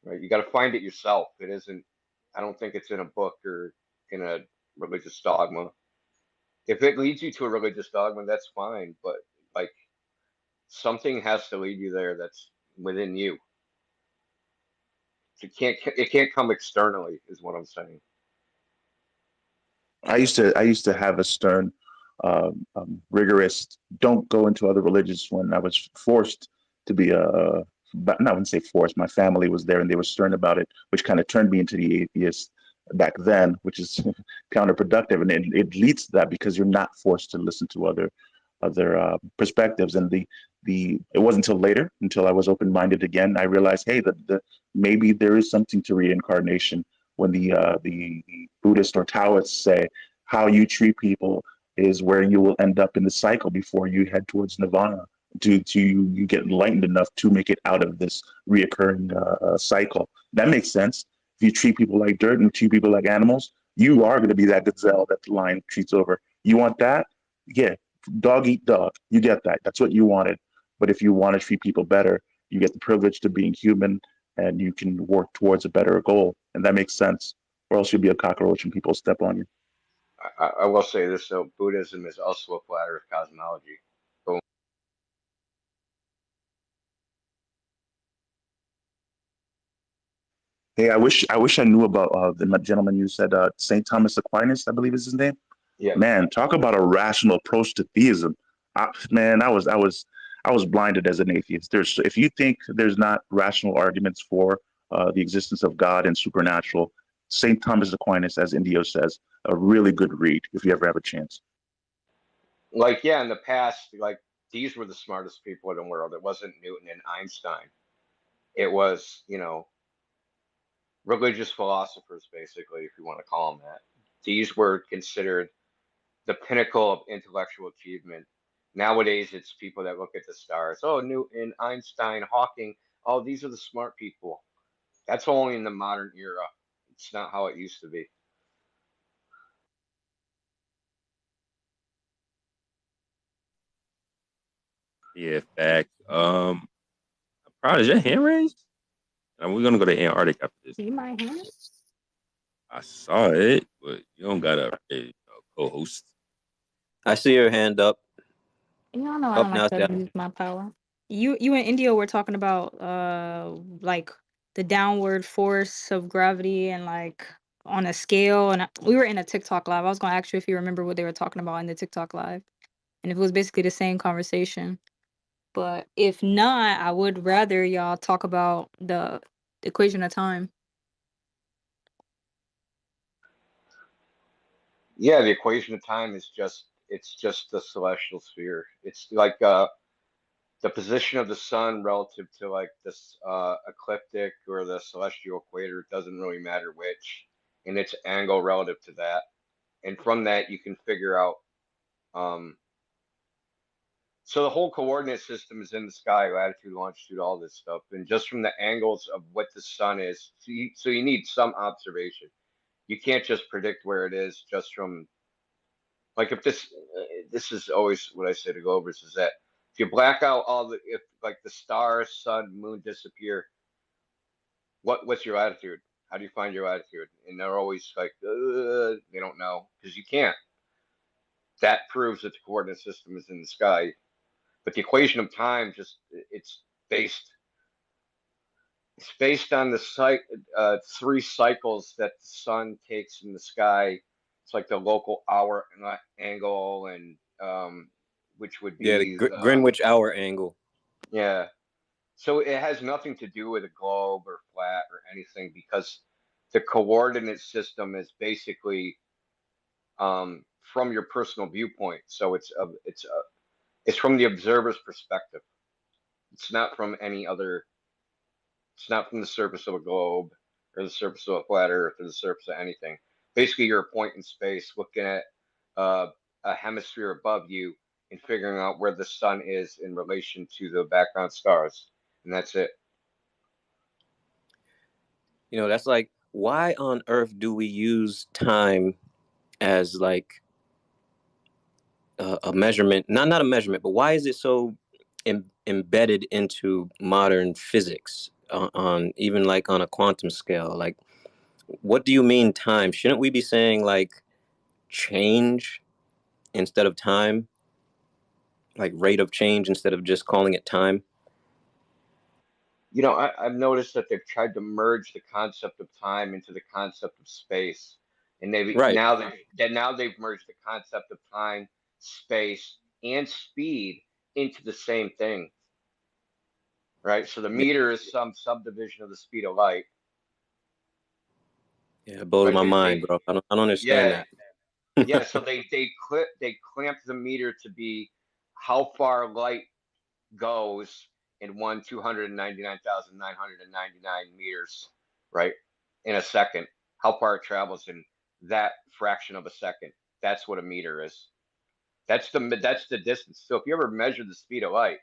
Right? You got to find it yourself. It isn't. I don't think it's in a book or in a religious dogma. If it leads you to a religious dogma, that's fine. But like, something has to lead you there. That's within you. It can't come externally, is what I'm saying. I used to have a stern, rigorous. Don't go into other religions when I was forced to be but I wouldn't say forced. My family was there and they were stern about it, which kind of turned me into the atheist back then, which is counterproductive, and it leads to that because you're not forced to listen to other perspectives. And the it wasn't until later, until I was open minded again, I realized, hey, the maybe there is something to reincarnation. When the Buddhists or Taoists say how you treat people is where you will end up in the cycle before you head towards nirvana. To you get enlightened enough to make it out of this reoccurring cycle. That makes sense. If you treat people like dirt and treat people like animals, you are going to be that gazelle that the lion treats over. You want that? Yeah, dog eat dog. You get that. That's what you wanted. But if you want to treat people better, you get the privilege to being human, and you can work towards a better goal. And that makes sense. Or else you'll be a cockroach and people step on you. I will say this though: Buddhism is also a flat Earth cosmology. Boom. Hey, I wish I knew about the gentleman you said, Saint Thomas Aquinas, I believe is his name. Yeah. Man, talk about a rational approach to theism. Man, I was blinded as an atheist. If you think there's not rational arguments for the existence of God and supernatural, Saint Thomas Aquinas, as Indio says, a really good read if you ever have a chance. Like, yeah, in the past, like, these were the smartest people in the world. It wasn't Newton and Einstein. It was, religious philosophers, basically, if you want to call them that. These were considered the pinnacle of intellectual achievement. Nowadays, it's people that look at the stars. Oh, Newton, Einstein, Hawking. Oh, these are the smart people. That's only in the modern era. It's not how it used to be. Yeah, facts. Proud, is your hand raised? And we're gonna go to Antarctica after this. See my hand? I saw it, but you don't got a co-host. I see your hand up. Y'all know I Up don't now, like it's to down. abuse my power. You and India were talking about like the downward force of gravity and like on a scale, and we were in a TikTok live. I was gonna ask you if you remember what they were talking about in the TikTok live, and if it was basically the same conversation. But if not, I would rather y'all talk about the equation of time. Yeah, the equation of time is just the celestial sphere. It's like the position of the sun relative to like this ecliptic or the celestial equator. It doesn't really matter which, and its angle relative to that. And from that you can figure out so the whole coordinate system is in the sky, latitude, longitude, all this stuff, and just from the angles of what the sun is, so you need some observation. You can't just predict where it is just from, like, if this is always what I say to Glovers, is that if you black out if like the stars, sun, moon disappear, what's your latitude? How do you find your latitude? And they're always like, they don't know, because you can't. That proves that the coordinate system is in the sky. But the equation of time it's based on the 3 cycles that the sun takes in the sky. It's like the local hour angle, and which would Yeah, the be Greenwich hour angle. yeah. So it has nothing to do with a globe or flat or anything, because the coordinate system is basically from your personal viewpoint. So it's from the observer's perspective. It's not from any other. It's not from the surface of a globe or the surface of a flat Earth or the surface of anything. Basically, you're a point in space looking at a hemisphere above you and figuring out where the sun is in relation to the background stars, and that's it. That's like, why on earth do we use time as like a measurement? Not a measurement, but why is it so embedded into modern physics on even like on a quantum scale. Like, what do you mean time? Shouldn't we be saying like change instead of time? Like rate of change instead of just calling it time? You know, I've noticed that they've tried to merge the concept of time into the concept of space, and Right. now they've merged the concept of time, space, and speed into the same thing, right? So the Yeah, meter is some subdivision of the speed of light, yeah, it blows right? my They mind, bro. I don't understand yeah, that. yeah. So they clamped the meter to be how far light goes in 299,999 meters, right? In a second, how far it travels in that fraction of a second. That's what a meter is. That's the distance. So if you ever measure the speed of light,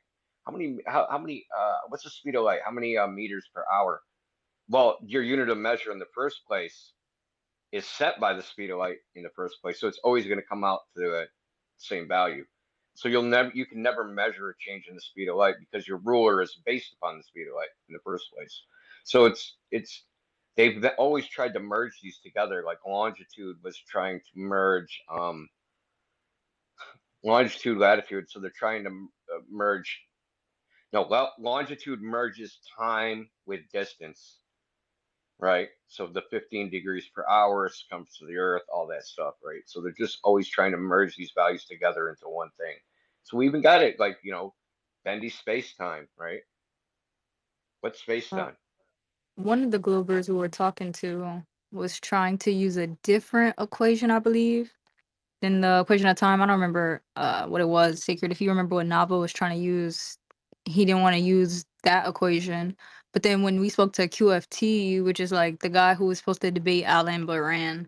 how many what's the speed of light? How many meters per hour? Well, your unit of measure in the first place is set by the speed of light in the first place. So it's always going to come out to the same value. So you can never measure a change in the speed of light because your ruler is based upon the speed of light in the first place. So they've always tried to merge these together. Like longitude was trying to merge longitude, latitude. So they're trying to merge. No, well, longitude merges time with distance, right? So the 15 degrees per hour comes to the Earth, all that stuff, right? So they're just always trying to merge these values together into one thing. So we even got it like, bendy space time, right? What's space Uh, time? one of the Globers we were talking to was trying to use a different equation, I believe, than the equation of time. I don't remember what it was. Sacred, if you remember what Nava was trying to use, he didn't want to use that equation. But then when we spoke to QFT, which is like the guy who was supposed to debate Alan but ran,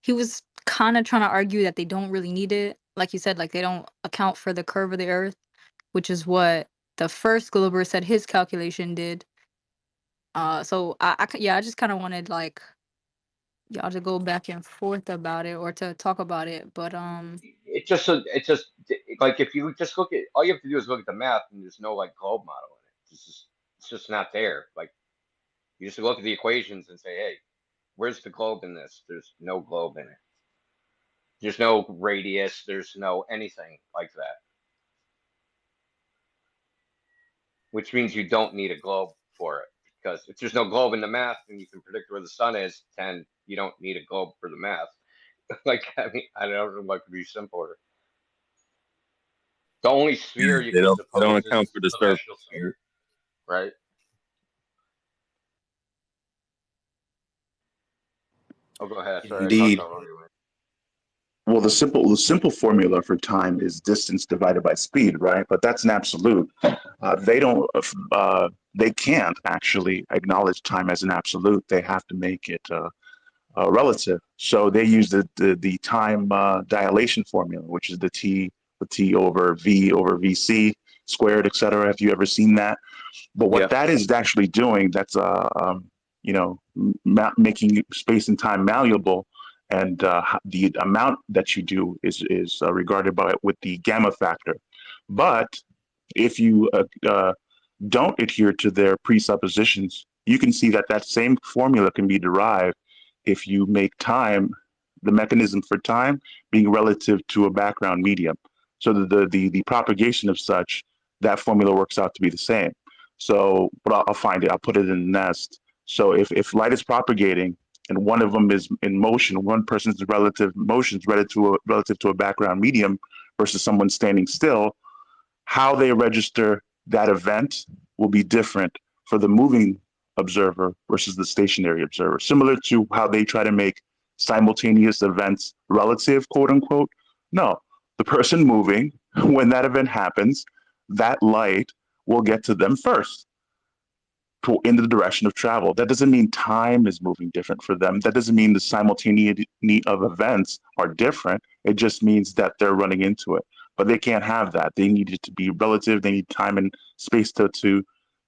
he was kind of trying to argue that they don't really need it. Like you said, like they don't account for the curve of the Earth, which is what the first Glober said his calculation did. So yeah, I just kind of wanted like y'all to go back and forth about it or to talk about it. But It just like if you just look at all you have to do is look at the math and there's no like globe model in it. It's just not there. Like you just look at the equations and say, hey, where's the globe in this? There's no globe in it. There's no radius. There's no anything like that. Which means you don't need a globe for it. Because if there's no globe in the math and you can predict where the sun is, then you don't need a globe for the math. Like, I mean, I don't know what could be simpler. The only sphere you They can don't suppose account is for the surface. celestial sphere, right? Oh, go ahead. Sorry, I talked Indeed. all over you. Well, the simple formula for time is distance divided by speed, right? But that's an absolute. They don't. They can't actually acknowledge time as an absolute. They have to make it relative. So they use the time dilation formula, which is the T over VC squared, etc. Have you ever seen that? But what Yeah. that is actually doing, that's making space and time malleable, and the amount that you do is regarded by with the gamma factor. But if you don't adhere to their presuppositions, you can see that that same formula can be derived if you make time, the mechanism for time, being relative to a background medium. So the propagation of such, that formula works out to be the same. So, but I'll find it. I'll put it in the nest. So if light is propagating and one of them is in motion, one person's relative motion is relative to a background medium versus someone standing still, how they register that event will be different for the moving observer versus the stationary observer. Similar to how they try to make simultaneous events relative, quote unquote. No, the person moving, when that event happens, that light will get to them first in the direction of travel. That doesn't mean time is moving different for them. That doesn't mean the simultaneity of events are different. It just means that they're running into it. But they can't have that. They need it to be relative. They need time and space to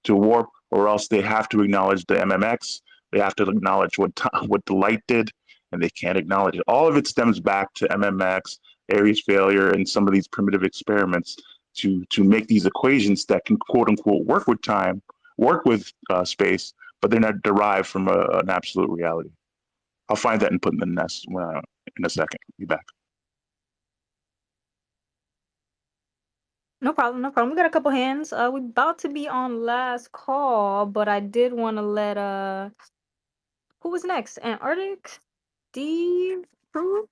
warp, or else they have to acknowledge the MMX. They have to acknowledge what the light did, and they can't acknowledge it. All of it stems back to MMX, Airy's failure, and some of these primitive experiments to make these equations that can quote unquote work with time, work with space, but they're not derived from an absolute reality. I'll find that and put in the nest in a second. Be back. No problem, no problem. We got a couple hands. We're about to be on last call, but I did want to let who was next? Antarctic? Steve? Who?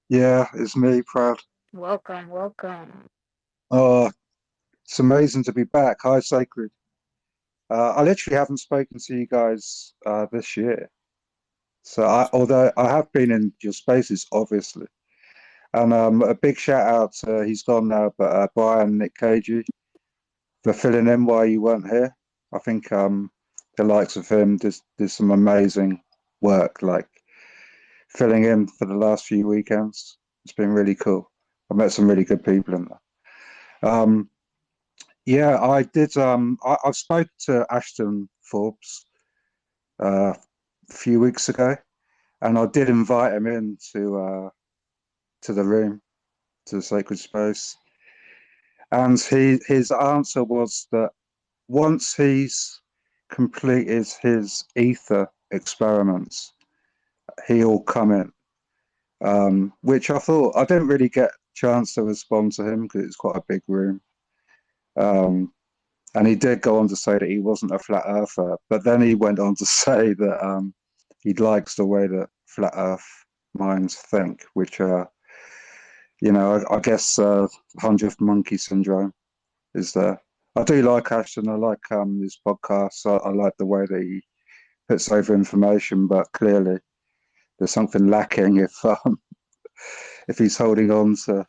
Yeah, it's me, Proud. Welcome, welcome. Oh, it's amazing to be back. Hi, Sacred. I literally haven't spoken to you guys this year. So, although I have been in your spaces, obviously. And a big shout out to, he's gone now, but Brian, Nick Cagey, for filling in while you weren't here. I think the likes of him did some amazing work, like filling in for the last few weekends. It's been really cool. I met some really good people in there. Yeah, I did. I spoke to Ashton Forbes a few weeks ago, and I did invite him in to the room, to the sacred space. And his answer was that once he's completed his ether experiments, he'll come in. Which I thought, I didn't really get a chance to respond to him because it's quite a big room. And he did go on to say that he wasn't a flat earther, but then he went on to say that he likes the way that flat earth minds think, which, you know, I guess 100th monkey syndrome is there. I do like Ashton. I like his podcast. I like the way that he puts over information, but clearly there's something lacking if he's holding on to,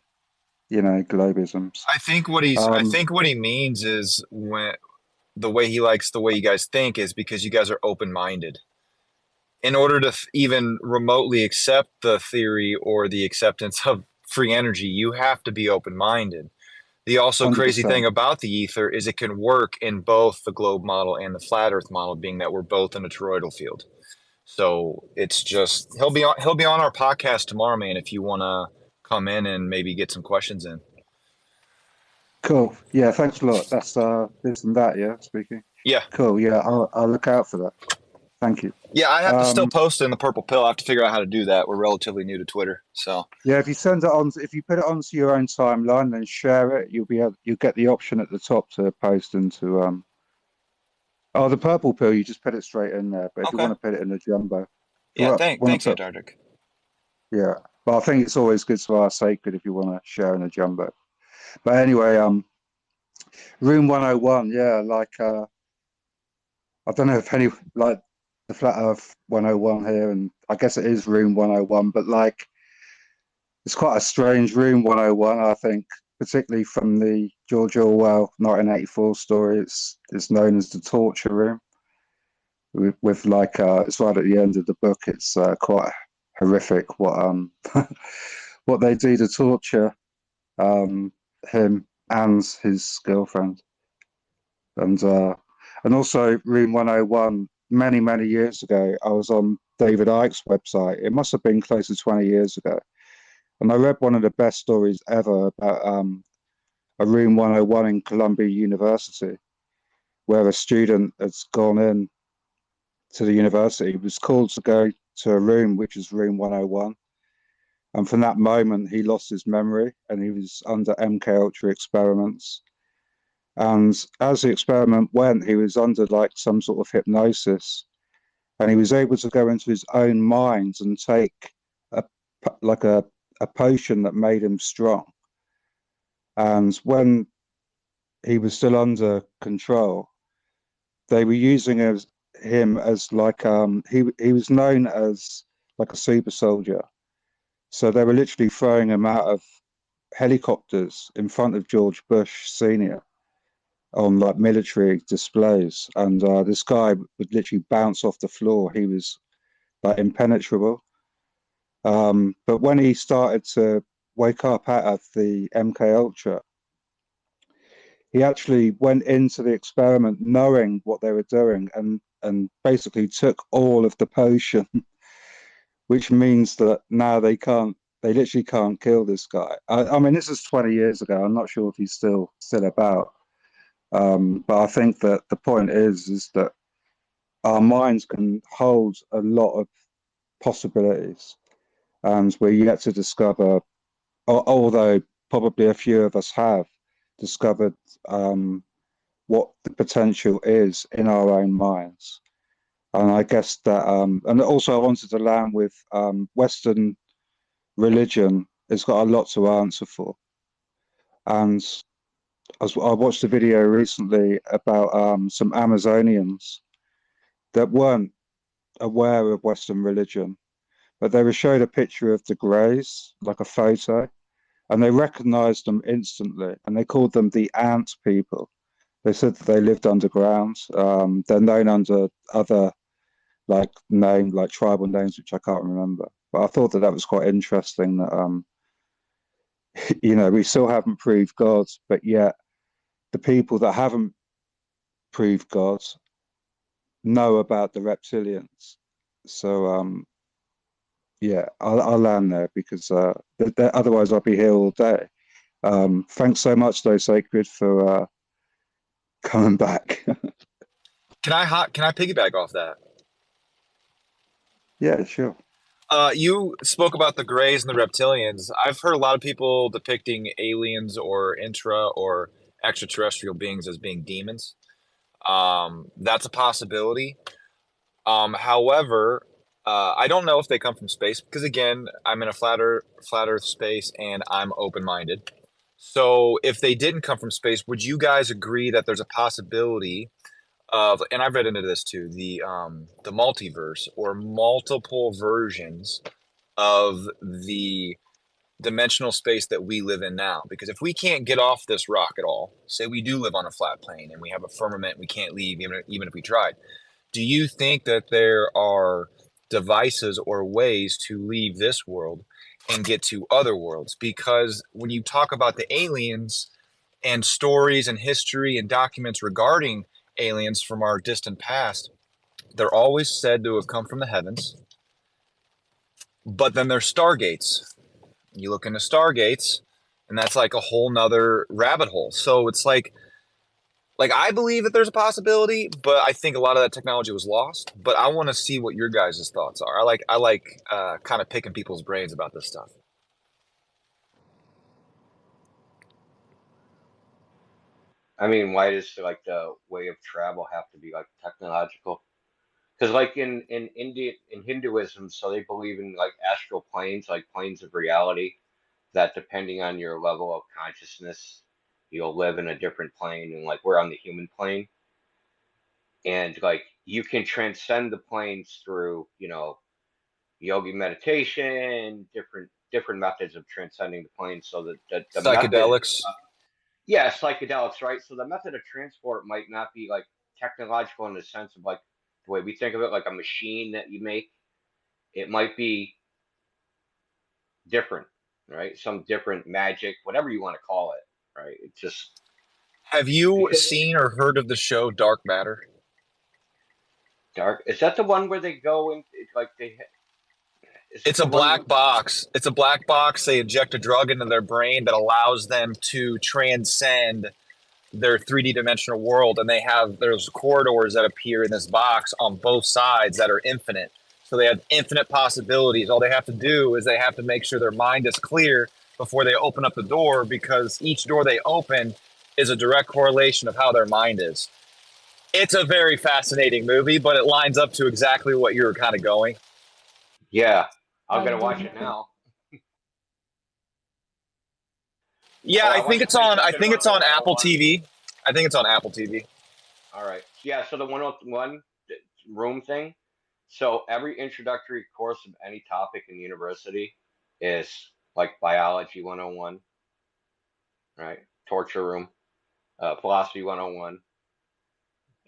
you know, globisms. I think what he means is when the way he likes the way you guys think is because you guys are open-minded. In order to even remotely accept the theory or the acceptance of free energy, you have to be open-minded. The also crazy 100%. thing about the ether is it can work in both the globe model and the flat earth model, being that we're both in a toroidal field. So it's just he'll be on our podcast tomorrow, man, if you want to come in and maybe get some questions in. Cool. Yeah, thanks a lot. That's this and that, yeah, speaking. Yeah. Cool. Yeah, I'll look out for that. Thank you. Yeah, I have to still post it in the purple pill. I have to figure out how to do that. We're relatively new to Twitter, so yeah, if you send it on, if you put it onto your own timeline and share it, you'll get the option at the top to post into the purple pill. You just put it straight in there. But if you want to put it in the jumbo, yeah, thanks, Antarctic. Yeah, but I think it's always good to ask sacred if you want to share in a jumbo. But anyway, room 101, yeah, like I don't know if any like the flat earth 101 here, and I guess it is room 101, but like it's quite a strange room 101, I think, particularly from the George Orwell 1984 story. It's known as the torture room with like it's right at the end of the book. It's quite horrific what what they do to torture him and his girlfriend. And also room 101, many years ago, I was on David Icke's website. It must have been close to 20 years ago. And I read one of the best stories ever about a room 101 in Columbia University, where a student has gone in to the university. He was called to go to a room, which is room 101. And from that moment, he lost his memory and he was under MKUltra experiments. And as the experiment went, he was under like some sort of hypnosis, and he was able to go into his own mind and take a potion that made him strong. And when he was still under control, they were using him as like he was known as like a super soldier. So they were literally throwing him out of helicopters in front of George Bush Sr. on like military displays, and this guy would literally bounce off the floor. He was like impenetrable. But when he started to wake up out of the MKUltra, he actually went into the experiment knowing what they were doing, and basically took all of the potion, which means that now they can't They literally can't kill this guy. I mean, this is 20 years ago. I'm not sure if he's still about. But I think that the point is that our minds can hold a lot of possibilities, and we're yet to discover, although probably a few of us have discovered what the potential is in our own minds. And I guess that, and also I wanted to land with Western religion has got a lot to answer for. And I watched a video recently about some Amazonians that weren't aware of Western religion, but they were showed a picture of the Greys, like a photo, and they recognized them instantly, and they called them the ant people. They said that they lived underground. They're known under other like tribal names, which I can't remember. But I thought that was quite interesting that we still haven't proved God, but yet the people that haven't proved God know about the reptilians. So yeah, I'll land there because otherwise I'll be here all day. Thanks so much, though, Sacred, for coming back. Can I piggyback off that? Yeah, sure. You spoke about the Greys and the reptilians. I've heard a lot of people depicting aliens or intra or extraterrestrial beings as being demons. That's a possibility. However, I don't know if they come from space because, again, I'm in a flat Earth space and I'm open-minded. So if they didn't come from space, would you guys agree that there's a possibility of, and I've read into this too, the multiverse or multiple versions of the dimensional space that we live in now? Because if we can't get off this rock at all, say we do live on a flat plane and we have a firmament we can't leave even if we tried, do you think that there are devices or ways to leave this world and get to other worlds? Because when you talk about the aliens and stories and history and documents regarding aliens from our distant past, they're always said to have come from the heavens. But then there's stargates. You look into stargates, and that's like a whole nother rabbit hole. So it's like I believe that there's a possibility, but I think a lot of that technology was lost. But I want to see what your guys' thoughts are. I like kind of picking people's brains about this stuff. I mean, why does like the way of travel have to be like technological? Because like in India in Hinduism, so they believe in like astral planes, like planes of reality, that depending on your level of consciousness, you'll live in a different plane, and like we're on the human plane, and like you can transcend the planes through, yogi meditation, different methods of transcending the plane, so that the method, Psychedelics. yeah, psychedelics, right? So the method of transport might not be like technological in the sense of like the way we think of it, like a machine that you make. It might be different, right? Some different magic, whatever you want to call it, right? It just Have you because seen or heard of the show Dark Matter? dark. Is that the one where they go in like they? Is it It's the a one? black box. It's a black box. They inject a drug into their brain that allows them to transcend their 3D dimensional world, and there's corridors that appear in this box on both sides that are infinite. So they have infinite possibilities. All they have to do is they have to make sure their mind is clear before they open up the door, because each door they open is a direct correlation of how their mind is. It's a very fascinating movie, but it lines up to exactly what you were kind of going. Yeah, I'm Like gonna watch the it now. Yeah, Oh, I I want think to it's say on. I something think about it's the on Apple 101. TV. I think it's on Apple TV. All right. Yeah, so the 101 room thing. So every introductory course of any topic in university is like biology 101, right? Torture room, philosophy 101,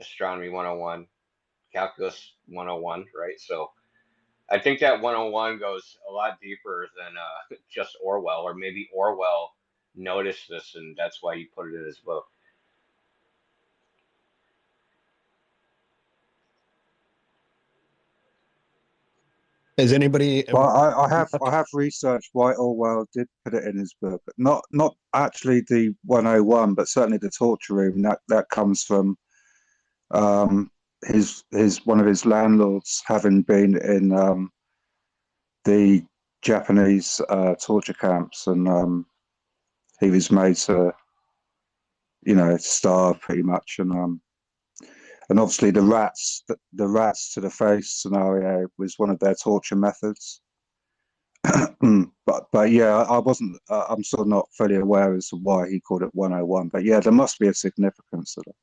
astronomy 101, calculus 101, right? So I think that 101 goes a lot deeper than just Orwell, or maybe Orwell noticed this and that's why he put it in his book. Has anybody Well, ever? I have researched why Orwell did put it in his book. Not actually the 101, but certainly the torture room. That comes from his one of his landlords having been in the Japanese torture camps, and he was made to, starve pretty much, and obviously the rats to the face scenario was one of their torture methods. but yeah, I wasn't. I'm sort of not fully aware as to why he called it 101. But yeah, there must be a significance to it.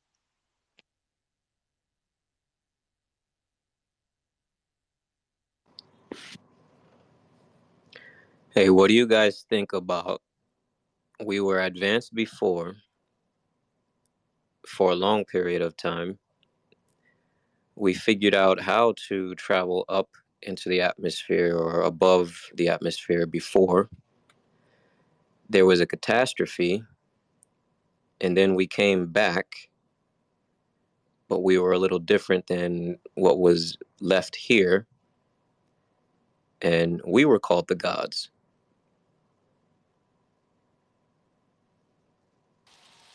Hey, what do you guys think about we were advanced before for a long period of time? We figured out how to travel up into the atmosphere or above the atmosphere before there was a catastrophe, and then we came back, but we were a little different than what was left here, and we were called the gods.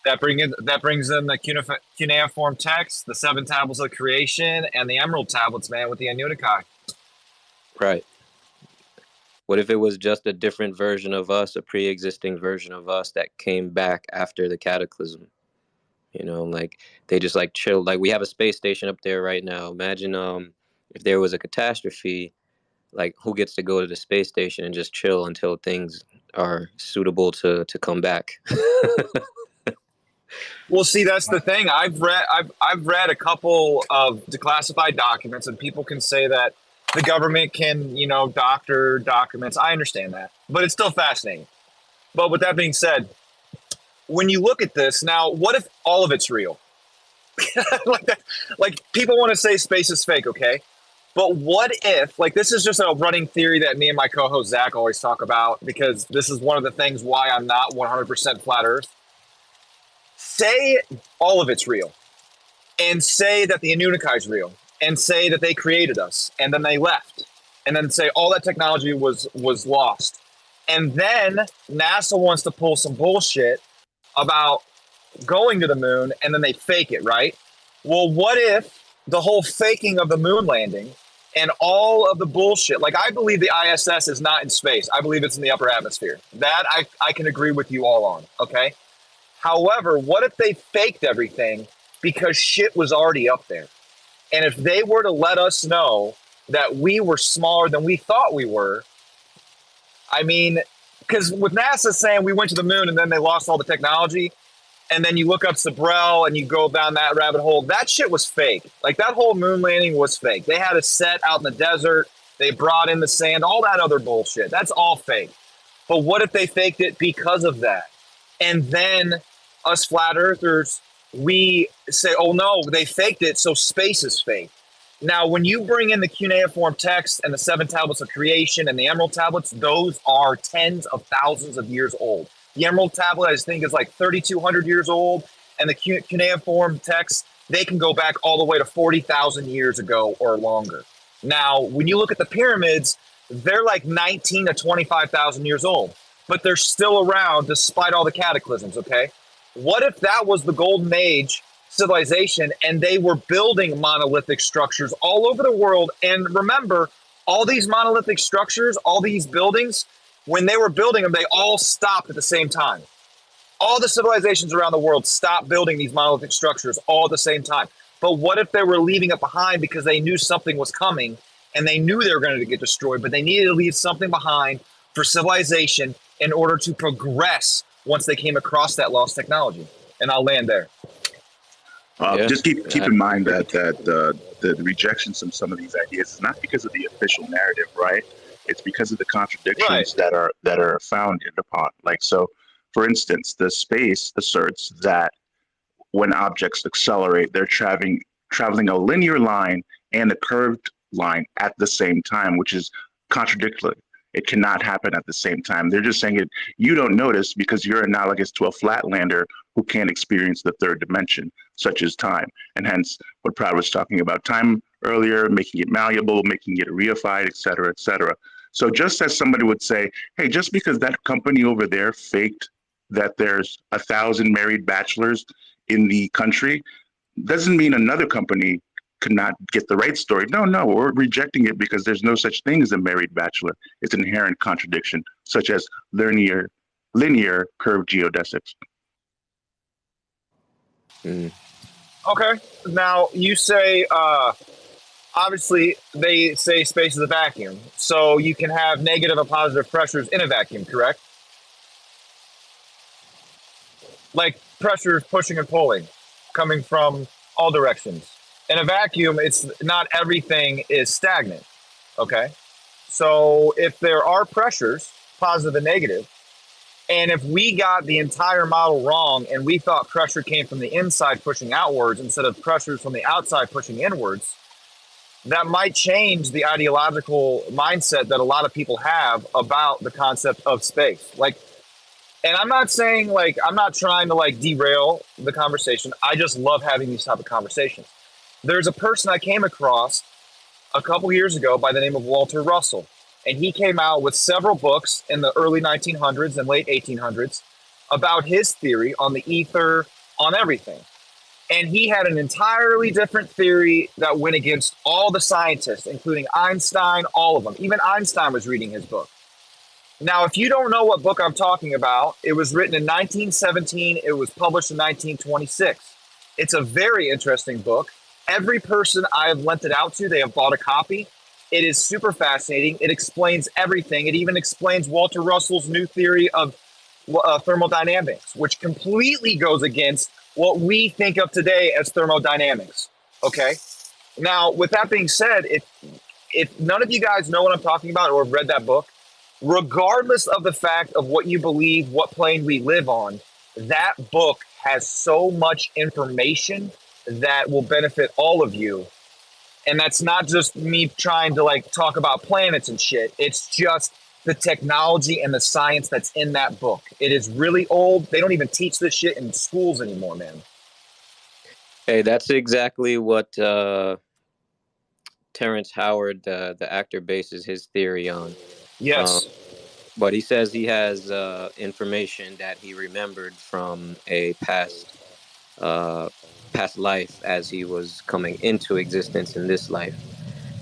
That brings in the cuneiform text, the 7 tablets of creation, and the emerald tablets, man, with the Anunnaki. Right. What if it was just a different version of us, a pre-existing version of us that came back after the cataclysm? Like they just like chilled. Like we have a space station up there right now. Imagine if there was a catastrophe, like who gets to go to the space station and just chill until things are suitable to come back? Well, see, that's the thing. I've read a couple of declassified documents, and people can say that the government can, doctor documents. I understand that, but it's still fascinating. But with that being said, when you look at this now, what if all of it's real? like people want to say space is fake, okay? But what if, like, this is just a running theory that me and my co-host Zach always talk about, because this is one of the things why I'm not 100% flat Earth. Say all of it's real, and say that the Anunnaki is real, and say that they created us, and then they left, and then say all that technology was lost, and then NASA wants to pull some bullshit about going to the moon, and then they fake it, right? Well, what if the whole faking of the moon landing and all of the bullshit, like I believe the ISS is not in space. I believe it's in the upper atmosphere. That I can agree with you all on, okay? However, what if they faked everything because shit was already up there? And if they were to let us know that we were smaller than we thought we were, I mean, because with NASA saying we went to the moon and then they lost all the technology, and then you look up Sabrel and you go down that rabbit hole, that shit was fake. Like that whole moon landing was fake. They had a set out in the desert. They brought in the sand, all that other bullshit. That's all fake. But what if they faked it because of that? And then us flat earthers, we say, oh no, they faked it, so space is fake. Now, when you bring in the cuneiform text and the 7 tablets of creation and the emerald tablets, those are tens of thousands of years old. The emerald tablet, I think, is like 3,200 years old, and the cuneiform text, they can go back all the way to 40,000 years ago or longer. Now, when you look at the pyramids, they're like 19 to 25,000 years old, but they're still around despite all the cataclysms, okay? What if that was the golden age civilization and they were building monolithic structures all over the world? And remember, all these monolithic structures, all these buildings, when they were building them, they all stopped at the same time. All the civilizations around the world stopped building these monolithic structures all at the same time. But what if they were leaving it behind because they knew something was coming and they knew they were going to get destroyed, but they needed to leave something behind for civilization in order to progress once they came across that lost technology? And I'll land there. Just keep in mind that the rejections of some of these ideas is not because of the official narrative, right? It's because of the contradictions that are founded upon. Like, so, for instance, the space asserts that when objects accelerate, they're traveling a linear line and a curved line at the same time, which is contradictory. It cannot happen at the same time. They're just saying it. You don't notice because you're analogous to a flatlander who can't experience the third dimension, such as time. And hence what Proud was talking about. Time earlier, making it malleable, making it reified, et cetera, et cetera. So just as somebody would say, hey, just because that company over there faked that there's 1,000 married bachelors in the country, doesn't mean another company could not get the right story. No, we're rejecting it because there's no such thing as a married bachelor. It's an inherent contradiction, such as linear curved geodesics. Okay. Now you say, obviously they say space is a vacuum, so you can have negative and positive pressures in a vacuum, correct? Like pressures pushing and pulling, coming from all directions. In a vacuum, it's not everything is stagnant. Okay. So if there are pressures, positive and negative, and if we got the entire model wrong and we thought pressure came from the inside pushing outwards instead of pressures from the outside pushing inwards, that might change the ideological mindset that a lot of people have about the concept of space. Like, and I'm not saying like, I'm not trying to like derail the conversation. I just love having these type of conversations. There's a person I came across a couple years ago by the name of Walter Russell. And he came out with several books in the early 1900s and late 1800s about his theory on the ether, on everything. And he had an entirely different theory that went against all the scientists, including Einstein, all of them. Even Einstein was reading his book. Now, if you don't know what book I'm talking about, it was written in 1917. It was published in 1926. It's a very interesting book. Every person I have lent it out to, they have bought a copy. It is super fascinating. It explains everything. It even explains Walter Russell's new theory of thermodynamics, which completely goes against what we think of today as thermodynamics. Okay. Now, with that being said, if none of you guys know what I'm talking about or have read that book, regardless of the fact of what you believe, what plane we live on, that book has so much information that will benefit all of you. And that's not just me trying to like talk about planets and shit. It's just the technology and the science that's in that book. It is really old. They don't even teach this shit in schools anymore, man. Hey, that's exactly what Terrence Howard, the actor, bases his theory on. Yes. But he says he has information that he remembered from a past life as he was coming into existence in this life.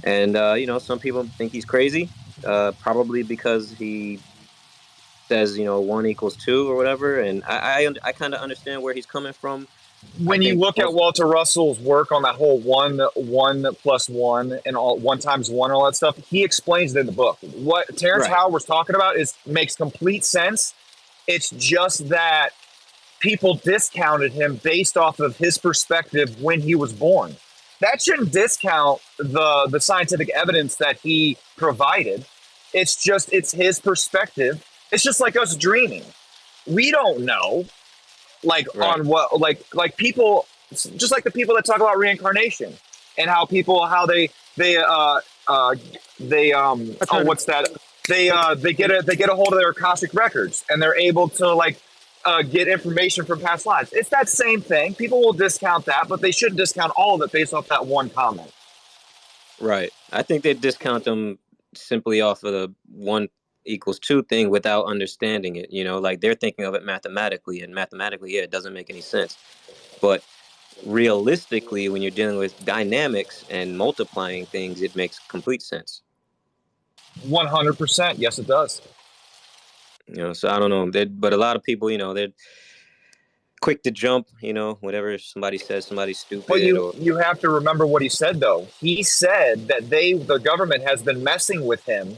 And, some people think he's crazy, probably because he says, 1 equals 2 or whatever. And I kind of understand where he's coming from. When you look at Walter Russell's work on that whole one plus one and all 1 times 1 and all that stuff, he explains it in the book. What Terrence Howard was talking about makes complete sense. It's just that people discounted him based off of his perspective when he was born. That shouldn't discount the scientific evidence that he provided. It's his perspective. It's just like us dreaming. We don't know, on what, like people, just like the people that talk about reincarnation and how they get a hold of their Akashic records and they're able to get information from past lives. It's that same thing. People will discount that, but they shouldn't discount all of it based off that one comment. Right. I think they discount them simply off of the 1 equals 2 thing without understanding it. They're thinking of it mathematically, and mathematically, it doesn't make any sense. But realistically, when you're dealing with dynamics and multiplying things, it makes complete sense. 100%. Yes, it does. So I don't know. But a lot of people, they're quick to jump, whatever somebody says, somebody's stupid. But you have to remember what he said, though. He said that the government has been messing with him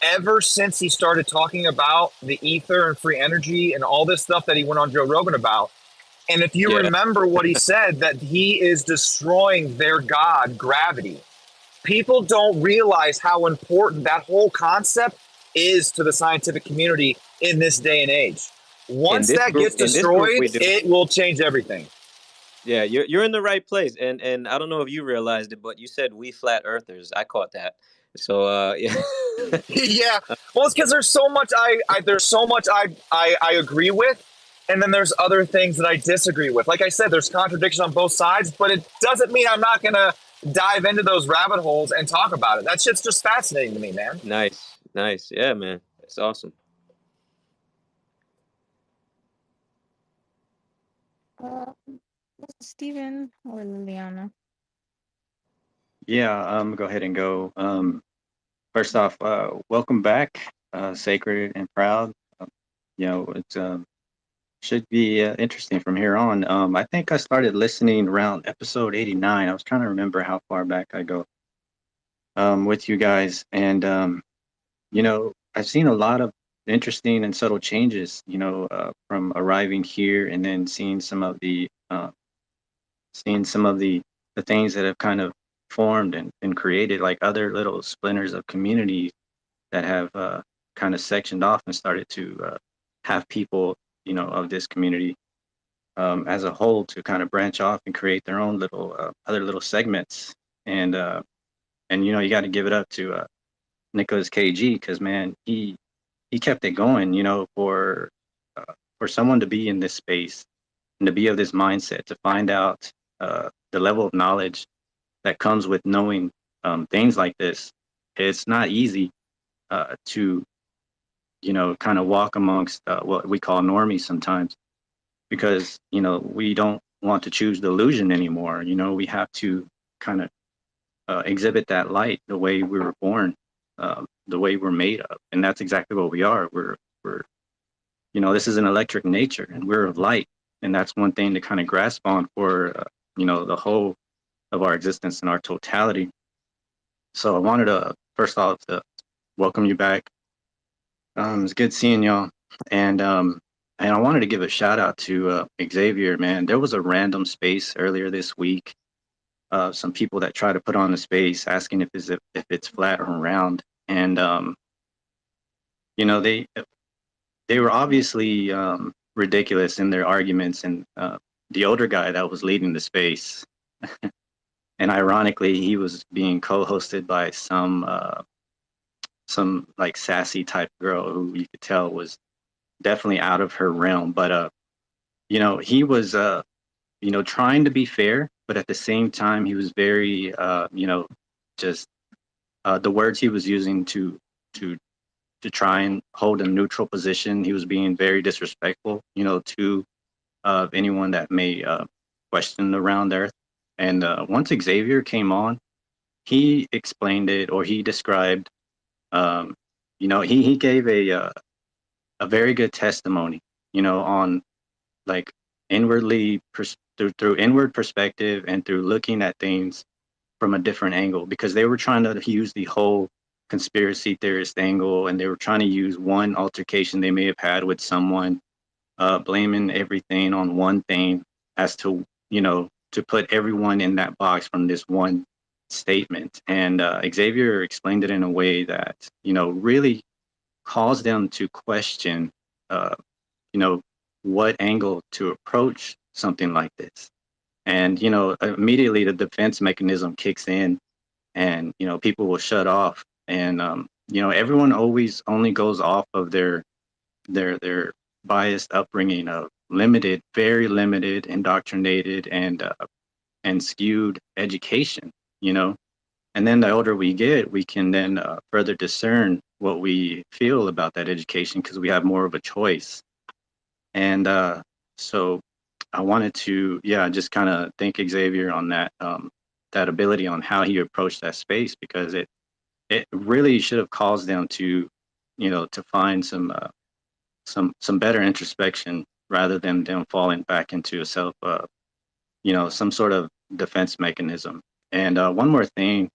ever since he started talking about the ether and free energy and all this stuff that he went on Joe Rogan about. And if you remember what he said, that he is destroying their god, gravity. People don't realize how important that whole concept is to the scientific community in this day and age. Once that gets destroyed, it will change everything. Yeah, you're in the right place. And I don't know if you realized it, but you said we flat earthers. I caught that. So yeah. Yeah. Well, it's because there's so much I agree with, and then there's other things that I disagree with. Like I said, there's contradictions on both sides, but it doesn't mean I'm not gonna dive into those rabbit holes and talk about it. That shit's just fascinating to me, man. Nice. Yeah, man. It's awesome. Stephen or Liliana? Yeah, go ahead and go. First off, welcome back, Sacred and Proud. It should be interesting from here on. I think I started listening around episode 89. I was trying to remember how far back I go with you guys. And, I've seen a lot of interesting and subtle changes, from arriving here and then seeing some of the things that have kind of formed and created like other little splinters of community that have kind of sectioned off and started to have people, of this community as a whole to kind of branch off and create their own little other little segments. And you got to give it up to Nicholas KG because man, he kept it going, for someone to be in this space and to be of this mindset to find out the level of knowledge that comes with knowing things like this. It's not easy to kind of walk amongst what we call normies sometimes, because we don't want to choose the illusion anymore. We have to kind of exhibit that light the way we were born, the way we're made of, and that's exactly what we are. We're this is an electric nature, and we're of light, and that's one thing to kind of grasp on for the whole of our existence and our totality. So I wanted to first off to welcome you back. It's good seeing y'all, and I wanted to give a shout out to Xavier. Man, there was a random space earlier this week. Some people that try to put on the space asking if it's flat or round, and they were obviously ridiculous in their arguments, and the older guy that was leading the space, and ironically, he was being co-hosted by some like sassy type girl who you could tell was definitely out of her realm. But he was trying to be fair, but at the same time, he was very just the words he was using to try and hold a neutral position. He was being very disrespectful, to anyone that may question the round Earth. And once Xavier came on, he explained it, or he described. He gave a very good testimony, on like inwardly through inward perspective and through looking at things from a different angle, because they were trying to use the whole conspiracy theorist angle, and they were trying to use one altercation they may have had with someone, blaming everything on one thing as to to put everyone in that box from this one statement. And Xavier explained it in a way that really caused them to question what angle to approach something like this. And immediately the defense mechanism kicks in, and people will shut off, and everyone always only goes off of their biased upbringing of very limited, indoctrinated, and skewed education. And then the older we get, we can then further discern what we feel about that education, because we have more of a choice. And so I wanted to just kind of thank Xavier on that ability on how he approached that space, because it really should have caused them to to find some better introspection, rather than them falling back into a self some sort of defense mechanism. And one more thing,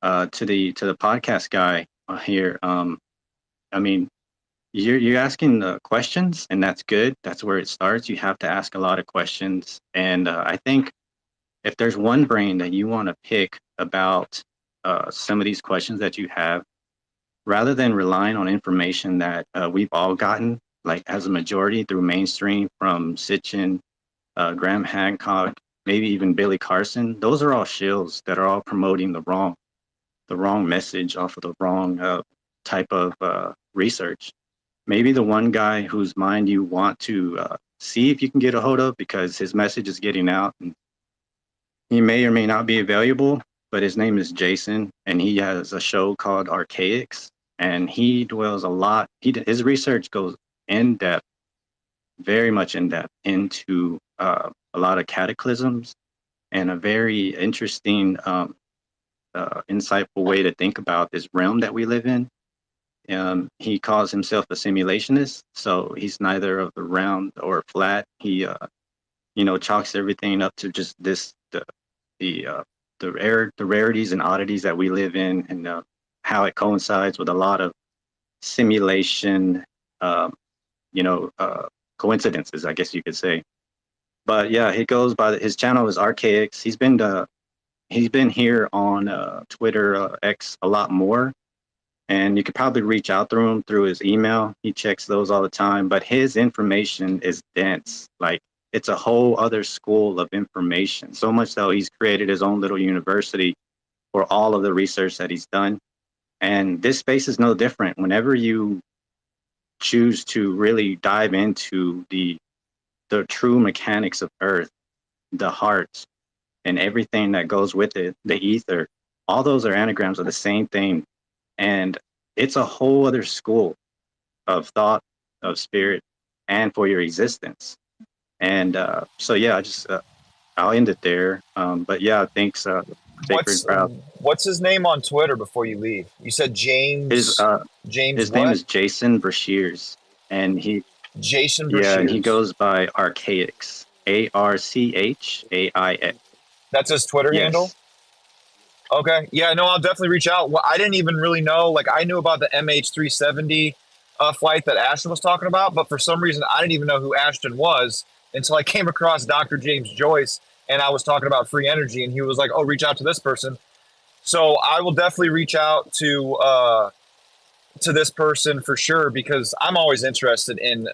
to the podcast guy here. I mean, you're asking the questions, and that's good. That's where it starts. You have to ask a lot of questions, and I think if there's one brain that you want to pick about some of these questions that you have, rather than relying on information that we've all gotten, like as a majority through mainstream from Sitchin, Graham Hancock, maybe even Billy Carson, those are all shills that are all promoting the wrong message off of the wrong type of research. Maybe the one guy whose mind you want to see if you can get a hold of, because his message is getting out, and he may or may not be valuable. but his name is Jason, and he has a show called Archaics, and he dwells a lot. His research goes in depth, very much in depth, into a lot of cataclysms and a very interesting, insightful way to think about this realm that we live in. He calls himself a simulationist, so he's neither of the round or flat. He, chalks everything up to just the rarities and oddities that we live in, and how it coincides with a lot of simulation, coincidences, I guess you could say. But yeah, he goes by his channel is Archaics. He's been here on Twitter X a lot more, and you could probably reach out through him through his email. He checks those all the time, but his information is dense. Like, it's a whole other school of information. So much so he's created his own little university for all of the research that he's done. And this space is no different. Whenever you choose to really dive into the true mechanics of Earth, the heart, and everything that goes with it, the ether, all those are anagrams of the same thing. And it's a whole other school of thought, of spirit, and for your existence. And so yeah, I'll end it there. But yeah, thanks, Sacred Crowd. What's his name on Twitter before you leave? You said James. His name is Jason Brashears, and Jason Brashears. Yeah, and he goes by Archaics, Archaics. That's his Twitter handle? Okay. Yeah, no, I'll definitely reach out. Well, I didn't even really know. Like, I knew about the MH370 flight that Ashton was talking about, but for some reason, I didn't even know who Ashton was until I came across Dr. James Joyce, and I was talking about free energy, and he was like, oh, reach out to this person. So I will definitely reach out to this person for sure, because I'm always interested in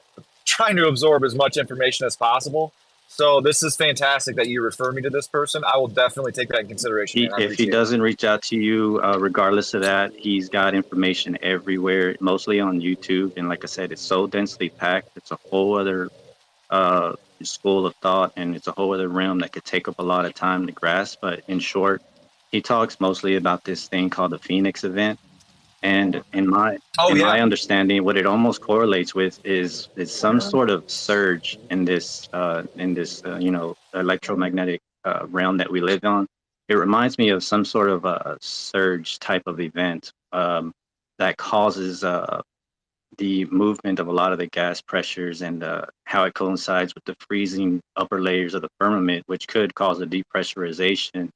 trying to absorb as much information as possible. So this is fantastic that you refer me to this person. I will definitely take that in consideration. If he doesn't reach out to you, regardless of that, he's got information everywhere, mostly on YouTube. And like I said, it's so densely packed. It's a whole other school of thought, and it's a whole other realm that could take up a lot of time to grasp. But in short, he talks mostly about this thing called the Phoenix event. And in my understanding, what it almost correlates with is some sort of surge in this electromagnetic realm that we live on. It reminds me of some sort of a surge type of event that causes the movement of a lot of the gas pressures, and how it coincides with the freezing upper layers of the firmament, which could cause a depressurization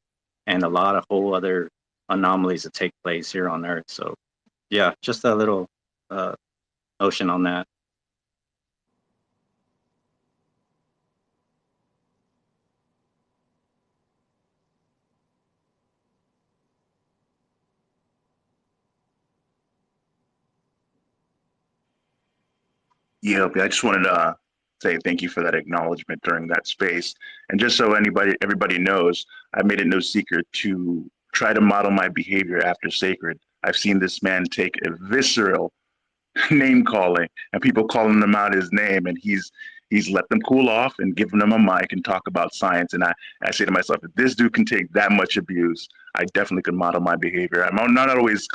and a lot of whole other anomalies that take place here on Earth. So yeah, just a little notion on that. Yeah, I just wanted to say thank you for that acknowledgement during that space. And just so everybody knows, I made it no secret to try to model my behavior after Sacred. I've seen this man take a visceral name calling and people calling him out his name, and he's let them cool off and given them a mic and talk about science. And I say to myself, if this dude can take that much abuse, I definitely could model my behavior. I'm not always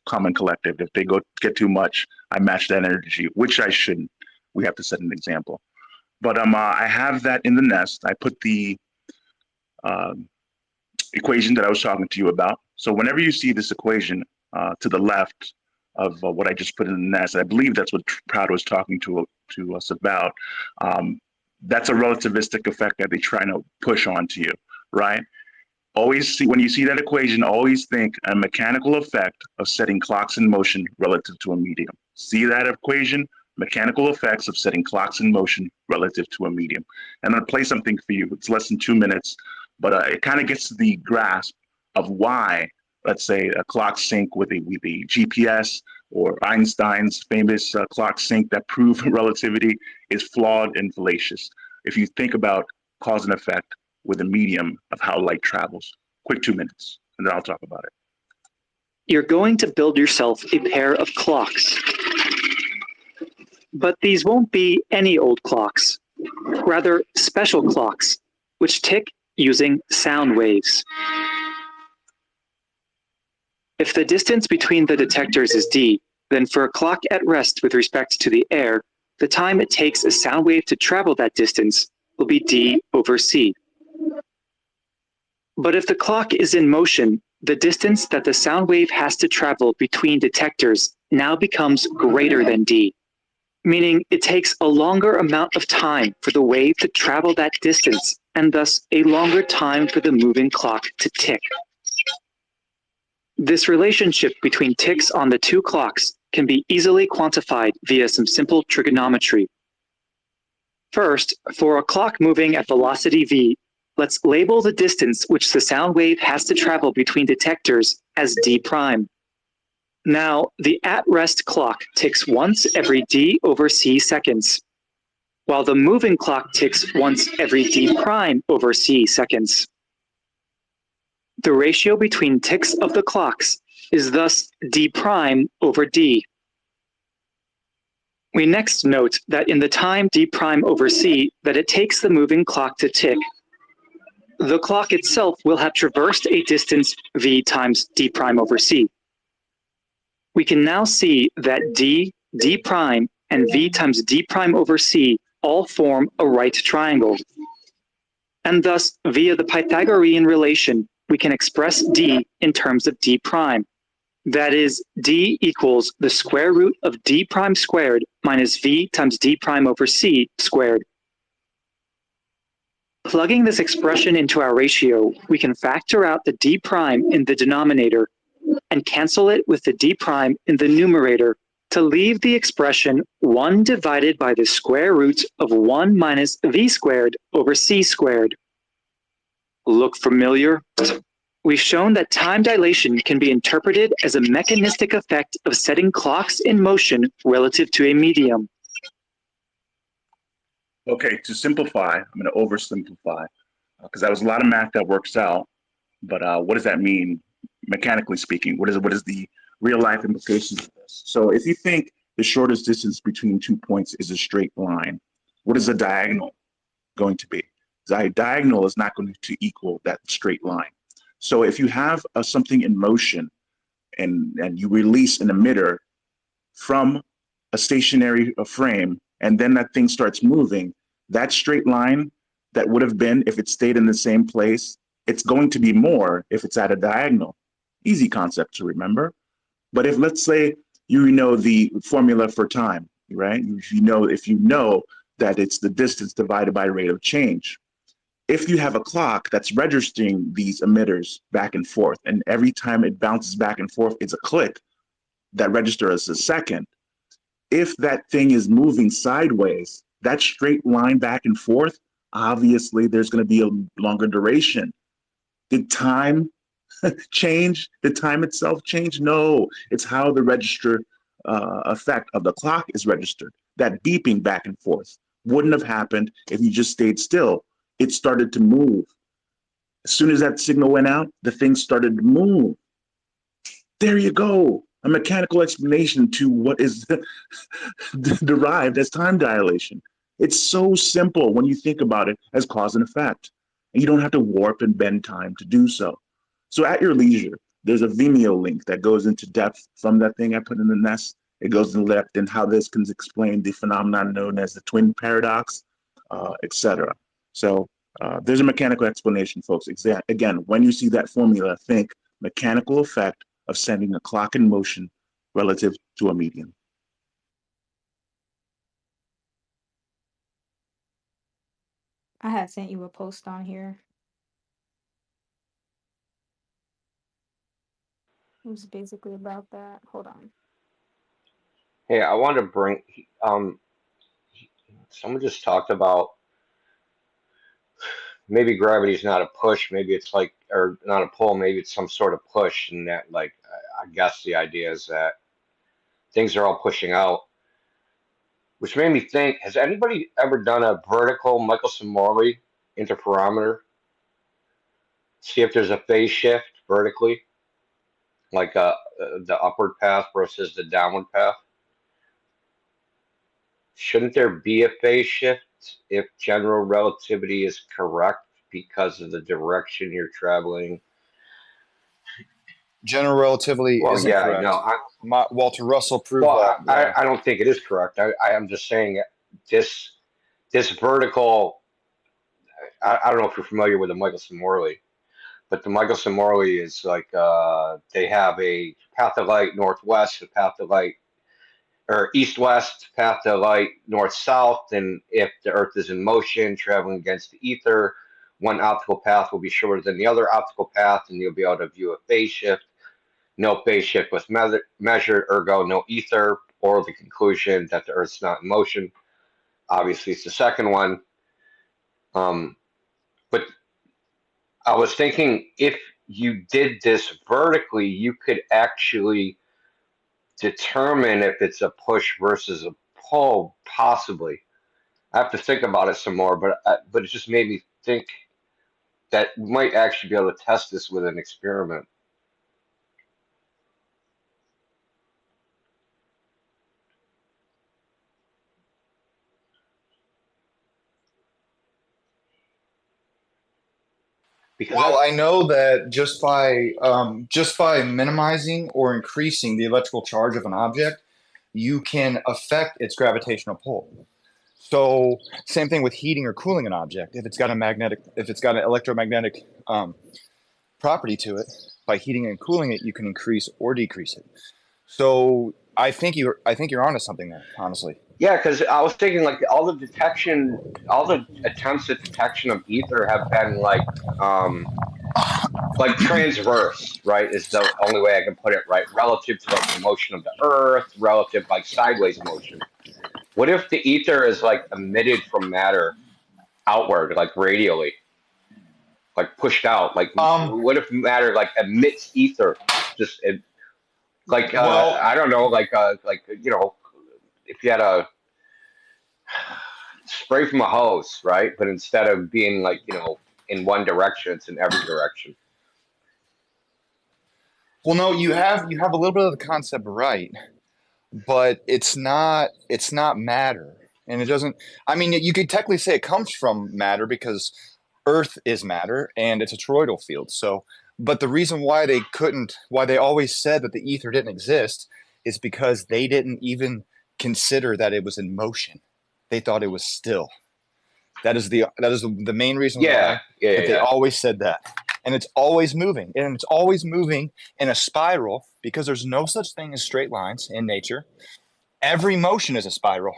common collective. If they get too much, I match that energy, which I shouldn't. We have to set an example. But I have that in the nest. I put the equation that I was talking to you about. So whenever you see this equation to the left of what I just put in the nest, I believe that's what Proud was talking to us about. That's a relativistic effect that they're trying to push onto you, right? Always see, when you see that equation, always think a mechanical effect of setting clocks in motion relative to a medium. See that equation? Mechanical effects of setting clocks in motion relative to a medium. I'm going to play something for you. It's less than 2 minutes, but it kind of gets to the grasp of why, let's say, a clock sync with a GPS or Einstein's famous clock sync that prove relativity is flawed and fallacious. If you think about cause and effect with a medium of how light travels. Quick 2 minutes, and then I'll talk about it. You're going to build yourself a pair of clocks. But these won't be any old clocks, rather special clocks, which tick using sound waves. If the distance between the detectors is d, then for a clock at rest with respect to the air, the time it takes a sound wave to travel that distance will be d over c. But if the clock is in motion, the distance that the sound wave has to travel between detectors now becomes greater than d, meaning it takes a longer amount of time for the wave to travel that distance, and thus a longer time for the moving clock to tick. This relationship between ticks on the two clocks can be easily quantified via some simple trigonometry. First, for a clock moving at velocity v, let's label the distance which the sound wave has to travel between detectors as d prime. Now, the at-rest clock ticks once every d over c seconds, while the moving clock ticks once every d prime over c seconds. The ratio between ticks of the clocks is thus d prime over d. We next note that in the time d prime over c that it takes the moving clock to tick, the clock itself will have traversed a distance v times d prime over c. We can now see that d, d prime, and v times d prime over c all form a right triangle. And thus, via the Pythagorean relation, we can express d in terms of d prime. That is, d equals the square root of d prime squared minus v times d prime over c squared. Plugging this expression into our ratio, we can factor out the d prime in the denominator and cancel it with the d prime in the numerator to leave the expression 1 divided by the square root of 1 minus v squared over c squared. Look familiar? We've shown that time dilation can be interpreted as a mechanistic effect of setting clocks in motion relative to a medium. Okay, to simplify, I'm going to oversimplify because that was a lot of math that works out. But what does that mean, mechanically speaking? What is the real life implications of this? So if you think the shortest distance between 2 points is a straight line, what is a diagonal going to be? The diagonal is not going to equal that straight line. So if you have something in motion and you release an emitter from a stationary frame, and then that thing starts moving, that straight line that would have been if it stayed in the same place, it's going to be more if it's at a diagonal. Easy concept to remember. But if, let's say, you know the formula for time, right? If you know that it's the distance divided by rate of change. If you have a clock that's registering these emitters back and forth, and every time it bounces back and forth, it's a click that registers as a second. If that thing is moving sideways, that straight line back and forth, obviously there's going to be a longer duration. Did time change? Did time itself change? No, it's how the register effect of the clock is registered. That beeping back and forth wouldn't have happened if you just stayed still. It started to move. As soon as that signal went out, the thing started to move. There you go. A mechanical explanation to what is derived as time dilation. It's so simple when you think about it as cause and effect. And you don't have to warp and bend time to do so. So at your leisure, there's a Vimeo link that goes into depth from that thing I put in the nest. It goes in depth and how this can explain the phenomenon known as the twin paradox, etc. So there's a mechanical explanation, folks. Again, when you see that formula, think mechanical effect of sending a clock in motion relative to a medium. I had sent you a post on here. It was basically about that. Hold on. Hey, I want to bring someone just talked about maybe gravity's not a push, maybe it's like, or not a pull, maybe it's some sort of push, and that, like, I guess the idea is that things are all pushing out, which made me think, has anybody ever done a vertical Michelson-Morley interferometer? See if there's a phase shift vertically, like the upward path versus the downward path. Shouldn't there be a phase shift if general relativity is correct because of the direction you're traveling? General relativity Well, isn't yeah, correct. no, Walter Russell proved well, that. Yeah. I don't think it is correct. I am just saying this this vertical. I don't know if you're familiar with the Michelson-Morley, but the Michelson-Morley is like they have a path of light northwest, a path of light or east-west, path to light north-south, and if the Earth is in motion, traveling against the ether, one optical path will be shorter than the other optical path, and you'll be able to view a phase shift. No phase shift was measured, ergo no ether, or the conclusion that the Earth's not in motion. Obviously, it's the second one. But I was thinking if you did this vertically, you could actually determine if it's a push versus a pull, possibly. I have to think about it some more, but it just made me think that we might actually be able to test this with an experiment. Because Well, I know that just by minimizing or increasing the electrical charge of an object, you can affect its gravitational pull. So same thing with heating or cooling an object. If it's got an electromagnetic property to it, by heating and cooling it, you can increase or decrease it. So I think you're onto something there, honestly. yeah, because I was thinking like all the attempts at detection of ether have been like transverse, right? Is the only way I can put it, right? Relative to like the motion of the Earth, relative like sideways motion. What if the ether is like emitted from matter outward, like radially, like pushed out? Like, what if matter like emits ether? Just Well, I don't know, you know, if you had a spray from a hose, right? But instead of being like, you know, in one direction, it's in every direction. well, no, you have a little bit of the concept right, but it's not matter, and it doesn't. I mean, you could technically say it comes from matter because Earth is matter and it's a toroidal field. So, but the reason why they always said that the ether didn't exist is because they didn't even consider that it was in motion. They thought it was still. That is the main reason why they always said that. And it's always moving. And it's always moving in a spiral because there's no such thing as straight lines in nature. Every motion is a spiral.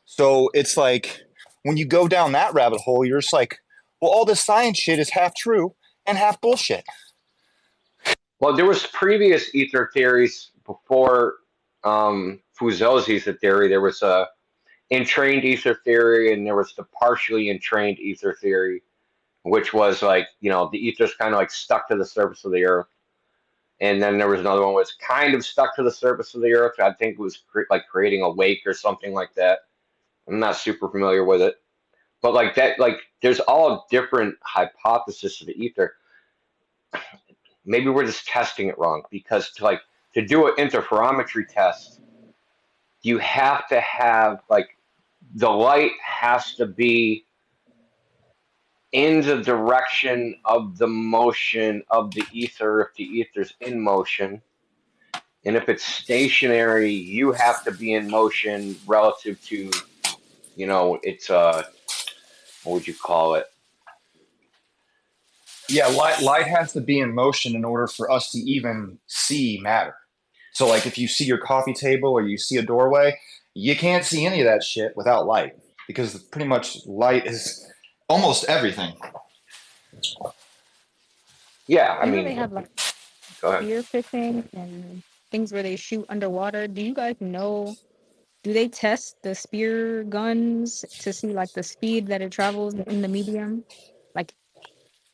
So it's like when you go down that rabbit hole, you're just like, well, all this science shit is half true and half bullshit. Well, there was previous ether theories before Foucault's ether theory. There was a entrained ether theory, and there was the partially entrained ether theory, which was like, you know, the ether's kind of like stuck to the surface of the Earth. And then there was another one was kind of stuck to the surface of the Earth. I think it was like creating a wake or something like that. I'm not super familiar with it, but like that, like there's all different hypotheses of the ether. Maybe we're just testing it wrong because to do an interferometry test, you have to have like the light has to be in the direction of the motion of the ether if the ether's in motion. And if it's stationary, you have to be in motion relative to, you know, it's what would you call it? Yeah, light has to be in motion in order for us to even see matter. So like if you see your coffee table or you see a doorway, you can't see any of that shit without light because pretty much light is almost everything. Yeah, I You know mean, they have like go ahead. spear fishing and things where they shoot underwater. Do you guys know? Do they test the spear guns to see like the speed that it travels in the medium? Like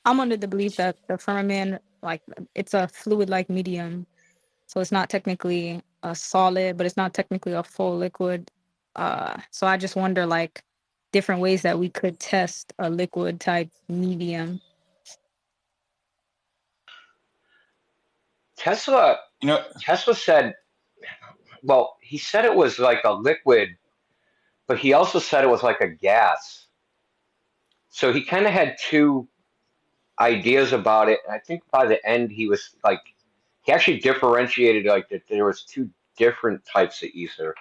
I'm under the belief that the firmament, like it's a fluid-like medium, so it's not technically a solid, but it's not technically a full liquid. So I just wonder like different ways that we could test a liquid type medium. Tesla said, well, he said it was like a liquid, but he also said it was like a gas. So he kind of had two ideas about it. And I think by the end he was like, He actually differentiated like that there was two different types of ether.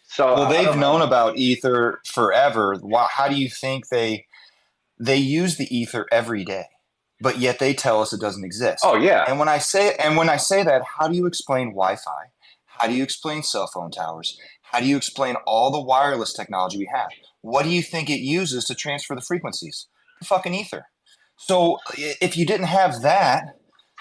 So Well, I they've don't know. known about ether forever. How do you think they use the ether every day, but yet they tell us it doesn't exist? Oh yeah. And when I say that, how do you explain Wi-Fi? How do you explain cell phone towers? How do you explain all the wireless technology we have? What do you think it uses to transfer the frequencies? The fucking ether. So if you didn't have that,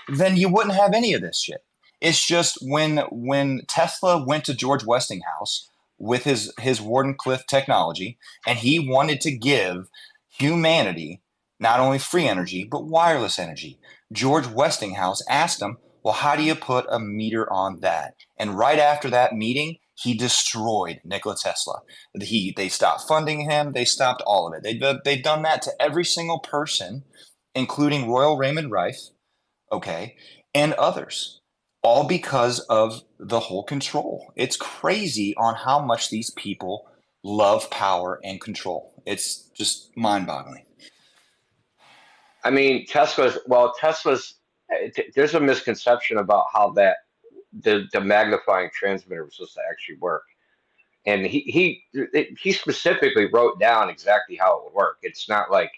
then you wouldn't have any of this shit. It's just when Tesla went to George Westinghouse with his Wardenclyffe technology, and he wanted to give humanity not only free energy but wireless energy. George Westinghouse asked him, "Well, how do you put a meter on that?" And right after that meeting, he destroyed Nikola Tesla. They stopped funding him. They stopped all of it. They've done that to every single person, including Royal Raymond Rife, okay, and others, all because of the whole control. It's crazy on how much these people love power and control. It's just mind-boggling. I mean, Tesla's. There's a misconception about how that the magnifying transmitter was supposed to actually work, and he specifically wrote down exactly how it would work. It's not like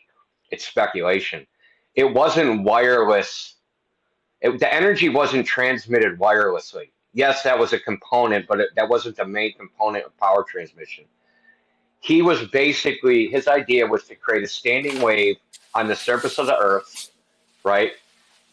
it's speculation. It wasn't wireless. The energy wasn't transmitted wirelessly. Yes, that was a component, but that wasn't the main component of power transmission. He was basically, his idea was to create a standing wave on the surface of the Earth, right?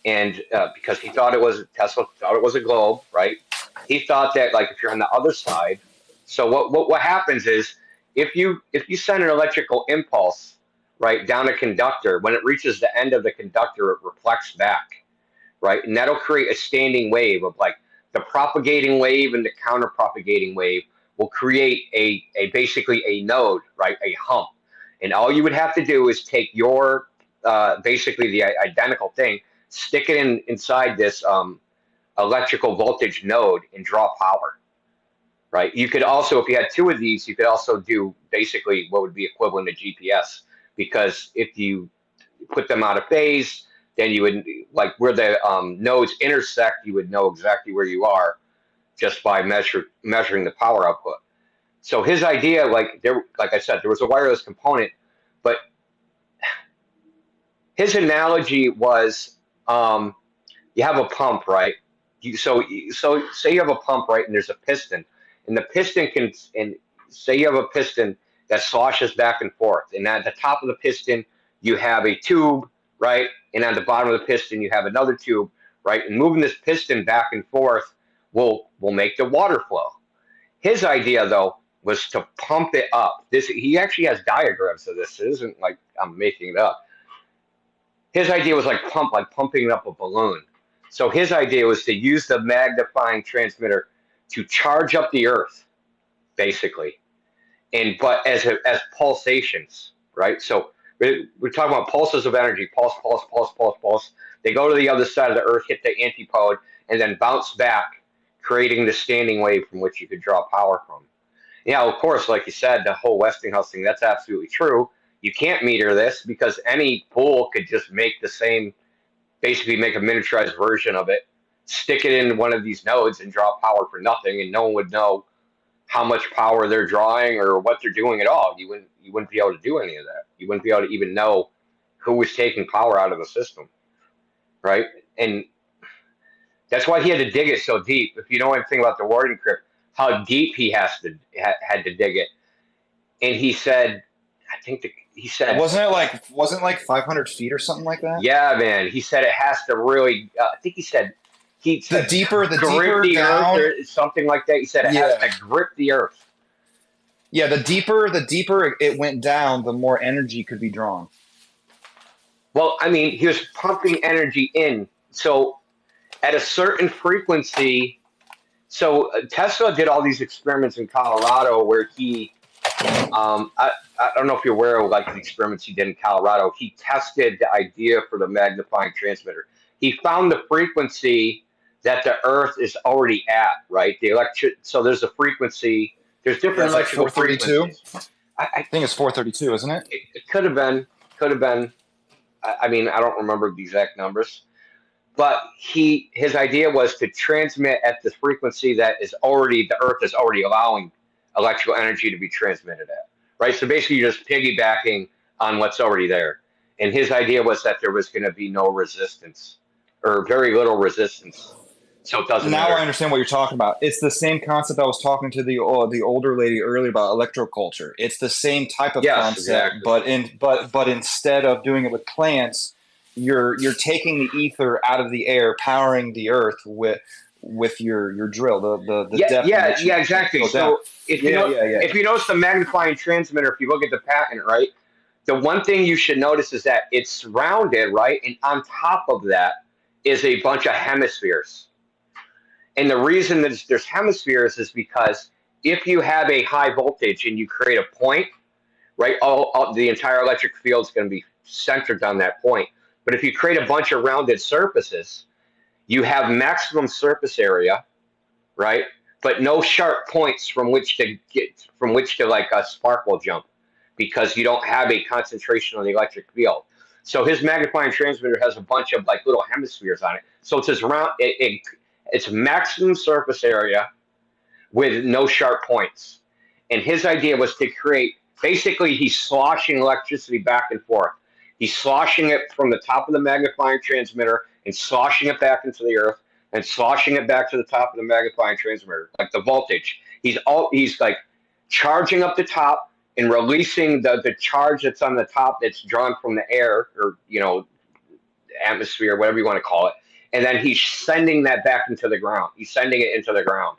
And because Tesla thought it was a globe, right? He thought that like if you're on the other side, so what happens is if you send an electrical impulse, right, down a conductor, when it reaches the end of the conductor, it reflects back, right? And that'll create a standing wave of like the propagating wave and the counter propagating wave will create a basically a node, right? A hump. And all you would have to do is take your basically the identical thing, stick it inside this electrical voltage node and draw power, right? You could also, if you had two of these, you could also do basically what would be equivalent to GPS, because if you put them out of phase, then you would, like where the nodes intersect, you would know exactly where you are just by measuring the power output. So his idea, like I said, there was a wireless component, but his analogy was you have a pump, right? So say you have a pump, right, and there's a piston, and the piston and say you have a piston that sloshes back and forth, and at the top of the piston you have a tube, right, and at the bottom of the piston you have another tube, right, and moving this piston back and forth will make the water flow. His idea, though, was to pump it up. He actually has diagrams of this. It isn't like I'm making it up. His idea was like pumping up a balloon. So his idea was to use the magnifying transmitter to charge up the Earth, basically, but as pulsations, right? So we're talking about pulses of energy, pulse, pulse, pulse, pulse, pulse. They go to the other side of the Earth, hit the antipode, and then bounce back, creating the standing wave from which you could draw power from. Yeah, of course, like you said, the whole Westinghouse thing, that's absolutely true. You can't meter this because any pool could just make the same, basically make a miniaturized version of it, stick it in one of these nodes and draw power for nothing, and no one would know how much power they're drawing or what they're doing at all. You wouldn't be able to do any of that. You wouldn't be able to even know who was taking power out of the system, right? And that's why he had to dig it so deep. If you know anything about the Wardenclyffe, how deep he had to dig it, and he said, wasn't it like 500 feet or something like that? Yeah, man. He said it has to really. I think he said the deeper the down, Earth or something like that. He said it has to grip the Earth. Yeah, the deeper it went down, the more energy could be drawn. Well, I mean, he was pumping energy in, so at a certain frequency. So Tesla did all these experiments in Colorado where he, I don't know if you're aware of like the experiments he did in Colorado. He tested the idea for the magnifying transmitter. He found the frequency that the Earth is already at, right? So there's a frequency. There's different electrical like 432. frequencies. I think it's 432, isn't it? It could have been. I mean, I don't remember the exact numbers. but his idea was to transmit at the frequency that is already the Earth is already allowing electrical energy to be transmitted at, right? So basically, you're just piggybacking on what's already there. And his idea was that there was going to be no resistance or very little resistance, so it doesn't Now matter. I understand what you're talking about. It's the same concept I was talking to the older lady earlier about electroculture. It's the same type of Yes, concept, exactly. but instead of doing it with plants, you're taking the ether out of the air, powering the earth with your drill, the depth in which you Exactly. drill down. So if you notice the magnifying transmitter, if you look at the patent, right, the one thing you should notice is that it's rounded, right, and on top of that is a bunch of hemispheres. And the reason that there's hemispheres is because if you have a high voltage and you create a point, right, all the entire electric field is going to be centered on that point. But if you create a bunch of rounded surfaces, you have maximum surface area, right, but no sharp points from which to like a spark will jump, because you don't have a concentration on the electric field. So his magnifying transmitter has a bunch of like little hemispheres on it. So it's this round. It's maximum surface area with no sharp points. And his idea was to create, basically, he's sloshing electricity back and forth. He's sloshing it from the top of the magnifying transmitter and sloshing it back into the earth and sloshing it back to the top of the magnifying transmitter, like the voltage. He's like charging up the top and releasing the charge that's on the top that's drawn from the air, or atmosphere, whatever you want to call it. And then he's sending that back into the ground. He's sending it into the ground,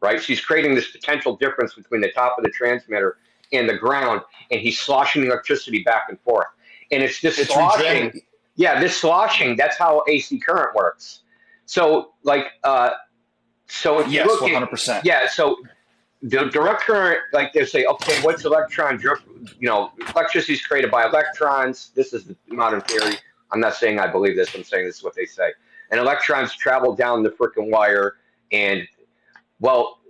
right? So he's creating this potential difference between the top of the transmitter and the ground, and he's sloshing the electricity back and forth. And it's this sloshing. Yeah, this sloshing, that's how AC current works. So, like, so if you look 100%. Yeah, so the direct current, like they say, okay, what's electron? Electricity is created by electrons. This is the modern theory. I'm not saying I believe this. I'm saying this is what they say. And electrons travel down the freaking wire. And, well,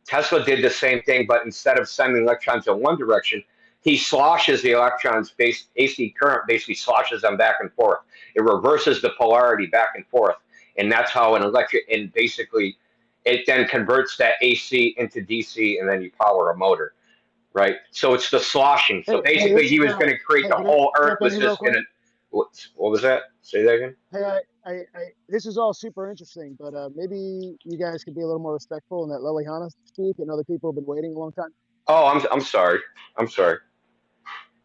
Tesla did the same thing, but instead of sending electrons in one direction, he sloshes the electrons. AC current basically sloshes them back and forth. It reverses the polarity back and forth. And that's how and basically it then converts that AC into DC, and then you power a motor, right? So it's the sloshing. So basically, he was going to create the whole Earth was just going to. What was that? Say that again. Hey, I this is all super interesting, but maybe you guys could be a little more respectful and let Liliana speak, and other people have been waiting a long time. Oh, I'm sorry. I'm sorry.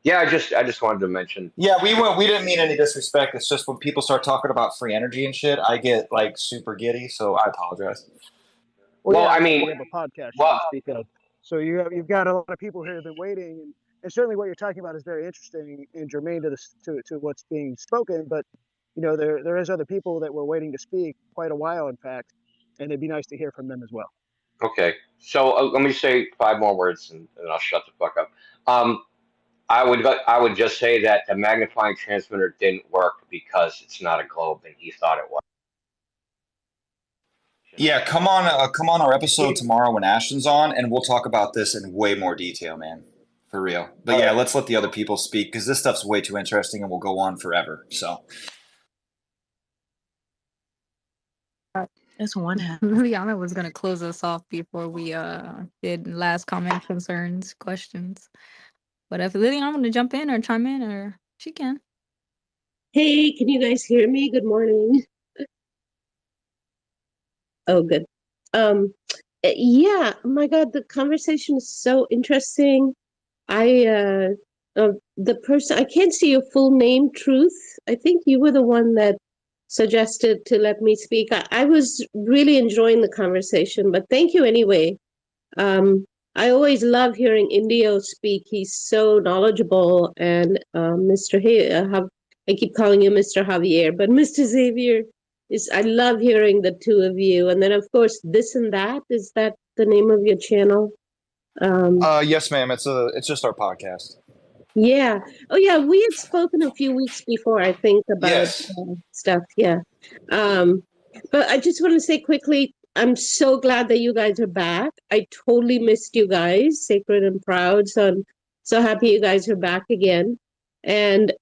Yeah, I just wanted to mention. Yeah, we didn't mean any disrespect. It's just when people start talking about free energy and shit, I get like super giddy. So I apologize. Well, yeah, I mean, we have a podcast you can speak of. So you've got a lot of people here who've been waiting, and certainly what you're talking about is very interesting and germane to what's being spoken. But there is other people that were waiting to speak quite a while, in fact, and it'd be nice to hear from them as well. Okay, so let me say 5 more words, and I'll shut the fuck up. I would just say that the magnifying transmitter didn't work because it's not a globe, and he thought it was. Yeah, come on our episode tomorrow when Ashton's on, and we'll talk about this in way more detail, man. For real. But yeah, let's let the other people speak, because this stuff's way too interesting and will go on forever. So. That's one half. Liliana was gonna close us off before we did last comment, concerns, questions. But if Liliana want to jump in or chime in, or she can. Hey, can you guys hear me? Good morning. Oh, good. Yeah, my God, the conversation is so interesting. The person, I can't see your full name, Truth. I think you were the one that suggested to let me speak. I was really enjoying the conversation, but thank you anyway. I always love hearing Indio speak. He's so knowledgeable, and I keep calling you Mr. Javier, but Mr. Xavier I love hearing the two of you. And then, of course, This and That, is that the name of your channel? Yes, ma'am. It's just our podcast. Yeah. Oh, yeah. We had spoken a few weeks before, I think, about stuff. Yeah. But I just want to say quickly, I'm so glad that you guys are back. I totally missed you guys, Sacred and Proud. So I'm so happy you guys are back again. And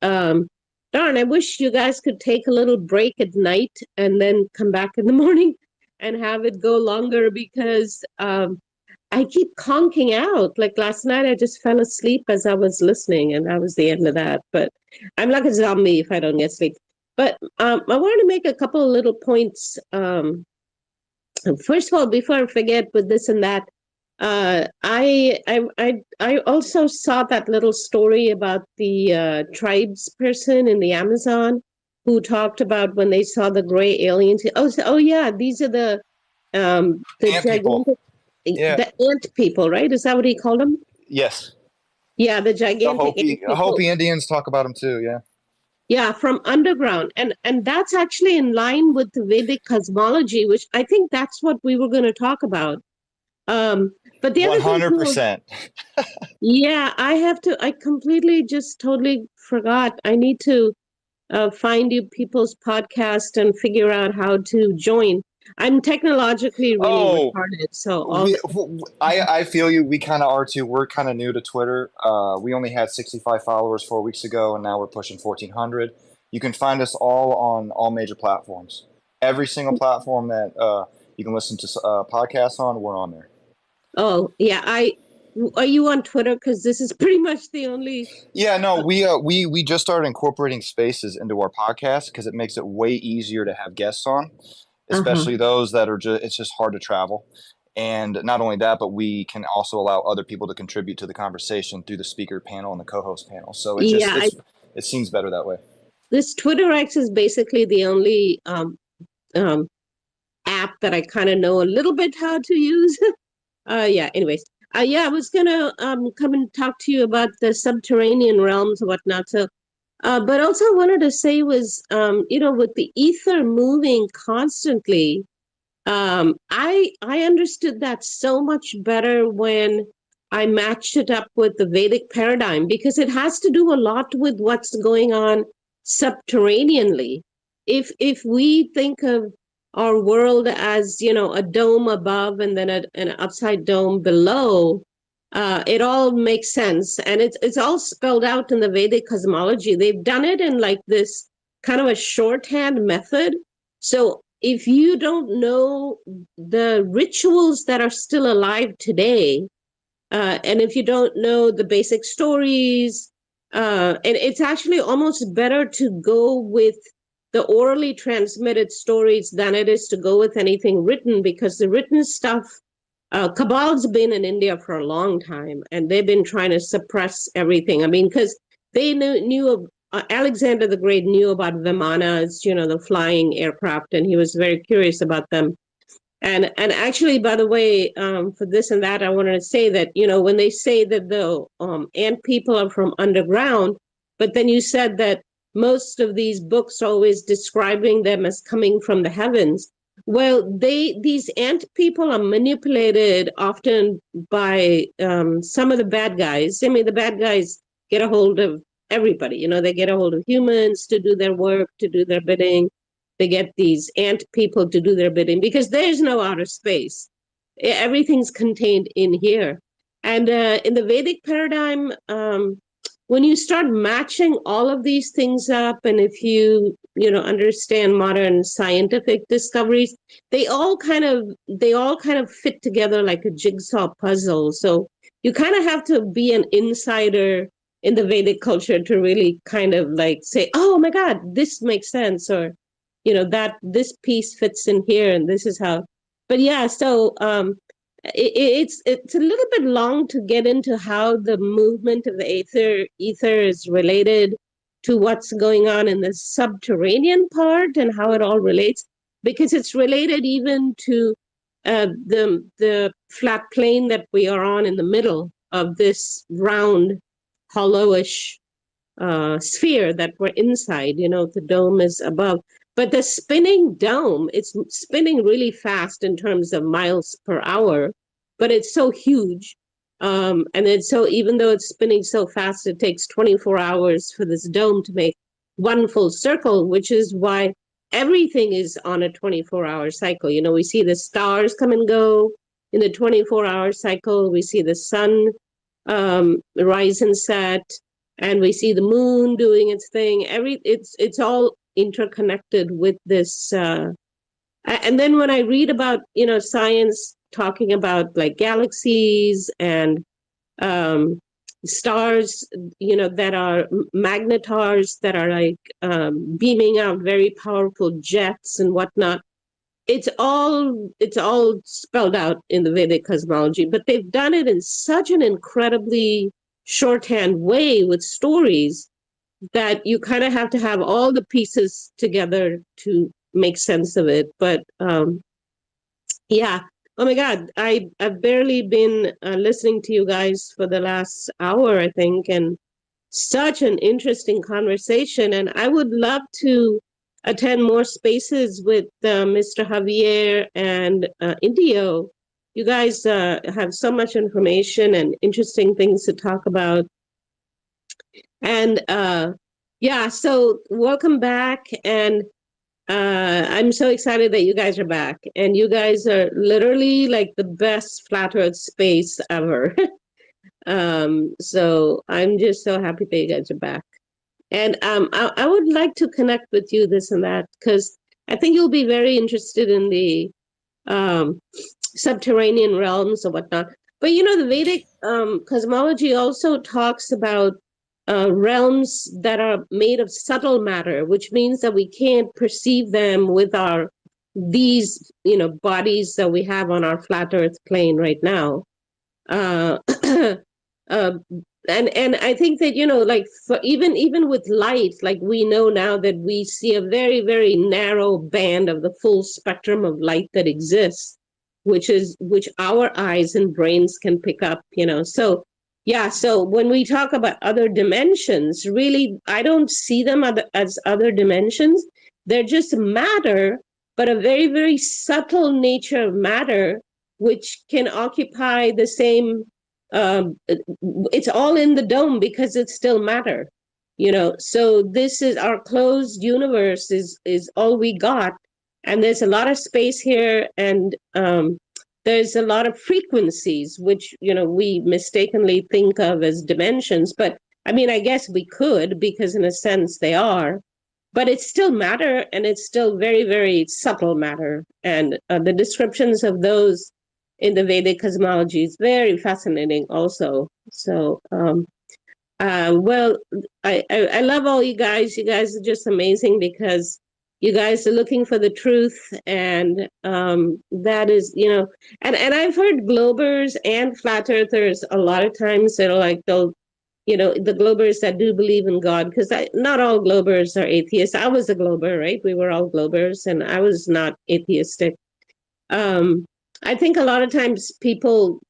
darn, I wish you guys could take a little break at night and then come back in the morning and have it go longer, because I keep conking out. Like last night, I just fell asleep as I was listening, and that was the end of that. But I'm like a zombie if I don't get sleep. But I wanted to make a couple of little points. First of all, before I forget with this and that, I also saw that little story about the tribes person in the Amazon who talked about when they saw the gray aliens. Oh yeah, these are the Ant people. gigantic, Yeah. the ant people, right? Is that what he called them? Yes. Yeah, the The gigantic ant Hopi people. Indians talk about them too. Yeah. Yeah, from underground. And that's actually in line with the Vedic cosmology, which I think that's what we were going to talk about. But the other thing too, 100%. yeah, I completely just totally forgot. I need to find you people's podcast and figure out how to join. I'm technologically really Oh, retarded, so all the I feel you. We kind of are too. We're kind of new to Twitter. We only had 65 followers 4 weeks ago, and now we're pushing 1,400. You can find us all on all major platforms. Every single platform that you can listen to podcasts on, we're on there. Oh, yeah, are you on Twitter? Because this is pretty much the only. Yeah, no, we just started incorporating spaces into our podcast because it makes it way easier to have guests on, especially those that are just, it's just hard to travel. And not only that, but we can also allow other people to contribute to the conversation through the speaker panel and the co-host panel. So it just Yeah, it seems better that way. this Twitter X is basically the only app that I kind of know a little bit how to use. Yeah, anyways. Yeah, I was gonna come and talk to you about the subterranean realms and whatnot. So, but also I wanted to say was, with the ether moving constantly, I understood that so much better when I matched it up with the Vedic paradigm, because it has to do a lot with what's going on subterraneanly. If we think of our world as, a dome above and then an upside dome below, it all makes sense, and it's all spelled out in the Vedic cosmology. They've done it in like this kind of a shorthand method. So if you don't know the rituals that are still alive today, and if you don't know the basic stories, and it's actually almost better to go with the orally transmitted stories than it is to go with anything written, because the written stuff, Cabal's been in India for a long time, and they've been trying to suppress everything. I mean, because they knew of Alexander the Great knew about Vimanas, the flying aircraft, and he was very curious about them. And actually, by the way, for this and that, I wanted to say that, when they say that the ant people are from underground, but then you said that most of these books are always describing them as coming from the heavens. Well, these ant people are manipulated often by some of the bad guys. I mean, the bad guys get a hold of everybody. They get a hold of humans to do their work, to do their bidding. They get these ant people to do their bidding because there's no outer space. Everything's contained in here. And in the Vedic paradigm, when you start matching all of these things up, and if you understand modern scientific discoveries, they all kind of fit together like a jigsaw puzzle. So you kind of have to be an insider in the Vedic culture to really kind of like say, oh my God, this makes sense, or that this piece fits in here, and this is how. But yeah, so it's a little bit long to get into how the movement of the ether is related to what's going on in the subterranean part and how it all relates, because it's related even to the flat plane that we are on in the middle of this round, hollowish sphere that we're inside. The dome is above. But the spinning dome, it's spinning really fast in terms of miles per hour, but it's so huge. And even though it's spinning so fast, it takes 24 hours for this dome to make one full circle, which is why everything is on a 24-hour cycle. We see the stars come and go in the 24-hour cycle. We see the sun rise and set. and we see the moon doing its thing. It's all interconnected with this. And then when I read about, science talking about like galaxies and stars, that are magnetars that are like beaming out very powerful jets and whatnot. It's all spelled out in the Vedic cosmology, but they've done it in such an incredibly shorthand way with stories that you kind of have to have all the pieces together to make sense of it. But yeah, oh my God, I've barely been listening to you guys for the last hour, I think, and such an interesting conversation. And I would love to attend more spaces with Mr. Javier and Indio. You guys have so much information and interesting things to talk about. And yeah, so welcome back. And I'm so excited that you guys are back. And you guys are literally like the best flat earth space ever. So I'm just so happy that you guys are back. And I would like to connect with you this and that, because I think you'll be very interested in the subterranean realms or whatnot. But the Vedic cosmology also talks about realms that are made of subtle matter, which means that we can't perceive them with these bodies that we have on our flat earth plane right now. And I think that like for even with light, like we know now that we see a very, very narrow band of the full spectrum of light that exists, which our eyes and brains can pick up. So yeah, so when we talk about other dimensions, really I don't see them as other dimensions. They're just matter, but a very, very subtle nature of matter, which can occupy the same it's all in the dome because it's still matter, so this is our closed universe is all we got, and there's a lot of space here, and there's a lot of frequencies which we mistakenly think of as dimensions, but I mean, I guess we could, because in a sense they are, but it's still matter, and it's still very, very subtle matter, and the descriptions of those in the Vedic cosmology is very fascinating also. So, well, I love all you guys. You guys are just amazing, because you guys are looking for the truth, and that is, and I've heard globers and flat earthers a lot of times that are like, the globers that do believe in God, because not all globers are atheists. I was a glober, right? We were all globers, and I was not atheistic. I think a lot of times people,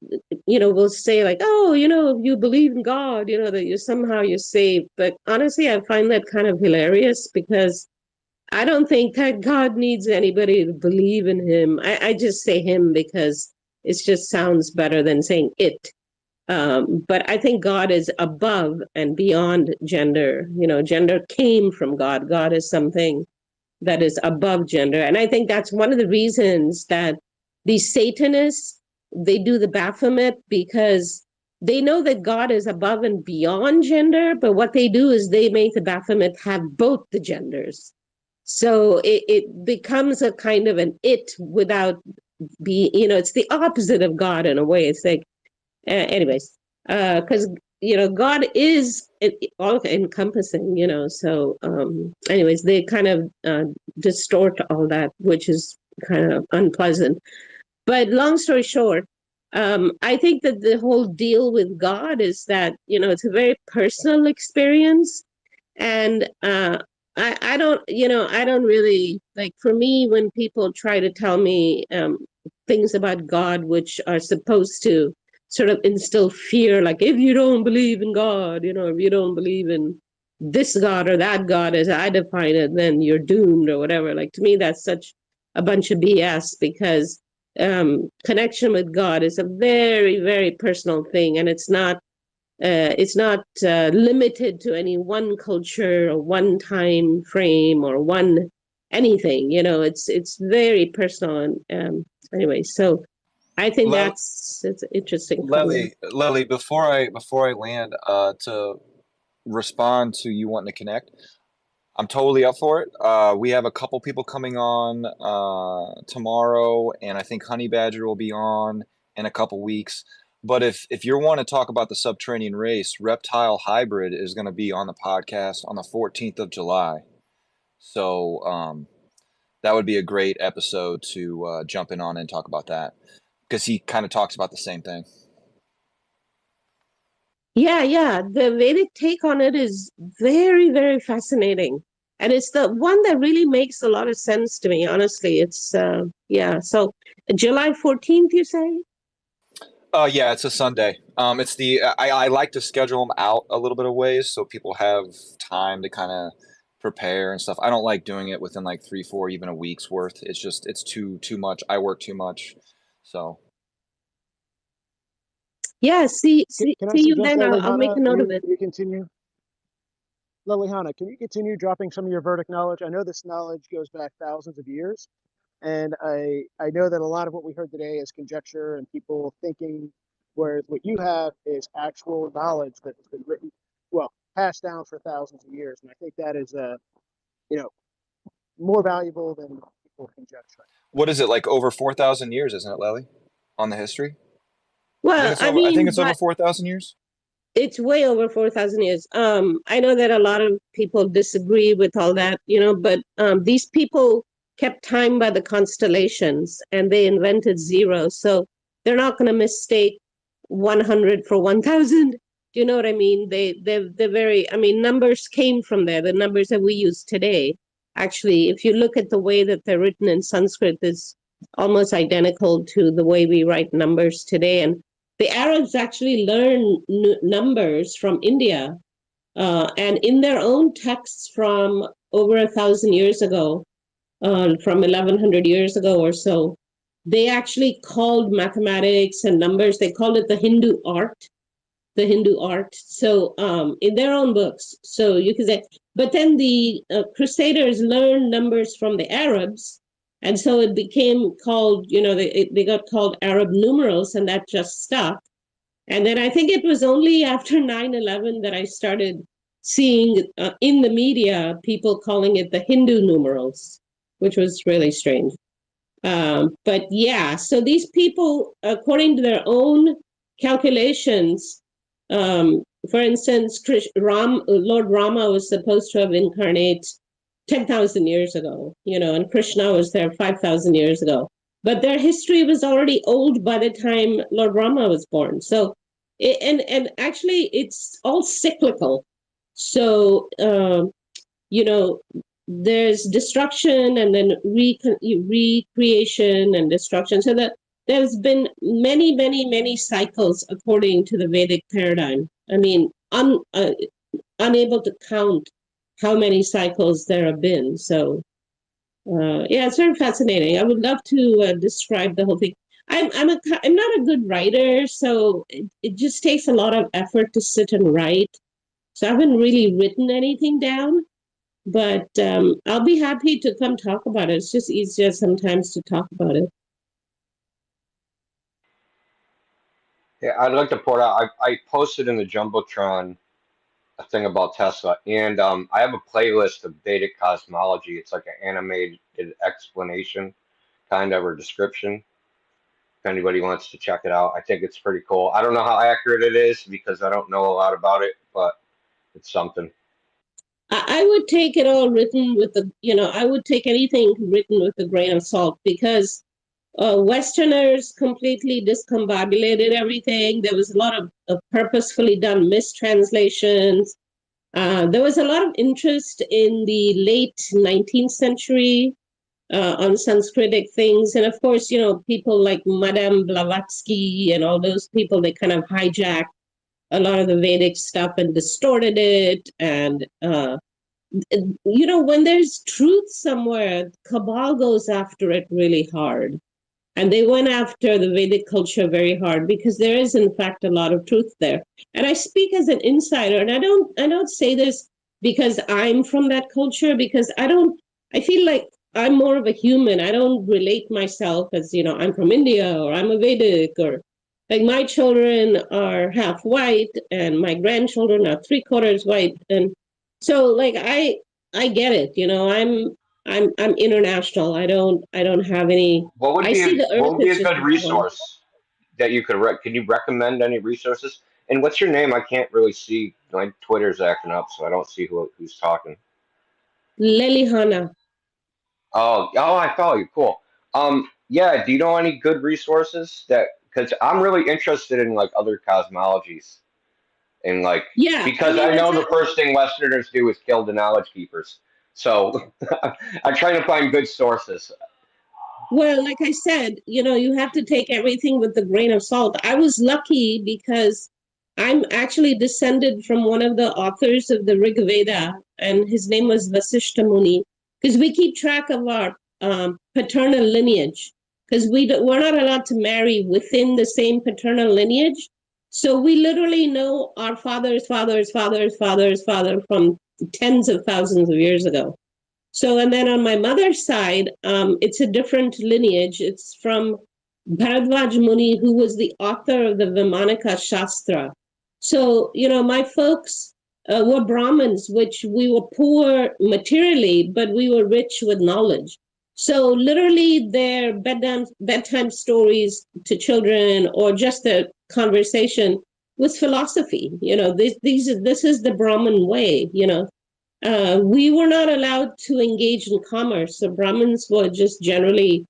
will say like, oh, you believe in God, that you're saved. But honestly, I find that kind of hilarious, because I don't think that God needs anybody to believe in him. I just say him because it just sounds better than saying it. But I think God is above and beyond gender. Gender came from God. God is something that is above gender. And I think that's one of the reasons that these Satanists, they do the Baphomet, because they know that God is above and beyond gender, but what they do is they make the Baphomet have both the genders. So it becomes a kind of an it without it's the opposite of God in a way. It's like, anyways, because God is all encompassing, so anyways, they kind of distort all that, which is kind of unpleasant. But long story short, I think that the whole deal with God is that it's a very personal experience, and I don't really like, for me, when people try to tell me things about God which are supposed to sort of instill fear, like, if you don't believe in God, if you don't believe in this God or that God as I define it, then you're doomed or whatever. Like, to me, that's such a bunch of BS, because connection with God is a very, very personal thing, and it's not limited to any one culture or one time frame or one anything. It's very personal. And anyway, so I think it's interesting. Lely, before I land, to respond to you wanting to connect, I'm totally up for it. We have a couple people coming on tomorrow, and I think Honey Badger will be on in a couple weeks. But if you want to talk about the subterranean race, Reptile Hybrid is going to be on the podcast on the 14th of July. So that would be a great episode to jump in on and talk about that, because he kind of talks about the same thing. Yeah. The Vedic take on it is very, very fascinating. And it's the one that really makes a lot of sense to me, honestly. It's, yeah. So July 14th, you say? Yeah, it's a Sunday. It's I like to schedule them out a little bit of ways so people have time to kind of prepare and stuff. I don't like doing it within like 3, 4, even a week's worth. It's too much. I work too much. So. Yeah, see Can I you suggest, then. I'll make a note of it. You continue? Liliana, can you continue dropping some of your Vedic knowledge? I know this knowledge goes back thousands of years, and I know that a lot of what we heard today is conjecture and people thinking, whereas what you have is actual knowledge that has been written, well, passed down for thousands of years. And I think that is, more valuable than people conjecture. What is it, like over 4,000 years, isn't it, Lily, on the history? Well, I think it's over 4,000 years. It's way over 4,000 years. I know that a lot of people disagree with all that, but these people kept time by the constellations and they invented zero. So they're not going to mistake 100 for 1,000. Do you know what I mean? They're very, numbers came from there. The numbers that we use today, actually, if you look at the way that they're written in Sanskrit, is almost identical to the way we write numbers today. And the Arabs actually learned numbers from India, and in their own texts from over 1,000 years ago, from 1,100 years ago or so, they actually called mathematics and numbers, they called it the Hindu art. So in their own books, so you could say, but then the Crusaders learned numbers from the Arabs. And so it became called, they got called Arab numerals, and that just stuck. And then I think it was only after 9/11 that I started seeing in the media people calling it the Hindu numerals, which was really strange. But yeah, so these people, according to their own calculations, for instance, Lord Rama was supposed to have incarnated 10,000 years ago, and Krishna was there 5,000 years ago. But their history was already old by the time Lord Rama was born. So, and actually, it's all cyclical. So, there's destruction and then recreation and destruction. So that there's been many, many, many cycles according to the Vedic paradigm. Unable to count how many cycles there have been. So, yeah, it's very fascinating. I would love to describe the whole thing. I'm not a good writer, so it just takes a lot of effort to sit and write. So I haven't really written anything down, but I'll be happy to come talk about it. It's just easier sometimes to talk about it. Yeah, I'd like to point out, I posted in the Jumbotron a thing about Tesla, and I have a playlist of Vedic cosmology. It's like an animated explanation, kind of, or description. If anybody wants to check it out, I think it's pretty cool. I don't know how accurate it is because I don't know a lot about it, but it's something. I would take it all written with I would take anything written with a grain of salt, because Westerners completely discombobulated everything. There was a lot of purposefully done mistranslations. There was a lot of interest in the late 19th century on Sanskritic things. And of course, people like Madame Blavatsky and all those people, they kind of hijacked a lot of the Vedic stuff and distorted it. And, when there's truth somewhere, Cabal goes after it really hard. And they went after the Vedic culture very hard because there is, in fact, a lot of truth there. And I speak as an insider, and I don't say this because I'm from that culture, because I feel like I'm more of a human. I don't relate myself as, I'm from India or I'm a Vedic, or Like my children are half white, and my grandchildren are 3/4 white, and so like I get it. You know, I'm international. I don't have any. I see the What Earth would be is a just good one. resource that you could can you recommend any resources? And what's your name? I can't really see. My Twitter's acting up, so I don't see who's talking. Lelihana. Oh, I follow you. Cool. Yeah. Do you know any good resources that? Because I'm really interested in like other cosmologies and like Yeah, I because mean, I it's know a, the first thing Westerners do is kill the knowledge keepers. So I'm trying to find good sources. well, like I said, you know, you have to take everything with a grain of salt. I was lucky because I'm actually descended from one of the authors of the Rig Veda, and his name was Vasishta Muni, because we keep track of our paternal lineage, because we're not allowed to marry within the same paternal lineage. So we literally know our father's father's father's father's father from tens of thousands of years ago. So, and then on my mother's side, it's a different lineage. It's from Bharadwaj Muni, who was the author of the Vimanika Shastra. So, you know, my folks were Brahmins, which we were poor materially, but we were rich with knowledge. So, literally, their bedtime stories to children or just a conversation was philosophy. You know, this is the Brahmin way, you know. We were not allowed to engage in commerce. So Brahmins were just generally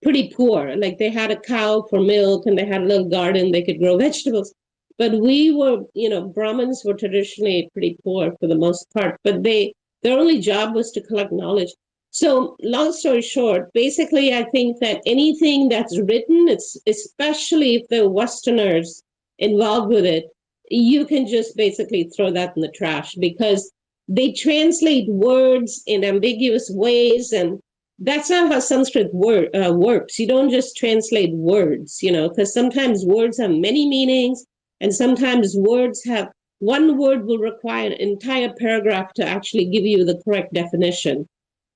pretty poor. Like they had a cow for milk and they had a little garden, they could grow vegetables. But we were, you know, Brahmins were traditionally pretty poor for the most part, but their only job was to collect knowledge. So long story short, basically I think that anything that's written, it's especially if there are Westerners involved with it, you can just basically throw that in the trash because they translate words in ambiguous ways, and that's not how Sanskrit works. You don't just translate words, you know, because sometimes words have many meanings, and sometimes words have one word will require an entire paragraph to actually give you the correct definition.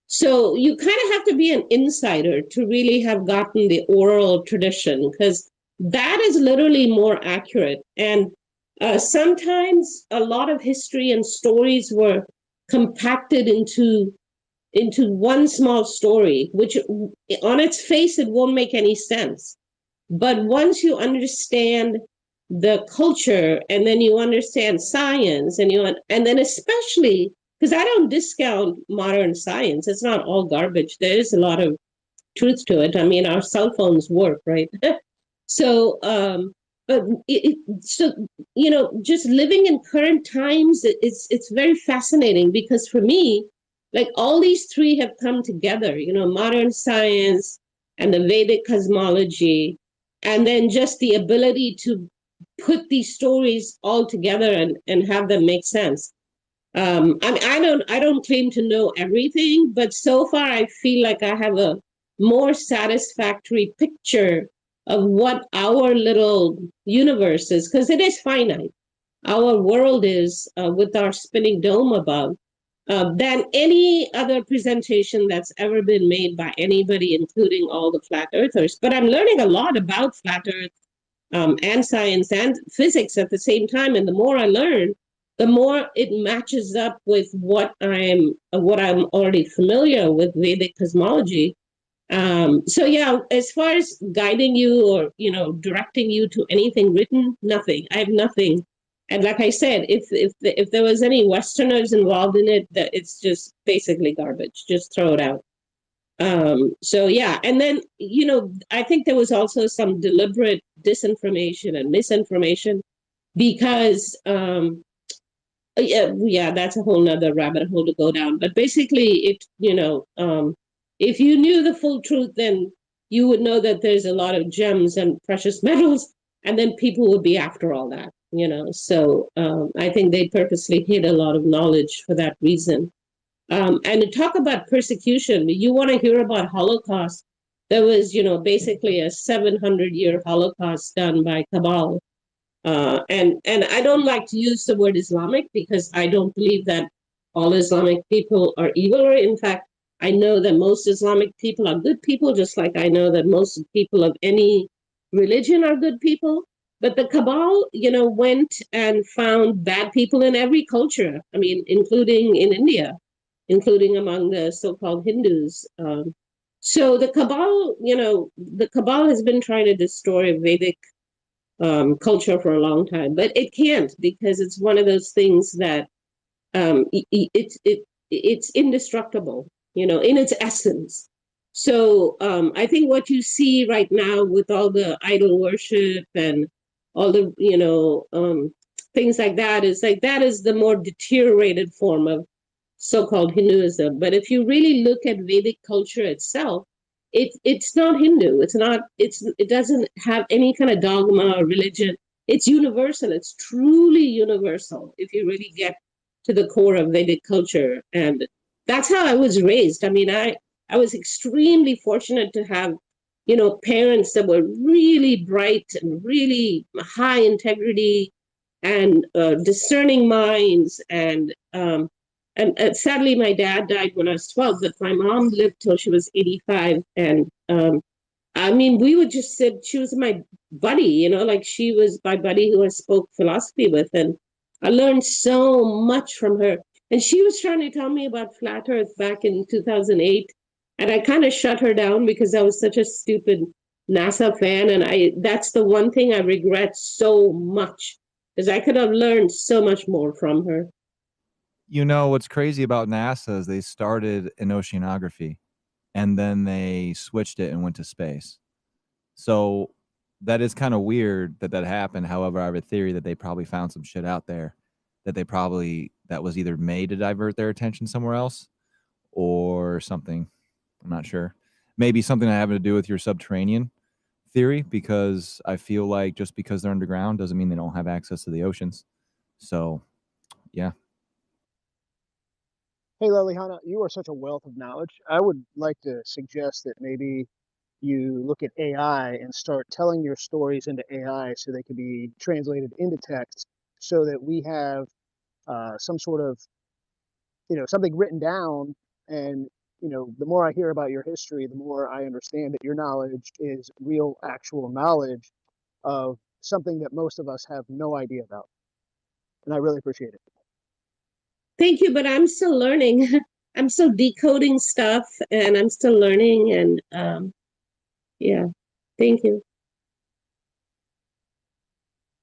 So you kind of have to be an insider to really have gotten the oral tradition, because that is literally more accurate. And sometimes a lot of history and stories were compacted into one small story, which on its face it won't make any sense. But once you understand the culture, and then you understand science, and then especially because I don't discount modern science, it's not all garbage. There is a lot of truth to it. I mean, our cell phones work, right? So, but so you know, just living in current times, it's very fascinating because for me, like all these three have come together. You know, modern science and the Vedic cosmology, and then just the ability to put these stories all together and have them make sense. I mean, I don't claim to know everything, but so far I feel like I have a more satisfactory picture of what our little universe is, because it is finite. Our world is with our spinning dome above than any other presentation that's ever been made by anybody, including all the flat earthers. But I'm learning a lot about flat earth and science and physics at the same time. And the more I learn, the more it matches up with what I'm already familiar with Vedic cosmology. So yeah, as far as guiding you or directing you to anything written, nothing. I have nothing. And like I said, if there was any Westerners involved in it, that it's just basically garbage. Just throw it out. So yeah, and then I think there was also some deliberate disinformation and misinformation because yeah, that's a whole nother rabbit hole to go down. But basically, if you knew the full truth, then you would know that there's a lot of gems and precious metals, and then people would be after all that. So I think they purposely hid a lot of knowledge for that reason. And to talk about persecution, you want to hear about Holocaust. There was, basically a 700-year Holocaust done by Cabal. And I don't like to use the word Islamic because I don't believe that all Islamic people are evil. Or in fact, I know that most Islamic people are good people, just like I know that most people of any religion are good people. But the cabal, went and found bad people in every culture. I mean, including in India, including among the so-called Hindus. So the cabal has been trying to destroy Vedic culture for a long time, but it can't, because it's one of those things that it's indestructible, in its essence. So I think what you see right now with all the idol worship and all the things like that is the more deteriorated form of so-called Hinduism. But if you really look at Vedic culture itself, it's not Hindu. It doesn't have any kind of dogma or religion. It's universal. It's truly universal if you really get to the core of Vedic culture. And that's how I was raised. I mean, I was extremely fortunate to have, parents that were really bright and really high integrity and discerning minds. And sadly, my dad died when I was 12, but my mom lived till she was 85. And I mean, we would just sit, she was my buddy, like she was my buddy who I spoke philosophy with. And I learned so much from her. And she was trying to tell me about flat Earth back in 2008. And I kind of shut her down because I was such a stupid NASA fan. And that's the one thing I regret so much, because I could have learned so much more from her. What's crazy about NASA is they started in oceanography and then they switched it and went to space. So that is kind of weird that happened. However, I have a theory that they probably found some shit out there that was either made to divert their attention somewhere else or something. I'm not sure. Maybe something having to do with your subterranean theory, because I feel like just because they're underground doesn't mean they don't have access to the oceans. So, yeah. Hey, Liliana, you are such a wealth of knowledge. I would like to suggest that maybe you look at AI and start telling your stories into AI so they can be translated into text, so that we have some sort of, something written down. And, the more I hear about your history, the more I understand that your knowledge is real, actual knowledge of something that most of us have no idea about. And I really appreciate it. Thank you, but I'm still learning. I'm still decoding stuff and I'm still learning. And yeah, thank you.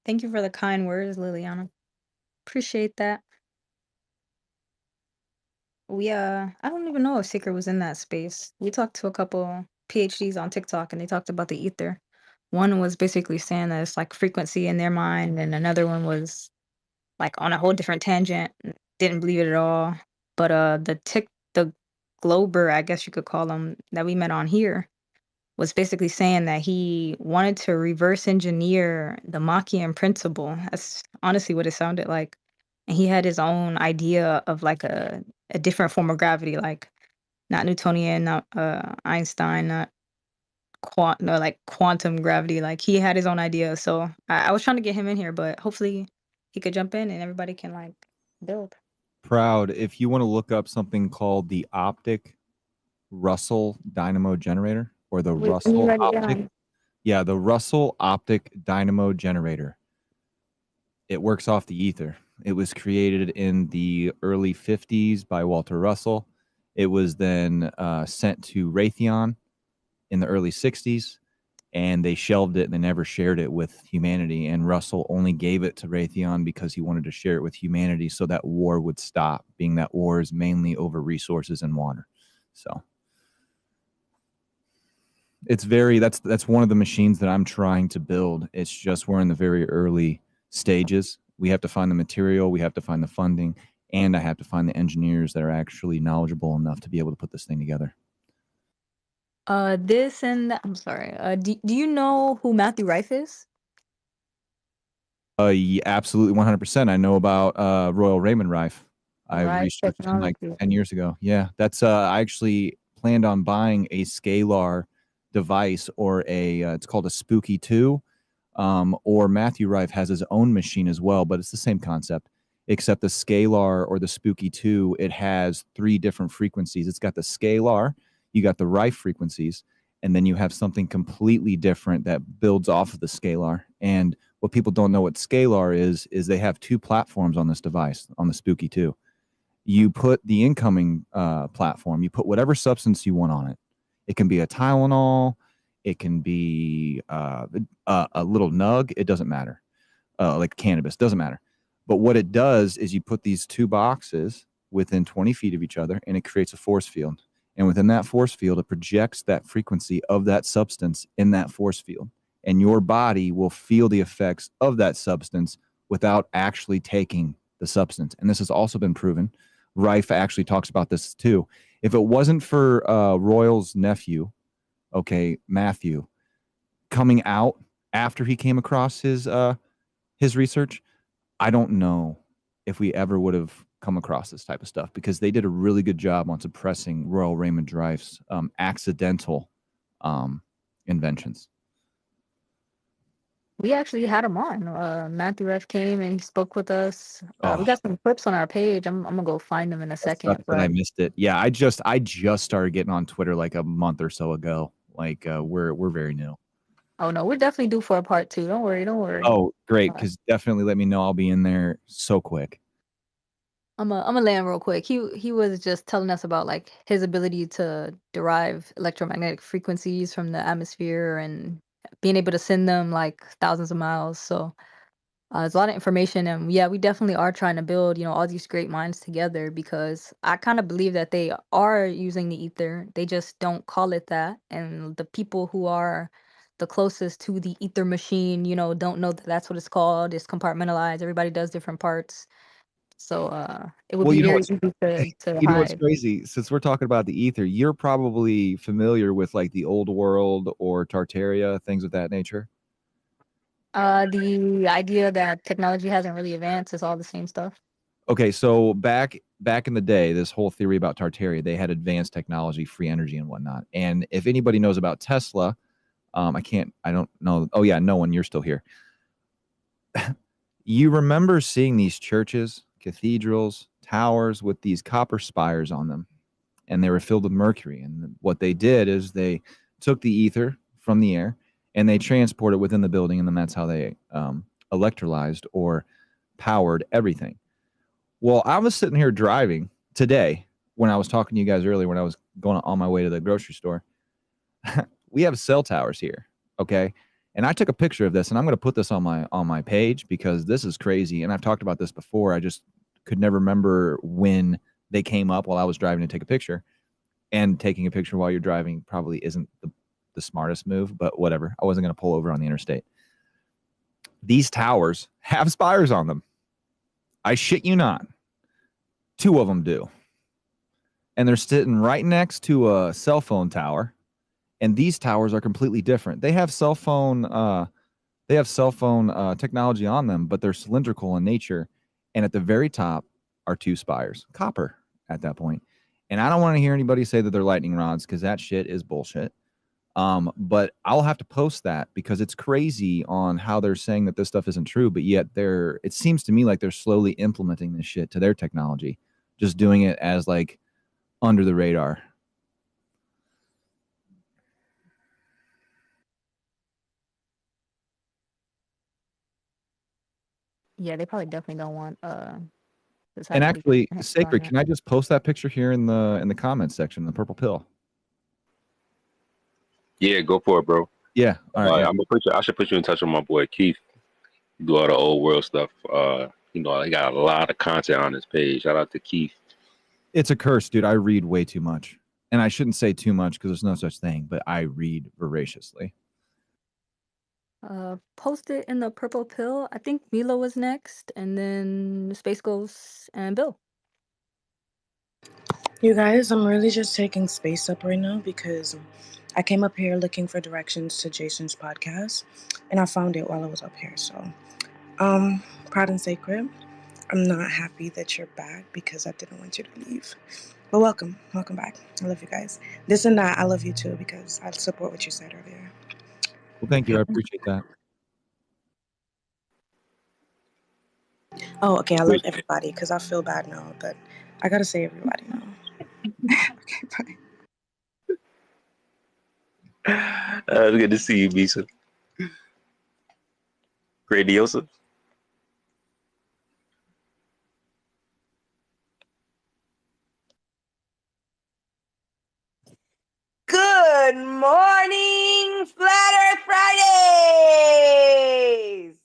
Thank you for the kind words, Liliana. Appreciate that. I don't even know if Seeker was in that space. We talked to a couple PhDs on TikTok and they talked about the ether. One was basically saying that it's like frequency in their mind, and another one was like on a whole different tangent. Didn't believe it at all. But the Glober, I guess you could call him, that we met on here, was basically saying that he wanted to reverse engineer the Machian principle. That's honestly what it sounded like. And he had his own idea of like a different form of gravity, like not Newtonian, not Einstein, not like quantum gravity. Like he had his own idea. So I was trying to get him in here, but hopefully he could jump in and everybody can like build. Proud. If you want to look up something called the optic Russell dynamo generator, or the Wait, Russell optic. Yeah, the Russell optic dynamo generator. It works off the ether. It was created in the early 50s by Walter Russell. It was then sent to Raytheon in the early 60s, and they shelved it and they never shared it with humanity. And Russell only gave it to Raytheon because he wanted to share it with humanity so that war would stop, being that war is mainly over resources and water. So it's that's one of the machines that I'm trying to build. It's just we're in the very early stages. We have to find the material, we have to find the funding, and I have to find the engineers that are actually knowledgeable enough to be able to put this thing together. I'm sorry. Do you know who Matthew Rife is? Yeah, absolutely, 100%. I know about Royal Raymond Rife. I researched him like 10 years ago. Yeah, that's I actually planned on buying a scalar device, or it's called a Spooky 2. Or Matthew Rife has his own machine as well, but it's the same concept, except the scalar or the Spooky 2, it has 3 different frequencies. It's got the scalar, you got the Rife frequencies, and then you have something completely different that builds off of the scalar. And What people don't know what scalar is they have two platforms on this device, on the Spooky 2. You put the incoming platform, you put whatever substance you want on it. It can be a Tylenol, it can be a little nug, it doesn't matter. Like cannabis, doesn't matter. But what it does is you put these two boxes within 20 feet of each other, and it creates a force field. And within that force field, it projects that frequency of that substance in that force field. And your body will feel the effects of that substance without actually taking the substance. And this has also been proven. Rife actually talks about this too. If it wasn't for Royal's nephew, okay, Matthew, coming out after he came across his research, I don't know if we ever would have come across this type of stuff, because they did a really good job on suppressing Royal Raymond Rife's accidental inventions. We actually had him on. Matthew F came and he spoke with us. We Oh, got some clips on our page. I'm gonna go find them in a that sucks second. that I But missed it. Yeah, I just started getting on Twitter like a month or so ago. Like we're very new. oh no, we're definitely due for a part 2. Don't worry, don't worry. Oh, great, Uh, because definitely let me know. I'll be in there so quick. I'm a land real quick. He was just telling us about like his ability to derive electromagnetic frequencies from the atmosphere and being able to send them like thousands of miles. So there's a lot of information, and yeah, we definitely are trying to build, all these great minds together, because I kind of believe that they are using the ether. They just don't call it that, and the people who are the closest to the ether machine, don't know that that's what it's called. It's compartmentalized. Everybody does different parts, so it would Well, be you know very what's easy to you know what's hide. crazy? Since we're talking about the ether, you're probably familiar with like the old world or Tartaria, things of that nature. The idea that technology hasn't really advanced is all the same stuff. Okay, so back in the day, this whole theory about Tartaria, they had advanced technology, free energy, and whatnot. And if anybody knows about Tesla, I don't know. Oh yeah, no one. You're still here. You remember seeing these churches, cathedrals, towers with these copper spires on them, and they were filled with mercury. And what they did is they took the ether from the air and they transported it within the building, and then that's how they electrolyzed or powered everything. Well, I was sitting here driving today when I was talking to you guys earlier when I was going on my way to the grocery store. We have cell towers here, okay? And I took a picture of this, and I'm going to put this on my page because this is crazy. And I've talked about this before. I just could never remember when they came up while I was driving to take a picture. And taking a picture while you're driving probably isn't the smartest move, but whatever. I wasn't going to pull over on the interstate. These towers have spires on them. I shit you not. 2 of them do. And they're sitting right next to a cell phone tower. And these towers are completely different. They have cell phone technology on them, but they're cylindrical in nature. And at the very top are 2 spires, copper at that point. And I don't want to hear anybody say that they're lightning rods, because that shit is bullshit. But I'll have to post that because it's crazy on how they're saying that this stuff isn't true, but yet it seems to me like they're slowly implementing this shit to their technology, just doing it as like under the radar. Yeah, they probably definitely don't want this And actually actually, on Sacred, there. can I just post that picture here in the comments section, the purple pill? Yeah, go for it, bro. Yeah. All right. Yeah. I should put you in touch with my boy Keith. He do all the old world stuff. He got a lot of content on his page. Shout out to Keith. It's a curse, dude. I read way too much. And I shouldn't say too much because there's no such thing, but I read voraciously. Post it in the purple pill. I think Milo was next, and then Space Ghost and Bill. You guys, I'm really just taking space up right now because I came up here looking for directions to Jason's podcast, and I found it while I was up here. So, proud and sacred. I'm not happy that you're back because I didn't want you to leave. But welcome back. I love you guys. This and that, I love you too because I support what you said earlier. Well, thank you. I appreciate that. Oh, okay. I love everybody because I feel bad now, but I gotta say everybody now. Okay, bye. It's good to see you, Bisa. Gradiosa. Good morning, Flat Earth Fridays!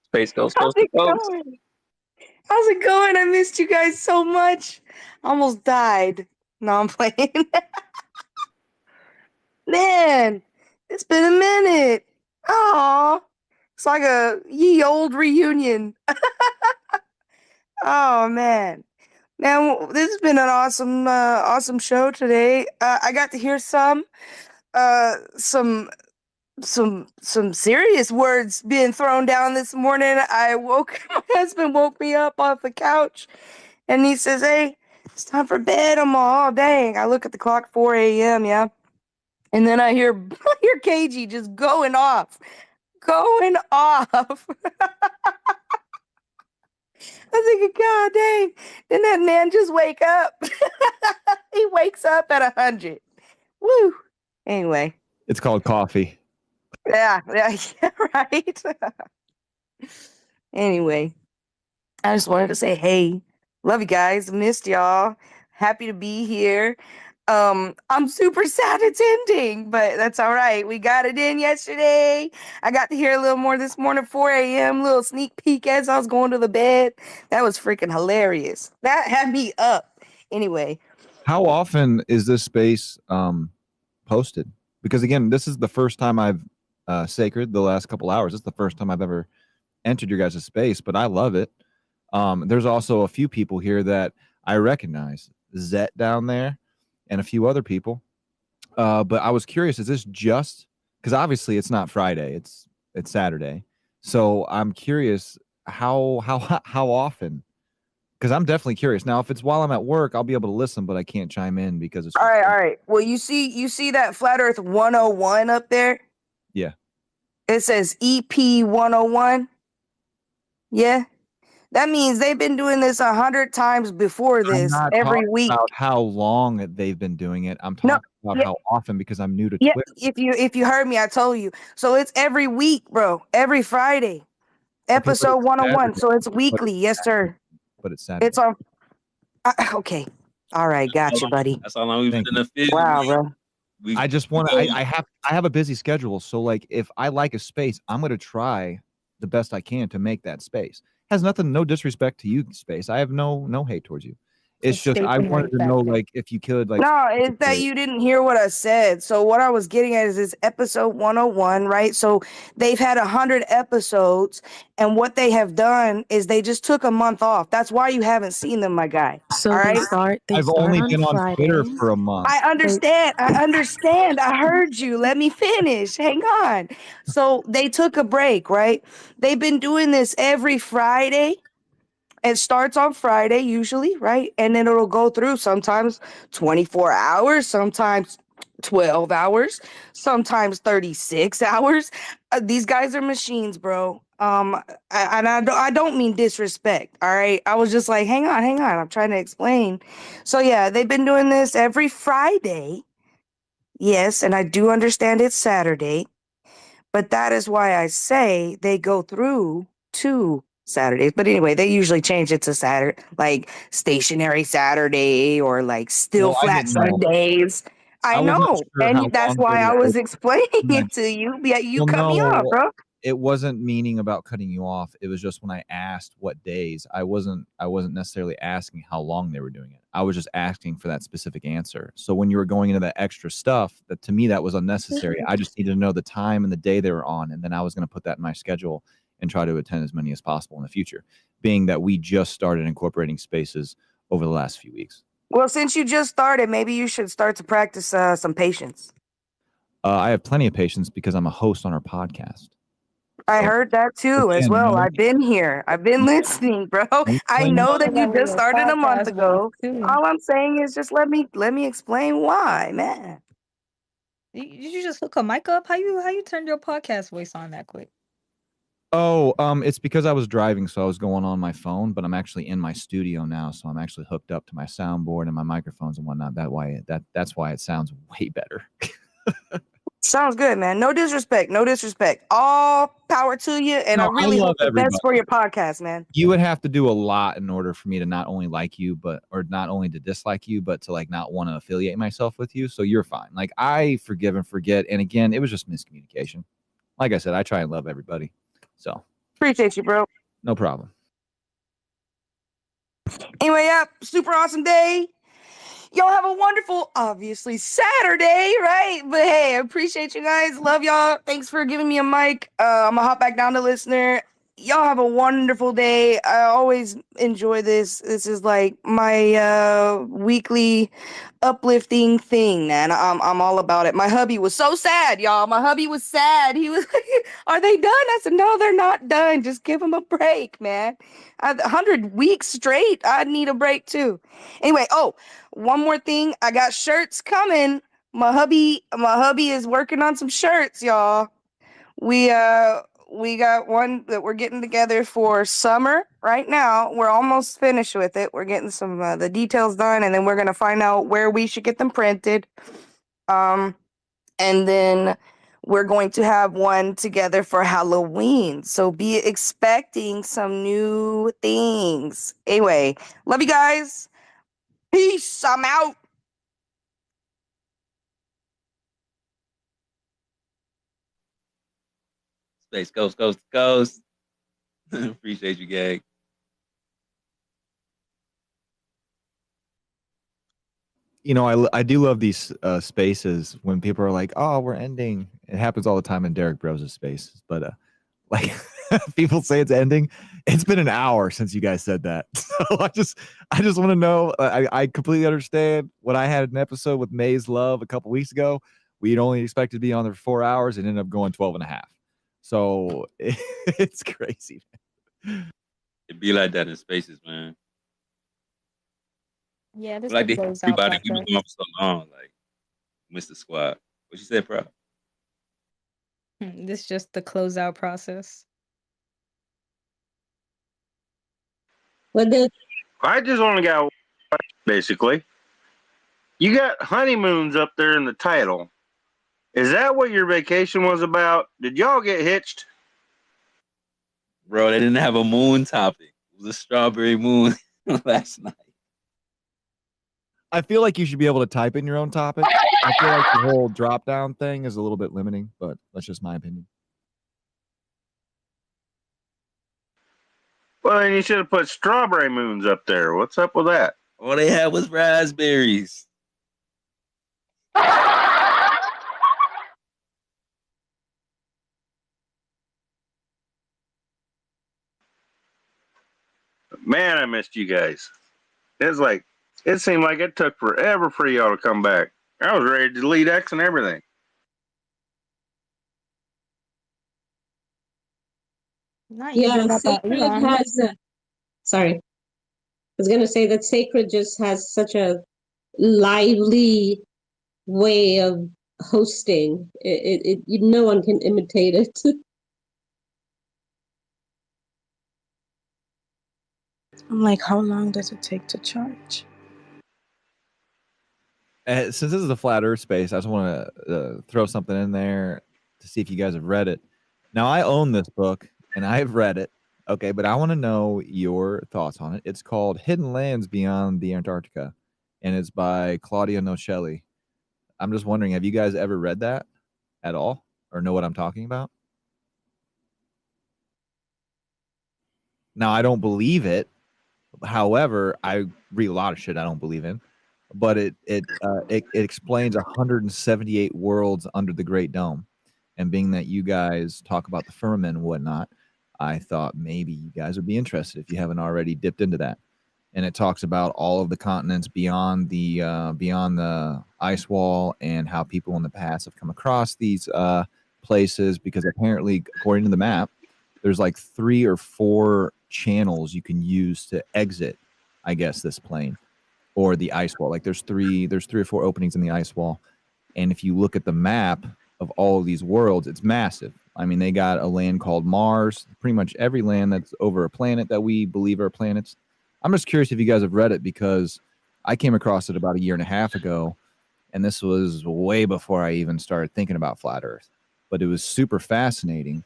Space Ghost How's Coast to it Coast. going? How's it going? I missed you guys so much. Almost died. No, I'm playing. Man, it's been a minute. Aw, it's like a ye old reunion. Oh man. Now this has been an awesome show today. I got to hear some serious words being thrown down this morning. My husband woke me up off the couch and he says, "Hey, it's time for bed." I'm all, "Oh, dang." I look at the clock, 4 a.m., yeah. And then I hear KG just going off. I was thinking, God dang, didn't that man just wake up? He wakes up at 100. Woo. Anyway. It's called coffee. Yeah, right. Anyway, I just wanted to say, hey, love you guys. Missed y'all. Happy to be here. I'm super sad it's ending, but that's all right. We got it in yesterday. I got to hear a little more this morning, 4 a.m., little sneak peek as I was going to the bed. That was freaking hilarious. That had me up. Anyway. How often is this space posted? Because again, this is the first time I've sacred the last couple hours. It's the first time I've ever entered your guys' space, but I love it. There's also a few people here that I recognize. Zet down there and a few other people. But I was curious, is this just because obviously it's not Friday, it's Saturday. So I'm curious how often, because I'm definitely curious. Now, if it's while I'm at work, I'll be able to listen, but I can't chime in because it's all right. Well, you see that Flat Earth 101 up there? Yeah. It says EP 101. Yeah. That means they've been doing this 100 times before this every week. About how long they've been doing it. I'm talking about how often, because I'm new to Twitter. If you heard me, I told you. So it's every week, bro. Every Friday. Episode 101. So it's weekly. Yes, sir. But it's Saturday. It's on. Okay. All right. Gotcha, buddy. That's how long we've been in the field. Wow, bro. I just want to. I have a busy schedule, so like if I like a space, I'm gonna try the best I can to make that space. Has nothing, no disrespect to you, space. I have no hate towards you. It's just I wanted to know, like, if you could, like. No, it's that you didn't hear what I said. So what I was getting at is this episode 101, right? So they've had 100 episodes, and what they have done is they just took a month off. That's why you haven't seen them, my guy. So all right? I've only been on Twitter for a month. I understand. I heard you. Let me finish. Hang on. So they took a break, right? They've been doing this every Friday. It starts on Friday usually, right? And then it'll go through sometimes 24 hours, sometimes 12 hours, sometimes 36 hours. These guys are machines, bro. I don't mean disrespect, all right? I was just like, hang on. I'm trying to explain. So yeah, they've been doing this every Friday. Yes, and I do understand it's Saturday. But that is why I say they go through 2 Saturdays. But anyway, they usually change it to Saturday, like stationary Saturday or like still flat Sundays. I know. And that's why I was explaining it to you. Yeah, you cut me off, bro. It wasn't meaning about cutting you off. It was just when I asked what days, I wasn't necessarily asking how long they were doing it. I was just asking for that specific answer. So when you were going into that extra stuff, that to me that was unnecessary. I just needed to know the time and the day they were on, and then I was going to put that in my schedule and try to attend as many as possible in the future, being that we just started incorporating spaces over the last few weeks. Well, since you just started, maybe you should start to practice some patience. I have plenty of patience because I'm a host on our podcast. I heard that too as well. I've been here. I've been listening, bro. I know that you just started a month ago. All I'm saying is just let me explain why, man. Did you just hook a mic up? How you turned your podcast voice on that quick? Oh, it's because I was driving, so I was going on my phone, but I'm actually in my studio now, so I'm actually hooked up to my soundboard and my microphones and whatnot. That's why it sounds way better. Sounds good, man. No disrespect. No disrespect. All power to you. And I No, I really love hope the everybody. best for your podcast, man. You would have to do a lot in order for me to not only like you, or not only to dislike you, but to like not want to affiliate myself with you. So you're fine. Like I forgive and forget. And again, it was just miscommunication. Like I said, I try and love everybody. So appreciate you, bro. No problem. Anyway, yeah, super awesome day. Y'all have a wonderful, obviously, Saturday, right? But hey, I appreciate you guys. Love y'all. Thanks for giving me a mic. I'm gonna hop back down to listener. Y'all have a wonderful day. I always enjoy this. This is like my weekly uplifting thing, man. I'm all about it. My hubby was so sad, y'all. My hubby was sad. He was like, "Are they done?" I said, "No, they're not done. Just give them a break, man. 100 weeks straight. I need a break too." Anyway, one more thing. I got shirts coming. My hubby is working on some shirts, y'all. We got one that we're getting together for summer right now. We're almost finished with it. We're getting some the details done, and then we're gonna find out where we should get them printed. And then we're going to have one together for Halloween. So be expecting some new things. Anyway, love you guys. Peace. I'm out. Space Ghost. Appreciate you, gang. You know, I do love these spaces when people are like, "Oh, we're ending." It happens all the time in Derek Bros' space, but like people say it's ending. It's been an hour since you guys said that, so I just want to know. I completely understand. When I had an episode with May's Love a couple weeks ago, we'd only expected to be on there for 4 hours and ended up going 12 and a half. So it's crazy. It be like that in spaces, man. Yeah, this Like is to hear close out everybody. We've been process. going for so long, like Mr. Squad. What you said, bro? This is just the closeout process. What the I just only got basically. You got honeymoons up there in the title. Is that what your vacation was about? Did y'all get hitched? Bro, they didn't have a moon topic. It was a strawberry moon last night. I feel like you should be able to type in your own topic. I feel like the whole drop down thing is a little bit limiting, but that's just my opinion. Well, then you should have put strawberry moons up there. What's up with that? All they had was raspberries. Man, I missed you guys. It seemed like it took forever for y'all to come back. I was ready to delete X and everything. Not you yeah, got that Sacred Elon. has sorry. I was gonna say that Sacred just has such a lively way of hosting. No one can imitate it. I'm like, how long does it take to charge? Since this is a flat Earth space, I just want to throw something in there to see if you guys have read it. Now, I own this book and I've read it. Okay, but I want to know your thoughts on it. It's called Hidden Lands Beyond the Antarctica, and it's by Claudia Nocelli. I'm just wondering, have you guys ever read that at all or know what I'm talking about? Now, I don't believe it. However, I read a lot of shit I don't believe in, but it explains 178 worlds under the Great Dome. And being that you guys talk about the firmament and whatnot, I thought maybe you guys would be interested if you haven't already dipped into that. And it talks about all of the continents beyond the ice wall and how people in the past have come across these places, because apparently, according to the map, there's like 3 or 4 channels you can use to exit, I guess, this plane or the ice wall. Like there's 3 or 4 openings in the ice wall. And if you look at the map of all of these worlds, it's massive. I mean, they got a land called Mars, pretty much every land that's over a planet that we believe are planets. I'm just curious if you guys have read it, because I came across it about 1.5 years ago, And this was way before I even started thinking about flat Earth. But it was super fascinating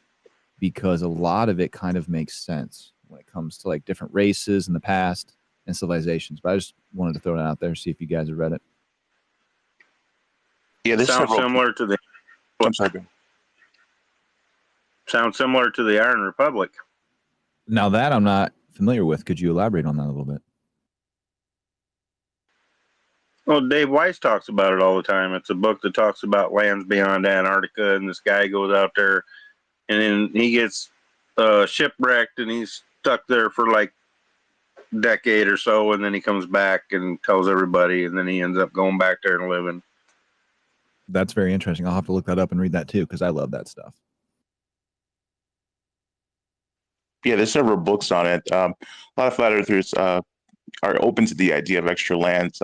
because a lot of it kind of makes sense when it comes to like different races in the past and civilizations. But I just wanted to throw it out there, see if you guys have read it. Yeah, this sounds similar to the. I'm sorry. Ben. Sounds similar to the Iron Republic. Now that I'm not familiar with, could you elaborate on that a little bit? Well, Dave Weiss talks about it all the time. It's a book that talks about lands beyond Antarctica, and this guy goes out there, and then he gets shipwrecked, and he's stuck there for like a decade or so, and then he comes back and tells everybody, and then he ends up going back there and living. That's very interesting. I'll have to look that up and read that too, because I love that stuff. Yeah, there's several books on it. A lot of flat earthers are open to the idea of extra lands,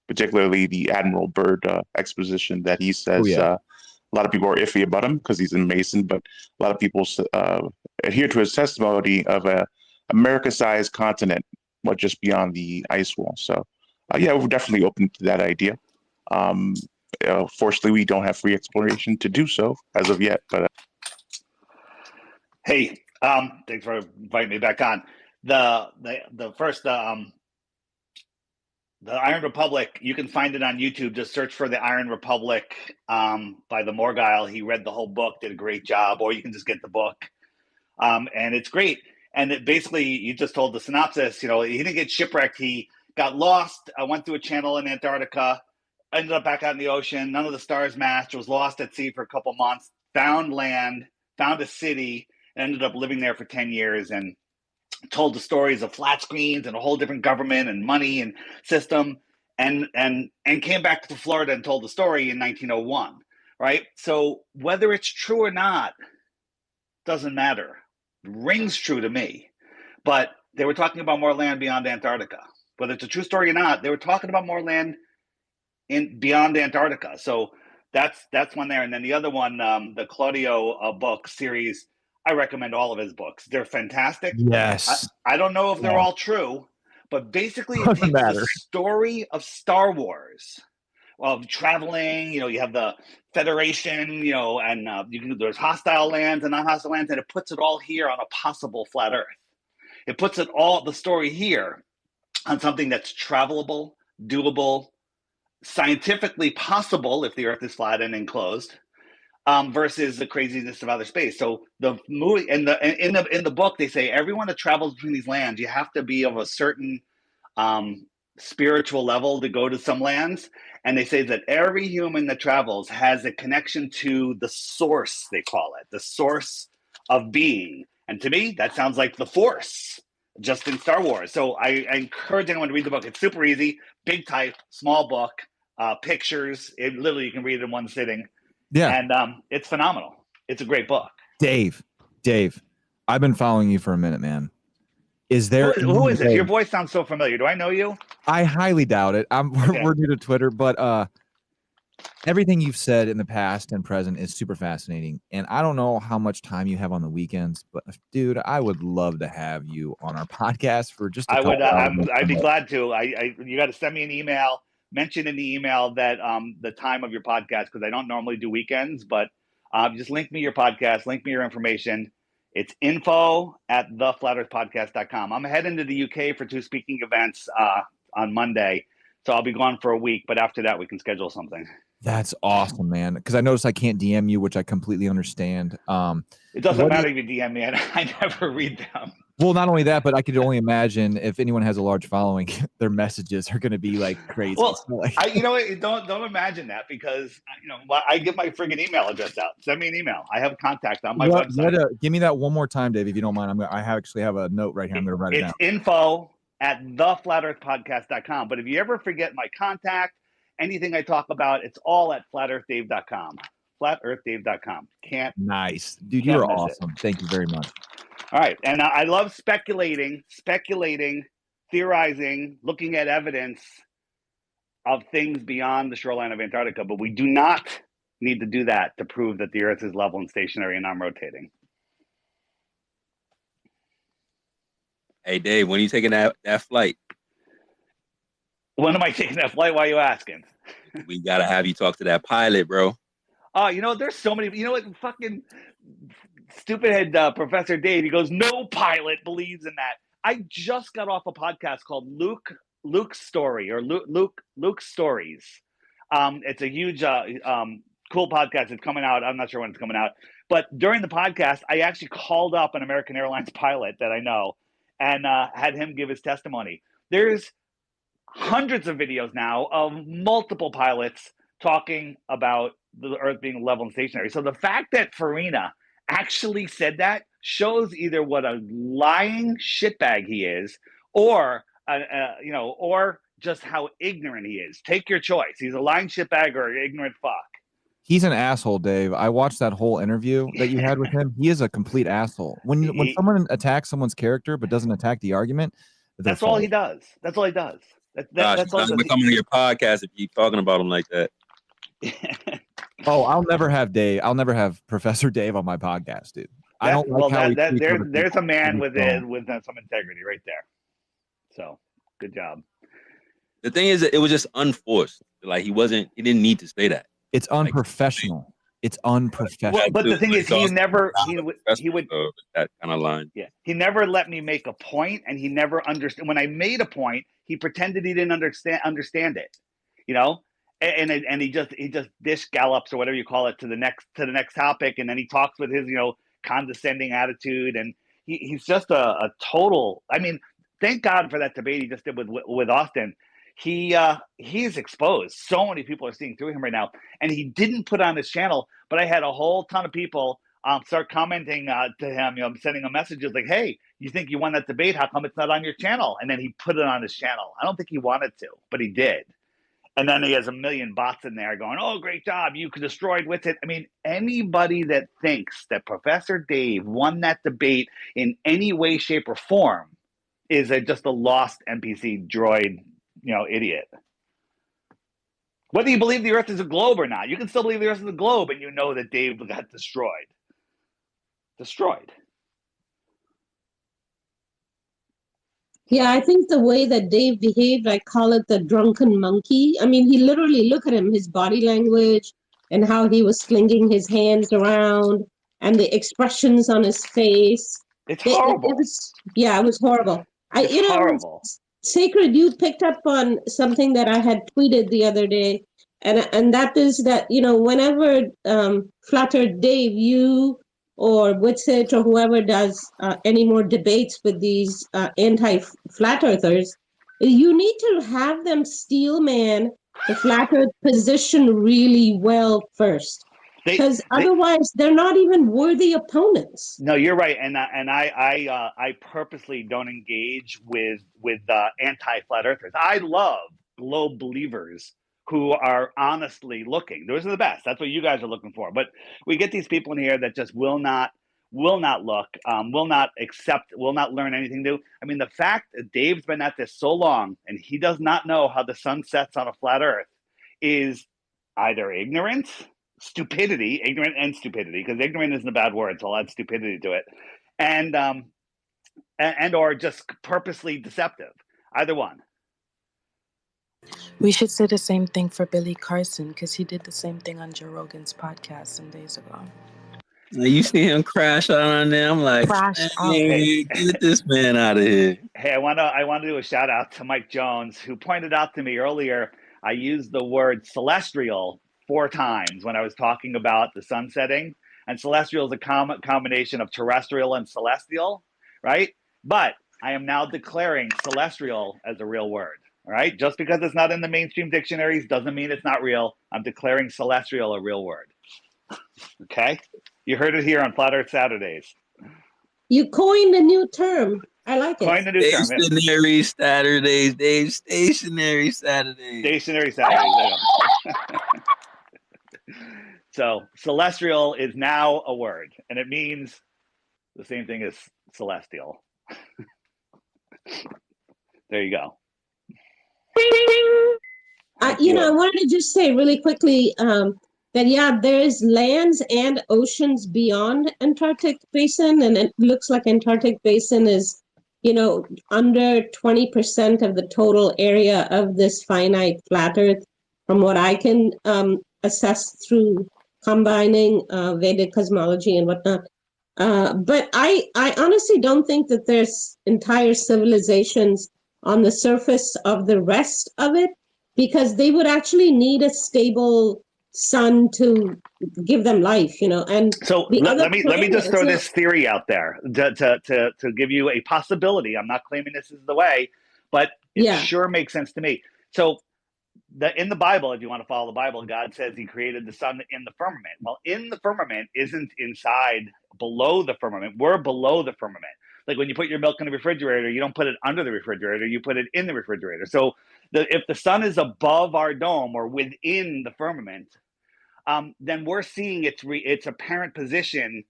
particularly the Admiral Byrd exposition that he says. A lot of people are iffy about him because he's a Mason, but a lot of people adhere to his testimony of a America-sized continent, but just beyond the ice wall. So, yeah, we're definitely open to that idea. Fortunately, we don't have free exploration to do so as of yet. But hey, thanks for inviting me back on. The Iron Republic, you can find it on YouTube. Just search for the Iron Republic by the Morgile. He read the whole book, did a great job, or you can just get the book. And it's great. And it basically, you just told the synopsis, he didn't get shipwrecked. He got lost, went through a channel in Antarctica, ended up back out in the ocean. None of the stars matched, was lost at sea for a couple months, found land, found a city, and ended up living there for 10 years and told the stories of flat screens and a whole different government and money and system, and came back to Florida and told the story in 1901, right? So whether it's true or not doesn't matter. Rings true to me. But they were talking about more land beyond Antarctica. Whether it's a true story or not, they were talking about more land beyond Antarctica. So that's one there. And then the other one, the Claudio book series, I recommend all of his books. They're fantastic. Yes. I don't know if they're all true, but basically it takes the story of Star Wars, of traveling, you have the Federation, and there's hostile lands and non-hostile lands, and it puts it all here on a possible flat Earth. It puts the story here on something that's travelable, doable, scientifically possible if the Earth is flat and enclosed, versus the craziness of outer space. So the movie in the book, they say everyone that travels between these lands, you have to be of a certain spiritual level to go to some lands. And they say that every human that travels has a connection to the source, they call it, the source of being. And to me, that sounds like the Force, just in Star Wars. So I encourage anyone to read the book. It's super easy, big type, small book, pictures. It literally, you can read it in one sitting. Yeah. And it's phenomenal. It's a great book. Dave, I've been following you for a minute, man. Is there who is it? Your voice sounds so familiar. Do I know you? I highly doubt it. We're new to Twitter, but everything you've said in the past and present is super fascinating. And I don't know how much time you have on the weekends, but dude, I would love to have you on our podcast for just. I'd be glad to. You got to send me an email. Mention in the email that the time of your podcast, because I don't normally do weekends, but just link me your podcast, link me your information. It's info@theflatearthpodcast.com. I'm heading to the UK for 2 speaking events on Monday, so I'll be gone for a week, but after that we can schedule something. That's awesome, man, because I noticed I can't DM you, which I completely understand. It doesn't matter if you DM me. I never read them. Well, not only that, but I could only imagine if anyone has a large following, their messages are going to be like crazy. Well, so like... don't imagine that, because I give my friggin' email address out. Send me an email. I have contact on my website. Give me that one more time, Dave, if you don't mind. I actually have a note right here. I'm going to write it down. It's info@theflatearthpodcast.com. But if you ever forget my contact, anything I talk about, it's all at flatearthdave.com. Flatearthdave.com. Nice, dude. You're awesome. Thank you very much. All right. And I love speculating, theorizing, looking at evidence of things beyond the shoreline of Antarctica. But we do not need to do that to prove that the Earth is level and stationary and non-rotating. Hey, Dave, when are you taking that flight? When am I taking that flight? Why are you asking? We gotta have you talk to that pilot, bro. Oh, there's so many. You know what? Fucking stupid head Professor Dave. He goes, no pilot believes in that. I just got off a podcast called Luke's Story or Luke's Stories. It's a huge, cool podcast. It's coming out. I'm not sure when it's coming out. But during the podcast, I actually called up an American Airlines pilot that I know and had him give his testimony. There's hundreds of videos now of multiple pilots talking about the Earth being level and stationary. So the fact that Farina actually said that shows either what a lying shitbag he is, or or just how ignorant he is. Take your choice. He's a lying shitbag or an ignorant fuck. He's an asshole, Dave. I watched that whole interview that you had with him. He is a complete asshole. When someone attacks someone's character but doesn't attack the argument, that's all he does. That's all he does. That's all. I'm coming to your podcast if you keep talking about him like that. Oh, I'll never have Dave. I'll never have Professor Dave on my podcast, dude. I don't like how there's a man with some integrity right there. So good job. The thing is, it was just unforced. Like he didn't need to say that. It's unprofessional. It's unprofessional. Well, but the thing is, he would that kind of line. Yeah, he never let me make a point, and he never understood. When I made a point, he pretended he didn't understand it. And he just dish gallops or whatever you call it to the next topic, and then he talks with his condescending attitude, and he's just a total. I mean, thank God for that debate he just did with Austin. He's exposed. So many people are seeing through him right now, and he didn't put on his channel. But I had a whole ton of people start commenting to him. Sending him messages like, "Hey, you think you won that debate? How come it's not on your channel?" And then he put it on his channel. I don't think he wanted to, but he did. And then he has a million bots in there going, "Oh, great job! You destroyed with it." I mean, anybody that thinks that Professor Dave won that debate in any way, shape, or form is just a lost NPC droid. Idiot. Whether you believe the Earth is a globe or not, you can still believe the Earth is a globe, and you know that Dave got destroyed. Yeah, I think the way that Dave behaved, I call it the drunken monkey. I mean, he literally, look at him, his body language and how he was slinging his hands around and the expressions on his face. It's horrible. It was horrible. Horrible. Sacred, you picked up on something that I had tweeted the other day, and that is that, whenever Flat Earth Dave, you or Witsit or whoever does any more debates with these anti-flat earthers, you need to have them steelman the flat earth position really well first. Because otherwise, they're not even worthy opponents. No, you're right, and I purposely don't engage with anti-flat earthers. I love globe believers who are honestly looking. Those are the best. That's what you guys are looking for. But we get these people in here that just will not look, will not accept, will not learn anything new. I mean, the fact that Dave's been at this so long and he does not know how the sun sets on a flat Earth is either ignorant and stupidity, because ignorant isn't a bad word, so I'll add stupidity to it, and or just purposely deceptive. Either one. We should say the same thing for Billy Carson, because he did the same thing on Joe Rogan's podcast some days ago. You see him crash out on them, like, hey, get this man out of here. Hey, I want to do a shout out to Mike Jones, who pointed out to me earlier I used the word celestial 4 times when I was talking about the sun setting, and celestial is a combination of terrestrial and celestial, right? But I am now declaring celestial as a real word, all right? Just because it's not in the mainstream dictionaries doesn't mean it's not real. I'm declaring celestial a real word. Okay? You heard it here on Flat Earth Saturdays. You coined a new term. I like it. Coined a new term. Stationary Saturdays, Dave. Stationary Saturdays. Stationary Saturdays. So celestial is now a word, and it means the same thing as celestial. There you go. I wanted to just say really quickly that, there's lands and oceans beyond Antarctic Basin, and it looks like Antarctic Basin is, under 20% of the total area of this finite flat Earth. from what I can assess through combining Vedic cosmology and whatnot. But I honestly don't think that there's entire civilizations on the surface of the rest of it, because they would actually need a stable sun to give them life, you know. And So the other let me just planets, throw this theory out there to give you a possibility. I'm not claiming this is the way, but it yeah, sure makes sense to me. So in the Bible, if you want to follow the Bible, God says he created the sun in the firmament. Well, in the firmament isn't inside below the firmament. We're below the firmament. Like when you put your milk in the refrigerator, you don't put it under the refrigerator, you put it in the refrigerator. So if the sun is above our dome or within the firmament, then we're seeing its apparent position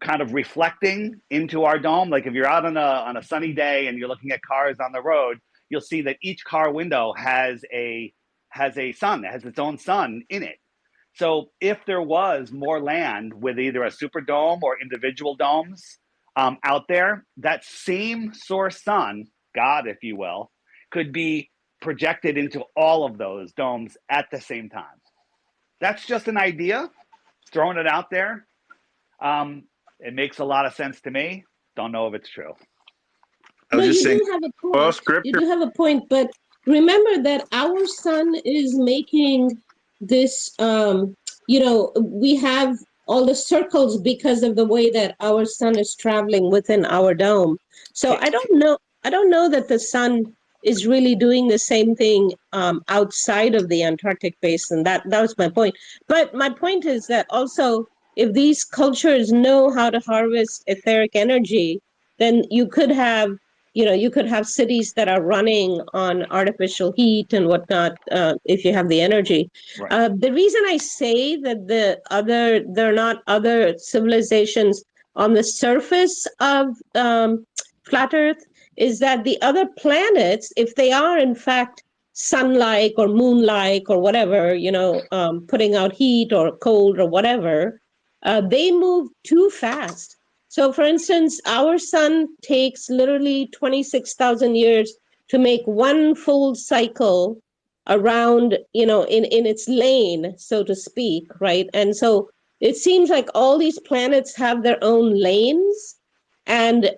kind of reflecting into our dome. Like if you're out on a sunny day and you're looking at cars on the road, you'll see that each car window has a sun, that has its own sun in it. So if there was more land with either a superdome or individual domes out there, that same source sun, God, if you will, could be projected into all of those domes at the same time. That's just an idea, throwing it out there. It makes a lot of sense to me. Don't know if it's true. I was but just you saying, do have a point. well, You scripture. do have a point, but remember that our sun is making this. You know, we have all the circles because of the way that our sun is traveling within our dome. So I don't know. I don't know that the sun is really doing the same thing outside of the Antarctic basin. That was my point. But my point is that also, if these cultures know how to harvest etheric energy, then you could have, you know, you could have cities that are running on artificial heat and whatnot if you have the energy. Right. The reason I say that there are not other civilizations on the surface of flat Earth is that the other planets, if they are in fact sun-like or moon-like or whatever, you know, putting out heat or cold or whatever, they move too fast. So, for instance, our sun takes literally 26,000 years to make one full cycle around, you know, in its lane, so to speak, right? And so it seems like all these planets have their own lanes, and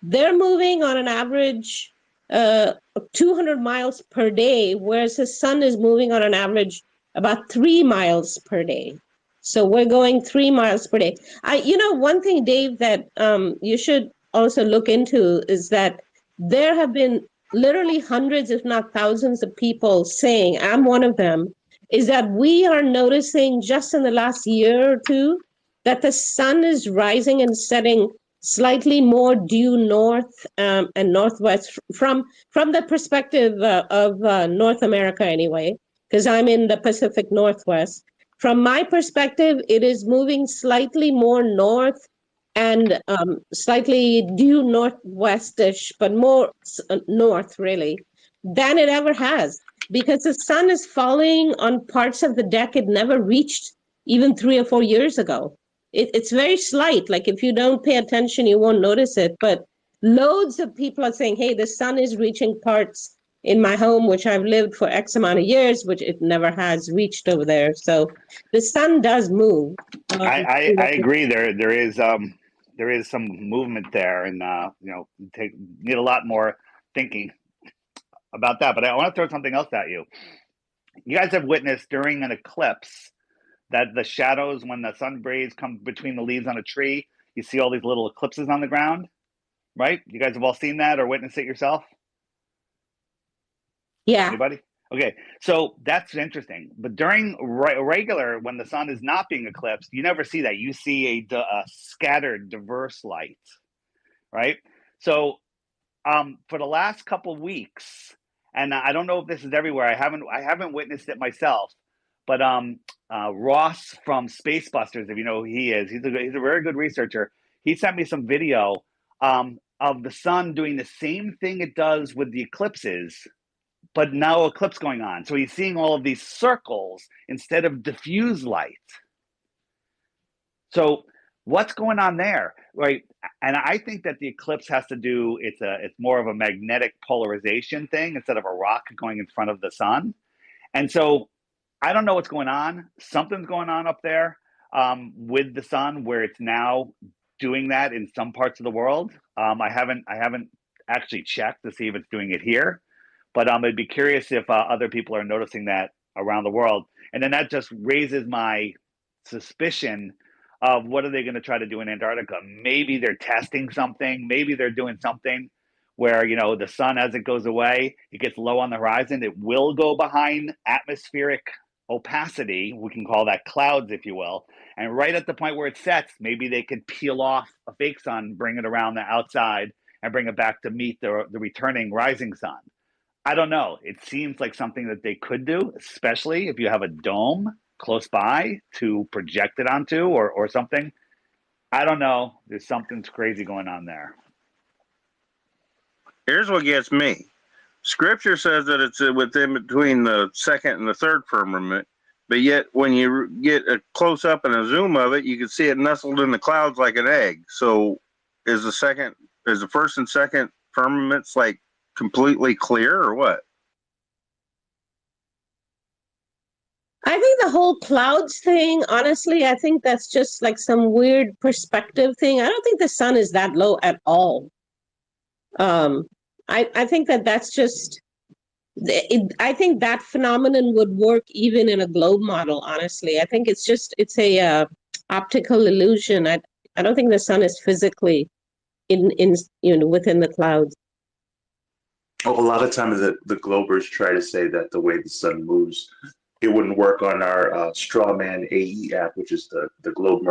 they're moving on an average 200 miles per day, whereas the sun is moving on an average about 3 miles per day. So we're going 3 miles per day. You know, one thing, Dave, that you should also look into is that there have been literally hundreds, if not thousands of people saying, I'm one of them, is that we are noticing just in the last year or two that the sun is rising and setting slightly more due north and northwest from the perspective of North America anyway, because I'm in the Pacific Northwest. From my perspective, it is moving slightly more north and slightly due northwestish, but more north really, than it ever has, because the sun is falling on parts of the deck it never reached even 3 or 4 years ago. It's very slight. Like if you don't pay attention, you won't notice it. But loads of people are saying, hey, the sun is reaching parts in my home, which I've lived for X amount of years, which it never has reached over there. So the sun does move. I agree. There is some movement there, and you know, need a lot more thinking about that. But I want to throw something else at you. You guys have witnessed during an eclipse that the shadows, when the sun rays come between the leaves on a tree, you see all these little eclipses on the ground, right? You guys have all seen that or witnessed it yourself? Yeah. Anybody? Okay, so that's interesting. But during regular, when the sun is not being eclipsed, you never see that. You see a scattered, diverse light, right? So for the last couple of weeks, and I don't know if this is everywhere. I haven't witnessed it myself. But Ross from Space Busters, if you know who he is, he's a very good researcher. He sent me some video of the sun doing the same thing it does with the eclipses, but no eclipse going on. So he's seeing all of these circles instead of diffuse light. So what's going on there, right? And I think that the eclipse has to do, it's more of a magnetic polarization thing instead of a rock going in front of the sun. And so I don't know what's going on. Something's going on up there with the sun, where it's now doing that in some parts of the world. I haven't actually checked to see if it's doing it here, but I'd be curious if other people are noticing that around the world. And then that just raises my suspicion of what are they going to try to do in Antarctica. Maybe they're testing something. Maybe they're doing something where, you know, the sun, as it goes away, it gets low on the horizon. It will go behind atmospheric opacity. We can call that clouds, if you will. And right at the point where it sets, maybe they could peel off a fake sun, bring it around the outside, and bring it back to meet the returning rising sun. I don't know. It seems like something that they could do, especially if you have a dome close by to project it onto, or something. I don't know. There's something crazy going on there. Here's what gets me. Scripture says that it's within between the second and the third firmament, but yet when you get a close up and a zoom of it, you can see it nestled in the clouds like an egg. So is the first and second firmaments like completely clear, or what? I think the whole clouds thing, honestly, I think that's just like some weird perspective thing. I don't think the sun is that low at all. I think that's just, I think that phenomenon would work even in a globe model, honestly. I think it's a optical illusion. I don't think the sun is physically in within the clouds. Oh, a lot of times the globers try to say that the way the sun moves, it wouldn't work on our Strawman AE app, which is the globe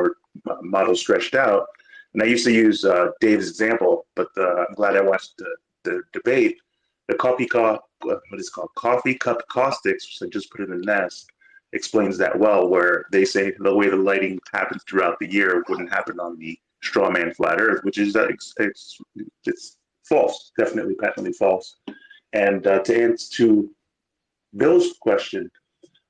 model stretched out. And I used to use Dave's example, but I'm glad I watched the debate. The coffee cup caustics, which I just put in the nest, explains that well, where they say the way the lighting happens throughout the year wouldn't happen on the Strawman flat Earth, which is it's false, definitely patently false. And to answer to Bill's question,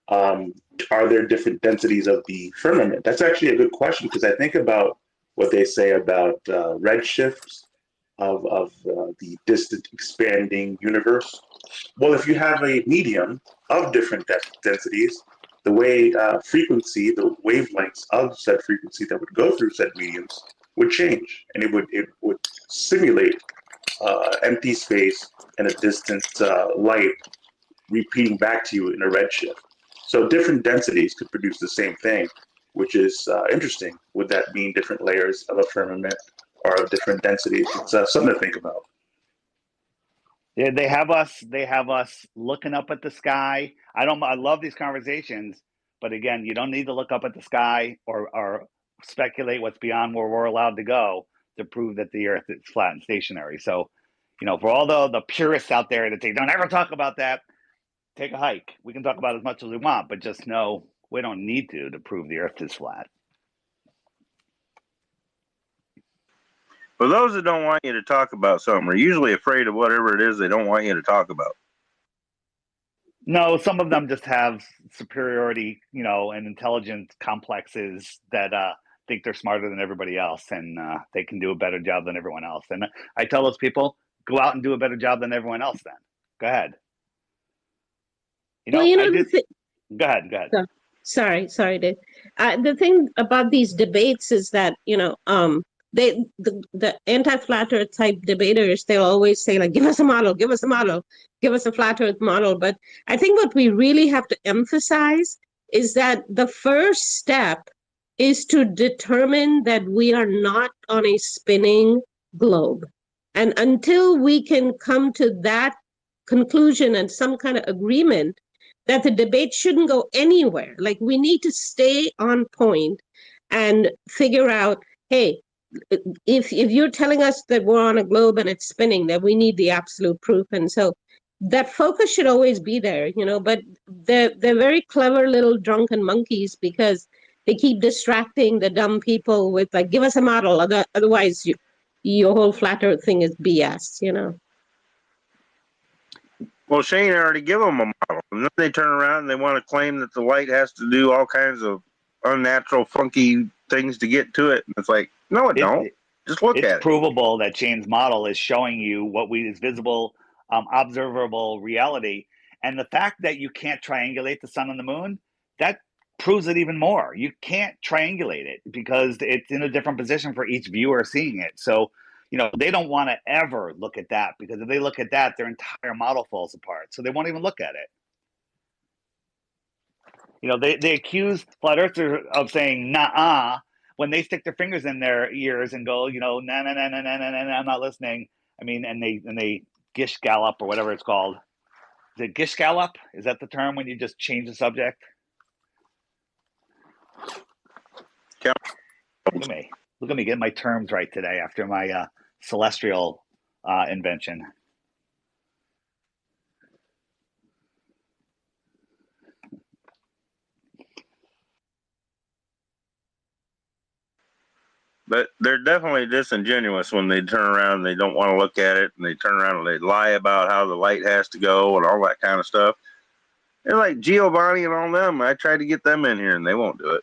are there different densities of the firmament? That's actually a good question, because I think about what they say about redshifts of the distant expanding universe. Well, if you have a medium of different densities, the way frequency, the wavelengths of said frequency that would go through said mediums would change, and it would simulate empty space and a distant light repeating back to you in a redshift. So different densities could produce the same thing, which is interesting. Would that mean different layers of a firmament or of different densities? It's something to think about. Yeah, they have us looking up at the sky. I love these conversations, but again, you don't need to look up at the sky or speculate what's beyond where we're allowed to go to prove that the Earth is flat and stationary. So, you know, for all the purists out there that say don't ever talk about that, take a hike. We can talk about as much as we want, but just know we don't need to prove the Earth is flat. Well, those that don't want you to talk about something are usually afraid of whatever it is they don't want you to talk about. No, some of them just have superiority, and intelligence complexes that think they're smarter than everybody else, and they can do a better job than everyone else. And I tell those people, go out and do a better job than everyone else then. Go ahead. Go ahead. Sorry, Dave. The thing about these debates is that, the anti-flat earth type debaters, they'll always say, like, give us a model, give us a flat earth model. But I think what we really have to emphasize is that the first step is to determine that we are not on a spinning globe. And until we can come to that conclusion and some kind of agreement that the debate shouldn't go anywhere, like, we need to stay on point and figure out, hey, if you're telling us that we're on a globe and it's spinning, then we need the absolute proof. And so that focus should always be there, but they're very clever little drunken monkeys, because they keep distracting the dumb people with, like, give us a model, otherwise your whole flat earth thing is BS, Well, Shane already give them a model, and then they turn around and they want to claim that the light has to do all kinds of unnatural, funky things to get to it. And it's like, no, it don't. Just look at it. It's provable that Shane's model is showing you what is visible, observable reality. And the fact that you can't triangulate the sun and the moon, that proves it even more. You can't triangulate it because it's in a different position for each viewer seeing it. So, they don't want to ever look at that, because if they look at that, their entire model falls apart. So they won't even look at it. They accuse flat earthers of saying nah when they stick their fingers in their ears and go, nah, nah, nah, nah, nah, nah, nah, I'm not listening. I mean, and they gish gallop or whatever it's called. Is it gish gallop? Is that the term when you just change the subject? Look at me getting my terms right today after my celestial invention. But they're definitely disingenuous when they turn around and they don't want to look at it, and they turn around and they lie about how the light has to go and all that kind of stuff. They're like Giovanni and all them. I tried to get them in here and they won't do it.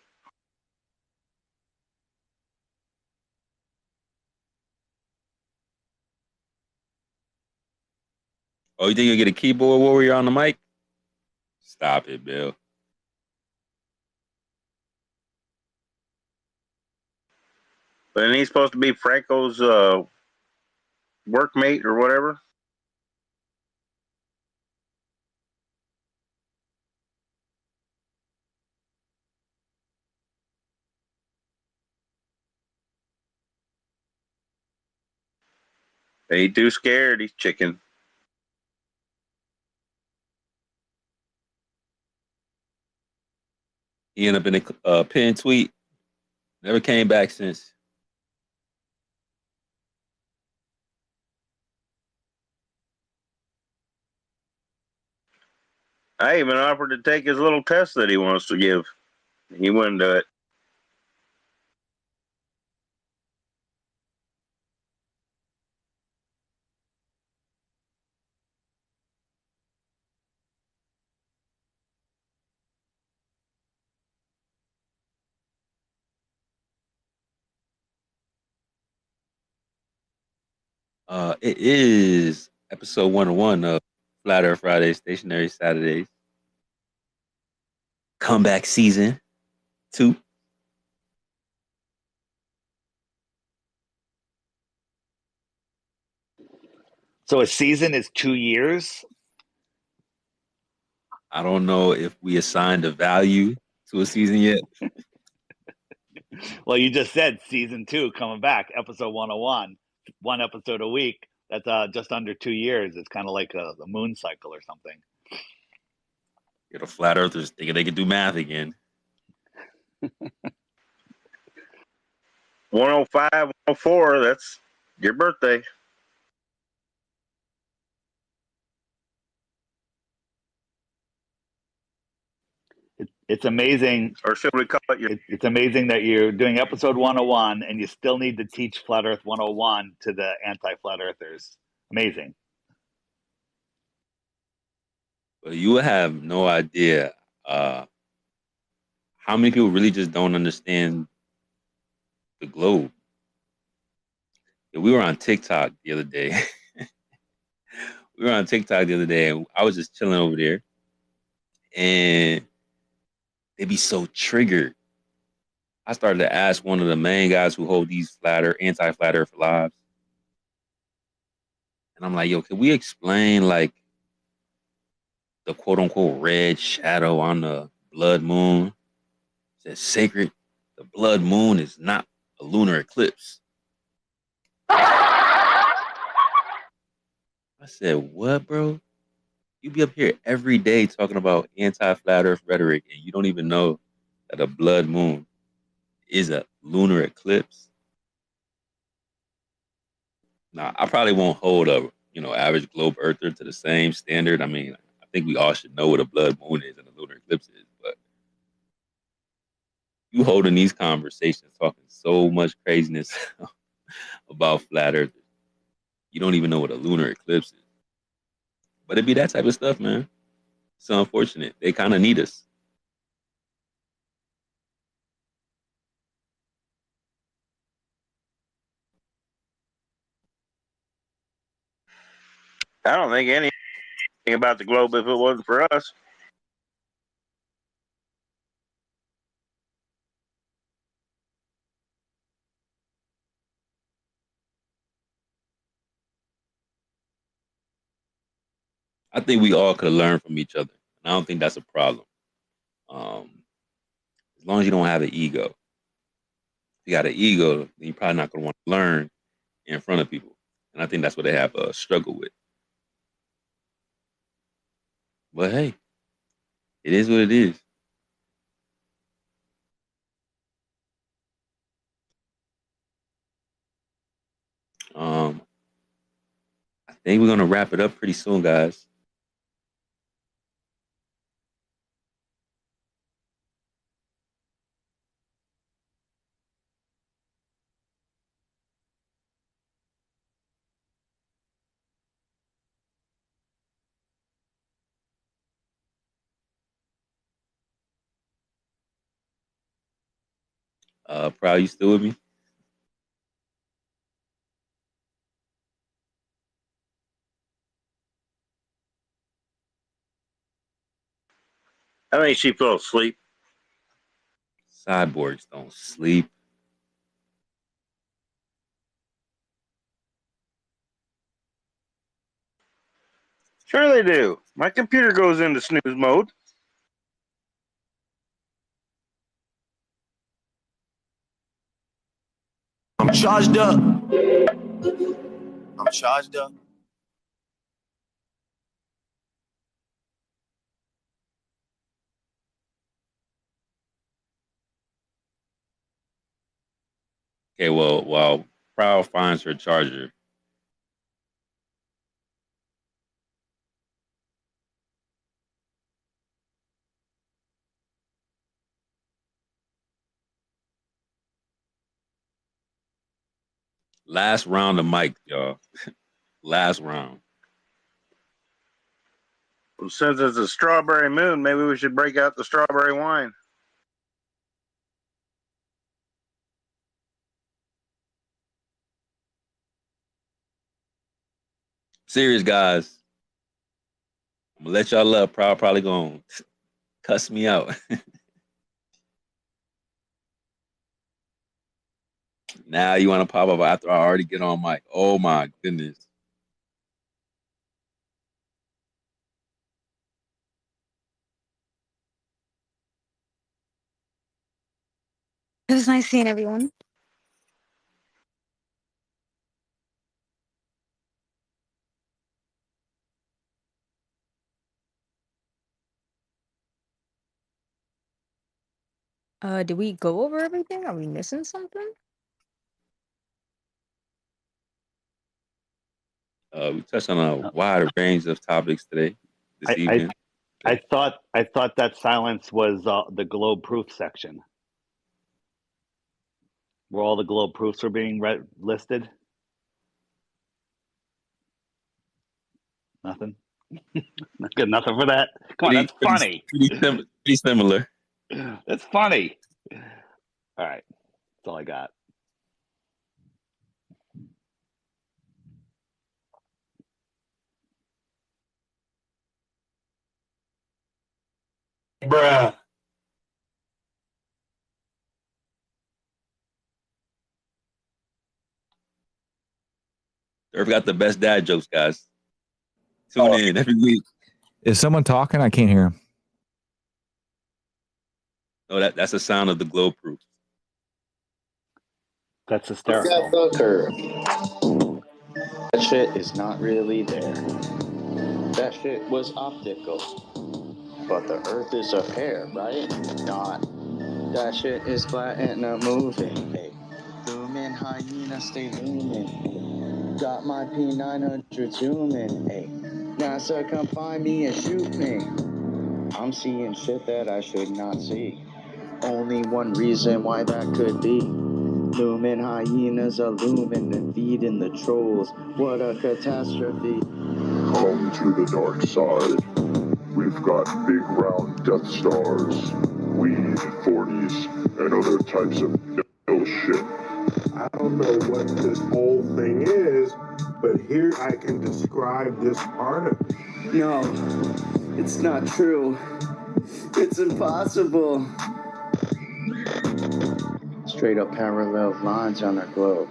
Oh, you think you'll get a keyboard warrior on the mic? Stop it, Bill. But isn't he supposed to be Franco's workmate or whatever? He too scared. He's chicken. He ended up in a pinned tweet. Never came back since. I even offered to take his little test that he wants to give. He wouldn't do it. It is episode 101 of Flat Earth Friday, Stationary Saturdays. Comeback season 2. So a season is 2 years? I don't know if we assigned a value to a season yet. Well, you just said season 2 coming back, episode 101, 1 episode a week. That's just under 2 years. It's kind of like a moon cycle or something. The flat earthers thinking they could do math again. 105, 104, that's your birthday. It's amazing. Or should we call it It's amazing that you're doing episode 101 and you still need to teach Flat Earth 101 to the anti-flat earthers. Amazing. But you have no idea how many people really just don't understand the globe. We were on TikTok the other day. And I was just chilling over there. And they'd be so triggered. I started to ask one of the main guys who hold these anti-flat earth lives. And I'm like, yo, can we explain like the quote unquote red shadow on the blood moon? It's sacred. The blood moon is not a lunar eclipse. I said, what, bro? You be up here every day talking about anti-flat earth rhetoric and you don't even know that a blood moon is a lunar eclipse. Now, I probably won't hold a average globe earther to the same standard. I mean, I think we all should know what a blood moon is and a lunar eclipse is, but you holding these conversations talking so much craziness about flat earthers. You don't even know what a lunar eclipse is. But it be that type of stuff, man. It's unfortunate. They kind of need us. I don't think any Think about the globe if it wasn't for us. I think we all could learn from each other. And I don't think that's a problem. As long as you don't have an ego. If you got an ego, then you're probably not going to want to learn in front of people. And I think that's what they have a struggle with. But hey, it is what it is. I think we're going to wrap it up pretty soon, guys. Proud, you still with me? I think she fell asleep. Cyborgs don't sleep. Sure they do. My computer goes into snooze mode. I'm charged up. I'm charged up. Okay, well, while Proud finds her charger, last round of mic, y'all. Last round. Well, since it's a strawberry moon, maybe we should break out the strawberry wine. Serious, guys. I'm gonna let y'all up. Proud probably gonna cuss me out. Now you want to pop up after I already get on mic. Oh my goodness. It was nice seeing everyone. Did we go over everything? Are we missing something? We touched on a wide range of topics today, this evening. I thought that silence was the globe proof section, where all the globe proofs were being listed. Nothing. Good, nothing for that. Come on, that's funny. Pretty similar. That's funny. All right, that's all I got. Bruh. Irv got the best dad jokes, guys. Tune in every week. Is someone talking? I can't hear him. No, that's the sound of the globe proof. That's hysterical. Got the curve. That shit is not really there. That shit was optical. But the earth is a pear, right? Not. That shit is flat and not moving. Hey. Looming hyena stay looming. Got my P900 zooming. Hey. NASA come find me and shoot me. I'm seeing shit that I should not see. Only one reason why that could be. Looming hyenas are looming and feeding the trolls. What a catastrophe. Come to the dark side. We've got big round Death Stars, weed, 40s, and other types of ill shit. I don't know what this whole thing is, but here I can describe this part of it. No, it's not true. It's impossible. Straight up parallel lines on our globe.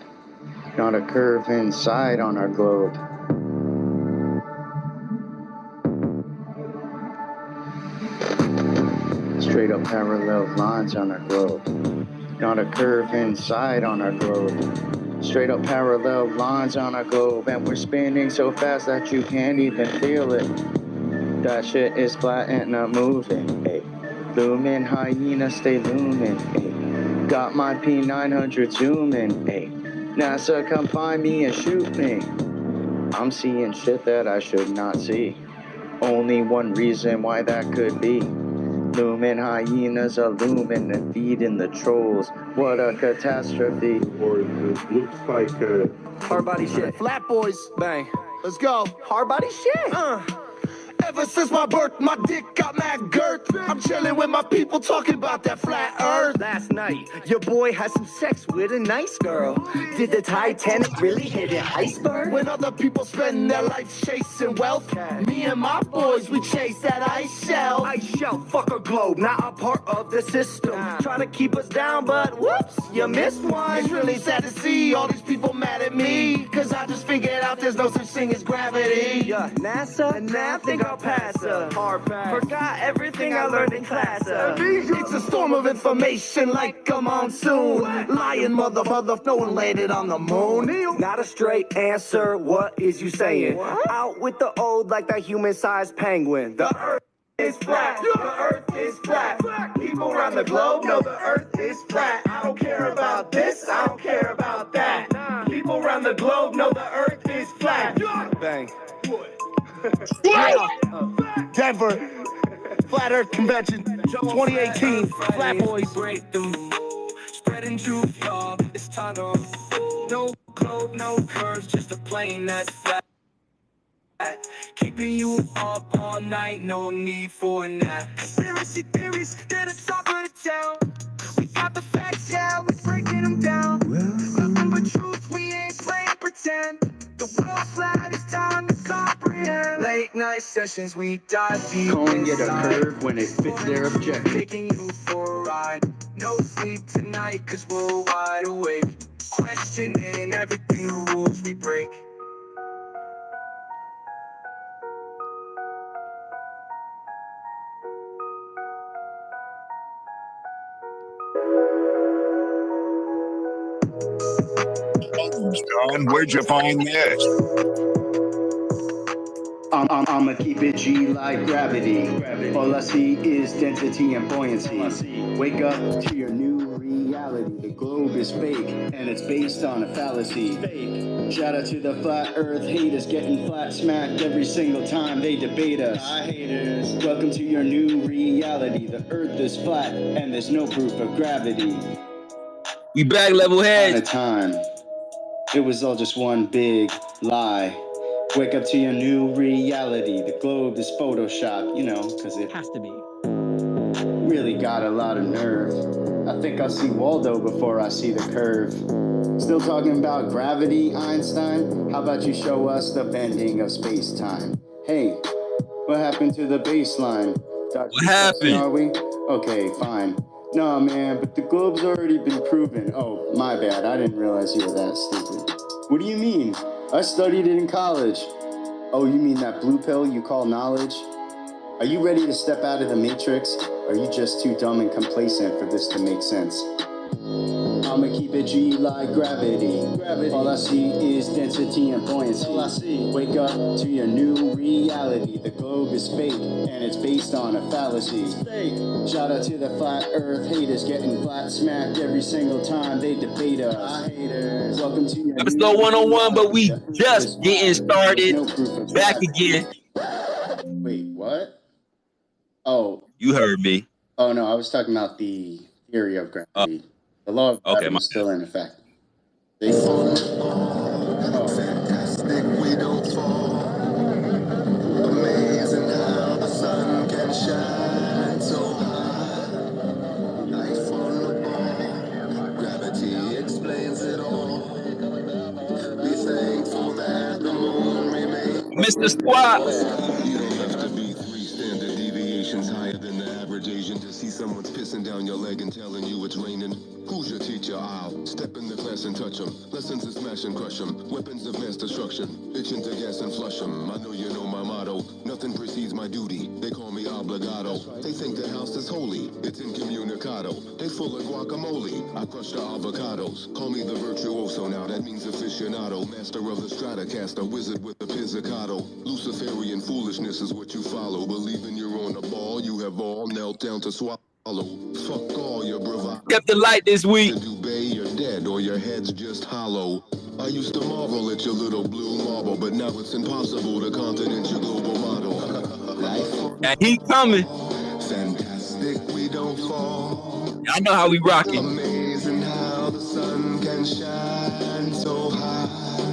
Not a curve inside on our globe. Straight up parallel lines on our globe. Not a curve inside on our globe. Straight up parallel lines on our globe. And we're spinning so fast that you can't even feel it. That shit is flat and not moving, ayy. Lumen, hyena, stay lumen, ayy. Got my P900 zooming, ayy. NASA, come find me and shoot me. I'm seeing shit that I should not see. Only one reason why that could be. Lumen, hyenas illumine and feeding the trolls. What a catastrophe. Or it looks like a hard body shit. Flat boys, bang. Let's go. Hard body shit. Ever since my birth, my dick got mad girth. I'm chilling with my people talking about that flat earth. Last night, your boy had some sex with a nice girl. Did the Titanic really hit an iceberg? When other people spend their life chasing wealth, me and my boys, we chase that ice shell. Ice shell, fuck a globe, not a part of the system. Try to keep us down, but whoops, you missed one. It's really sad to see all these people mad at me, cause I just figured out there's no such thing as gravity. Yeah, NASA, and now I think I'll pass her. Hard pass. Forgot everything I learned in class. It's a storm of information like a monsoon. Lying mother, no one landed on the moon. Not a straight answer, what is you saying? Out with the old like that human-sized penguin. The earth is flat, the earth is flat. People around the globe know the earth is flat. I don't care about this, I don't care about that. People around the globe know the earth is flat. Bang. Yeah. Denver, Flat Earth Convention, 2018, Flat Boys. Spreading truth, y'all, it's tunnel. No globe, no curves, just a plane that's flat. Keeping you up all night, no need for a nap. Conspiracy theories, they're the top of the town. We got the facts, yeah, we're breaking them down. Nothing but truth, we ain't playing pretend. The world flat, it's time to comprehend. Late night sessions, we dive deep. Calling it a curve when it fits their objective. Taking you for a ride. No sleep tonight, cause we're wide awake. Questioning everything, the rules we break. John, where'd you find this? I'ma keep it G like gravity. All I see is density and buoyancy. Wake up to your new reality. The globe is fake, and it's based on a fallacy. Shout out to the flat earth haters getting flat smacked every single time they debate us. Haters. Welcome to your new reality. The earth is flat, and there's no proof of gravity. We back, level heads. At a time, it was all just one big lie. Wake up to your new reality. The globe is Photoshop, you know, because it has to be. Really got a lot of nerve. I think I'll see Waldo before I see the curve. Still talking about gravity, Einstein? How about you show us the bending of space-time? Hey, what happened to the baseline? What happened? Are we? Okay, fine. No, man, but the globe's already been proven. Oh, my bad. I didn't realize you were that stupid. What do you mean? I studied it in college. Oh, you mean that blue pill you call knowledge? Are you ready to step out of the matrix? Or are you just too dumb and complacent for this to make sense? I'ma keep it G like gravity. All I see is density and buoyancy. All I see. Wake up to your new reality. The globe is fake, and it's based on a fallacy. Shout out to the flat earth haters getting flat smacked every single time they debate us. Haters. Welcome to your Episode 101, but we just getting started. Back again. Wait, what? Oh. You heard me. Oh, no, I was talking about the theory of gravity. The law of gravity is still in effect. Fantastic, we don't fall. Amazing how the sun can shine so high. Life on the ball. Gravity explains it all. Be thankful that the moon remains. Mr. Squat. down your leg and telling you it's raining? Who's your teacher? I'll step in the class and touch 'em. Lessons to smash and crush 'em. Weapons of mass destruction. Itching to gas and flush 'em. I know you know my motto. Nothing precedes my duty. They call me obligado. They think the house is holy. It's incommunicado. They full of guacamole. I crush the avocados. Call me the virtuoso now. That means aficionado. Master of the Stratocaster. Wizard with the pizzicato. Luciferian foolishness is what you follow. Believing you're on the ball. You have all knelt down to swallow. Fuck all your bravado. Kept the light this week. To Dubai, you're dead or your head's just hollow. I used to marvel at your little blue marble, but now it's impossible to continent your global model. Life. And he coming. Fantastic, we don't fall. I know how we rocking. Amazing how the sun can shine so high.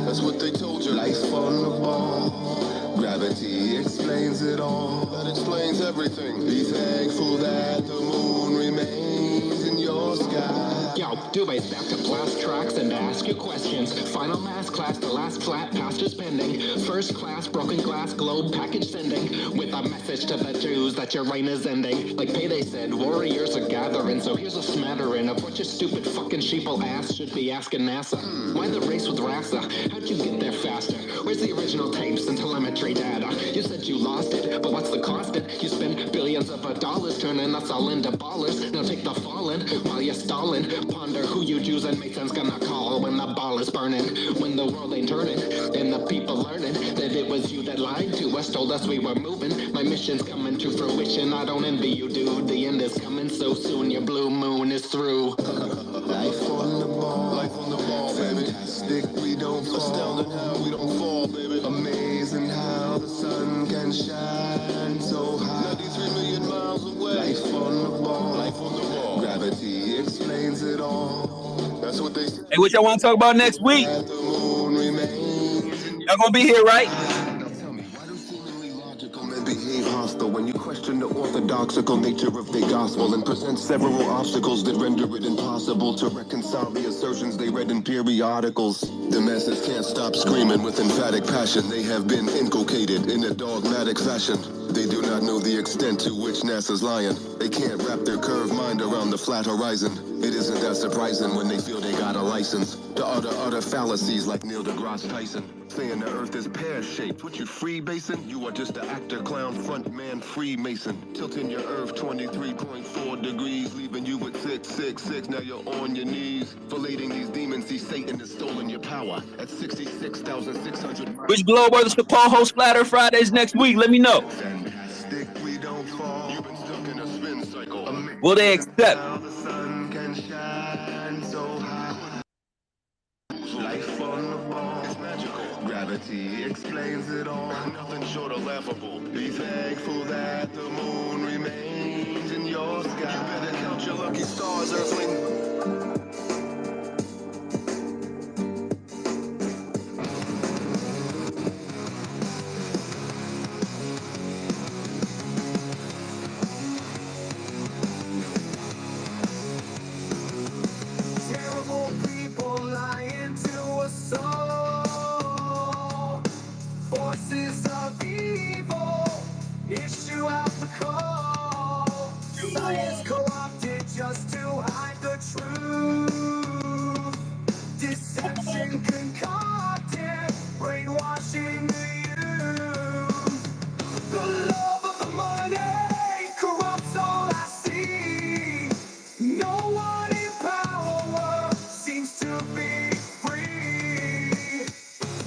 That's what they told you. Life's on the ball. Gravity explains it all. That explains everything. Be thankful that the moon remains in your sky. Yo, Dubai's back to blast tracks and ask you questions. Final mass class, the last flat pastor's pending. First class, broken glass, globe package sending. With a message to the Jews that your reign is ending. Like Payday said, warriors are gathering. So here's a smattering of what your stupid fucking sheeple ass should be asking NASA. Why the race with Rasa? How'd you get there faster? Where's the original tapes and telemetry data? You said you lost it, but what's the cost? You spend billions of dollars turning us all into ballers. Now take the fallen while you're stalling. Ponder who you Jews and Masons gonna call when the ball is burning. When the world ain't turning and the people learning that it was you that lied to us, told us we were moving. My mission's coming to fruition. I don't envy you, dude. The end is coming so soon. Your blue moon is through. Life on the ball. Life on the ball, baby. Fantastic, we don't fall. Astounding how we don't fall, baby. Amazing how the sun can shine so high. 93 million miles away. Life on the ball. Life on the ball. Gravity explains it all. That's what they say. Hey, what y'all want to talk about next week? Y'all gonna be here, right? Behave hostile when you question the orthodoxical nature of their gospel and present several obstacles that render it impossible to reconcile the assertions they read in periodicals. The masses can't stop screaming with emphatic passion. They have been inculcated in a dogmatic fashion. They do not know the extent to which NASA's lying. They can't wrap their curved mind around the flat horizon. It isn't that surprising when they feel they got a license to utter fallacies like Neil deGrasse Tyson. Saying the earth is pear-shaped. What, you freebasing? You are just an actor, clown, front man, Freemason. Tilting your earth 23.4 degrees, leaving you with 666. Now you're on your knees. Filleting these demons, see Satan has stolen your power at 66,600 miles. Which globe are the co-host Flat Earth Fridays next week? Let me know. Fantastic, we don't fall. You've been stuck in a spin cycle. Will they accept? How the sun can shine so high. Life on the ball is magical. Gravity explains it all. Nothing short of laughable. Be thankful that the moon remains in your sky. You better count your lucky stars, Earthling. Terrible people lying to us all. Forces of evil issue out the call. Science co-opted just to hide the truth. Deception concocted, brainwashing the youth. The love of the money corrupts all I see. No one in power seems to be free.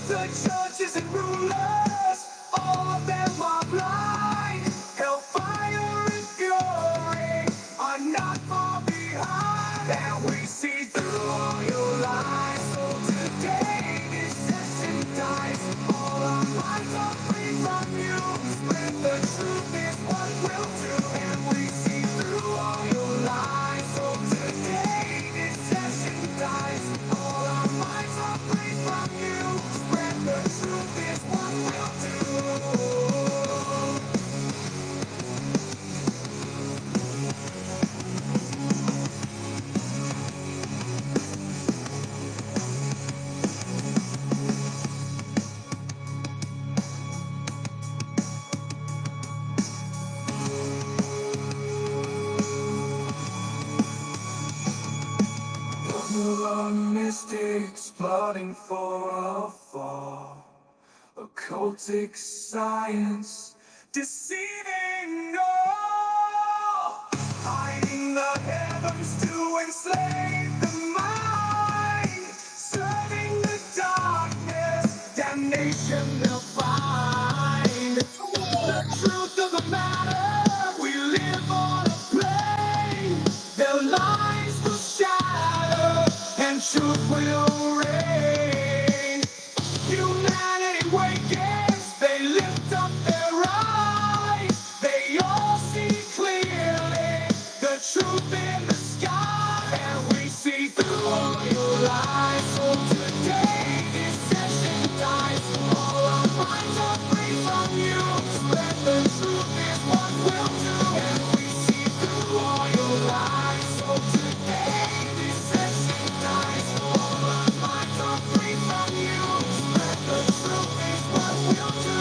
The judges and rulers, all of them are blind. Hellfire and fury are not far behind. And we see through all your lies. So today this session dies. All our minds are free from you. Spread the truth is what we'll do. And we see through all your lies. So today this session dies. All our minds are free from you. Spread the truth is what we'll do. Dogma mystics plotting for a fall. Occultic science deceiving all. Hiding the heavens to enslave the mind. Serving the darkness, damnation they'll find. The truth of the matter, we live on a plane. Their lies will shatter and truth will reign. Humanity wakens, they lift up their eyes. They all see clearly the truth in the sky. And we see through all your lies. So today, this session dies. All our minds are free from you. Spread the truth is what we'll do. And we see through all your lies. So today, this session dies. All our minds are free from you. Spread the truth is what we'll do.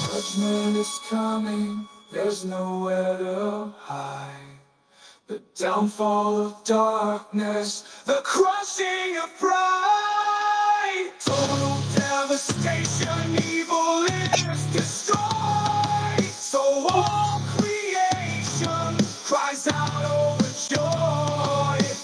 Judgment is coming. There's nowhere to hide. The downfall of darkness, the crushing of pride. Total devastation, evil is destroyed. So all creation cries out overjoyed.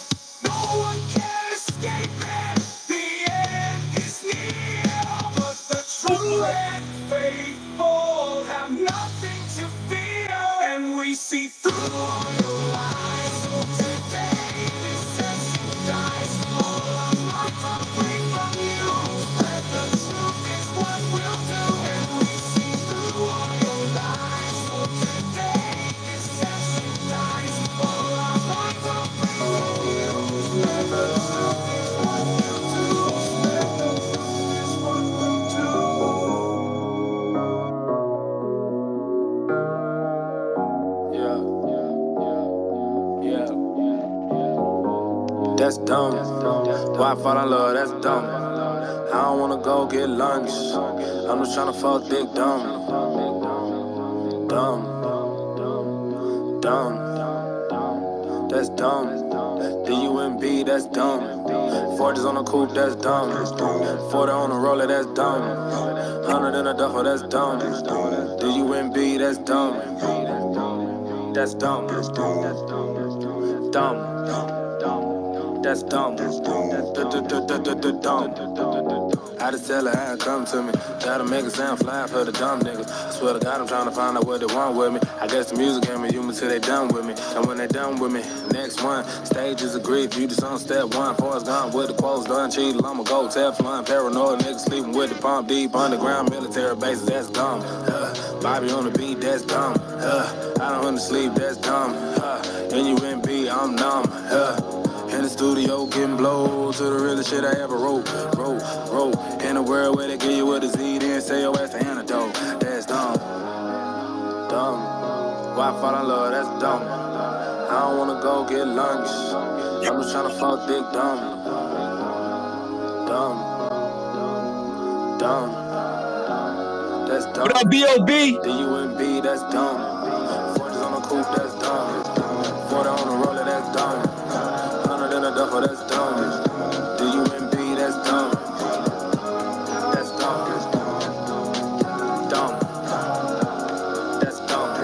No one can escape it, the end is near. But the true and faithful have nothing to fear. And we see through all your lies. So today, this session dies. All our minds are free from you. Spread the truth is what we'll do. And we see through all your lies. So today, this session dies. All our minds are free from you. Spread the truth is what we'll do. Spread the truth is what we'll That's dumb. Why I fall in love, that's dumb. I don't wanna go get lunch. I'm just tryna fuck dick dumb. Dumb. Dumb. That's dumb. D-U-M-B, that's dumb. Forges on the coupe, that's dumb. 40 on the roller, that's dumb. 100 in a duffel, that's dumb. D-U-M-B, that's dumb. That's dumb. Dumb. That's dumb. Dumb. I just tell her how it come to me. Gotta make it sound fly for the dumb niggas. I swear to God, I'm trying to find out what they want with me. I guess the music gave me human till they done with me. And when they done with me, next one. Stages agree, beauty's on step one. Forrest gone with the quotes done. Cheated, I'ma go Teflon. Paranoid niggas sleeping with the pump deep. Underground military bases, that's dumb. Bobby on the beat, that's dumb. I don't undersleep, that's dumb. N-U-M-B, I'm numb. In the studio getting blow to the realest shit I ever wrote. In a world where they give you with a Z, then say your ass the antidote. That's dumb. Dumb. Why I fall in love, that's dumb. I don't wanna go get lunch. I'm just tryna fuck dick dumb. Dumb. Dumb. That's dumb. What up, B.O.B.? D-U-M-B, that's dumb. Forges on the coupe, that's dumb. 40 on the roller, that's dumb. 100 in a duffel, that's dumb. D-U-M-B, that's dumb. That's dumb. Dumb. That's dumb.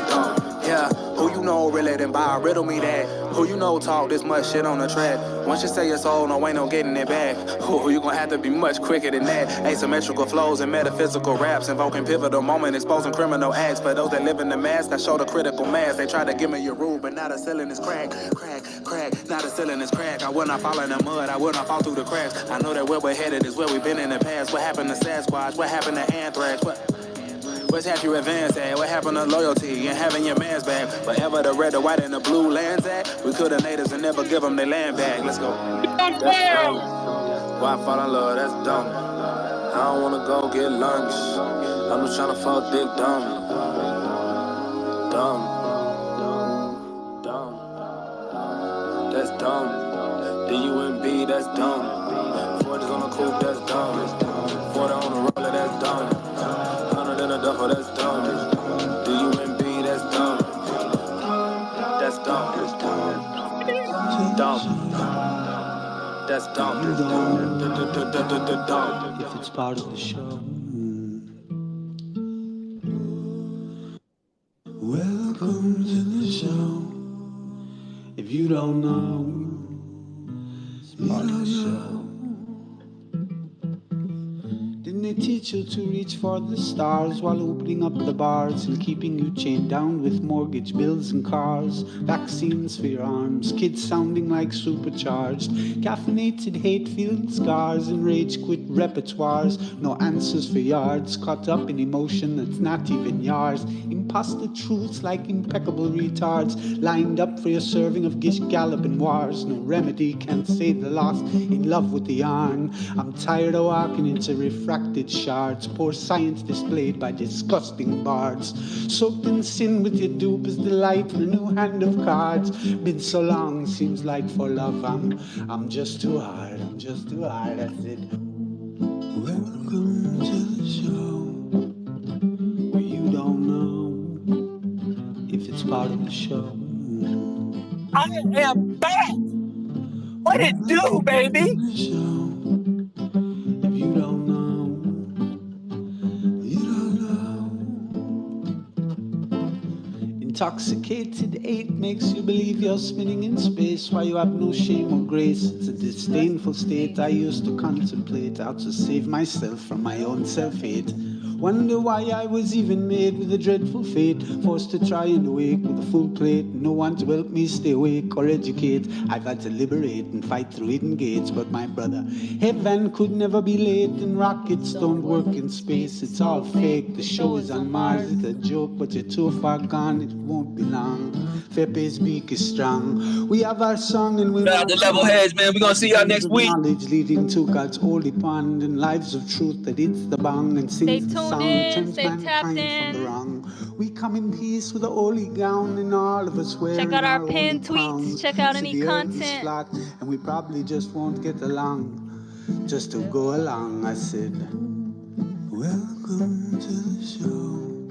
Dumb. Yeah, who you know really done buy? Riddle me that. Who you know talk this much shit on the track? Once you say your soul, no ain't no getting it back. Who you gonna have to be much quicker than that. Asymmetrical flows and metaphysical raps, invoking pivotal moment, exposing criminal acts. For those that live in the mask, I show the critical mass. They try to give me your rule, but now the ceiling is crack. Now the ceiling is crack. I will not fall in the mud, I will not fall through the cracks. I know that where we're headed is where we've been in the past. What happened to Sasquatch? What happened to Anthrax? What's half your advance at? What happened to loyalty and having your man's back? Wherever the red, the white, and the blue lands at, we could have natives and never give them their land back. Let's go. That's dumb. Why I fall in love, that's dumb. I don't wanna go get lunch. I'm just tryna fuck dick dumb. Dumb. Dumb. That's dumb. D-U-M-B, that's dumb. Forges on the coupe, that's dumb. 40 on the roller, that's dumb. 100 in a duffel, that's dumb. D-U-M-B, that's dumb. That's dumb. dumb. That's dumb. If it's part of the show. Welcome to the show. If you don't know, it's part of the show. Didn't they teach you to reach for the stars while opening up the bars and keeping you chained down with mortgage bills and cars? Vaccines for your arms, kids sounding like supercharged, caffeinated hate-filled scars and rage-quit repertoires. No answers for yards, caught up in emotion that's not even yours. Imposter truths like impeccable retards, lined up for your serving of Gish Gallop and wars. No remedy can save the lost, in love with the yarn. I'm tired of walking into refracted shards, poor science displayed by disgusting bards. Soaked in sin with your dupe is the light for a new hand of cards. Been so long, seems like for love I'm just too hard, I'm just too hard, that's it. Welcome to the show, where you don't know if it's part of the show. I am back. What it do, baby? If you don't know, you don't know. Intoxicated ache makes you believe you're spinning in space while you have no shame or grace. It's a disdainful state I used to contemplate, how to save myself from my own self-hate. Wonder why I was even made with a dreadful fate, forced to try and awake with a full plate. No one to help me stay awake or educate. I've had to liberate and fight through hidden gates. But my brother, heaven could never be late, and rockets don't work in space. It's all fake. The show is on Mars. It's a joke, but you're too far gone. It won't be long. Fepe's beak is strong. We have our song and we'll Shout out to Level Heads, man. We're gonna see y'all next week. knowledge leading to God's holy pond and lives of truth that hits the bong and Stay sings the tuned song, in. turns Stay tapped mankind from the in. wrong. We come in peace with a holy gown and all of us wearing Check out our holy pinned tweets. crowns. Check out So any the earth is content. flat and we probably just won't get along. Just to go along, I said, welcome to the show.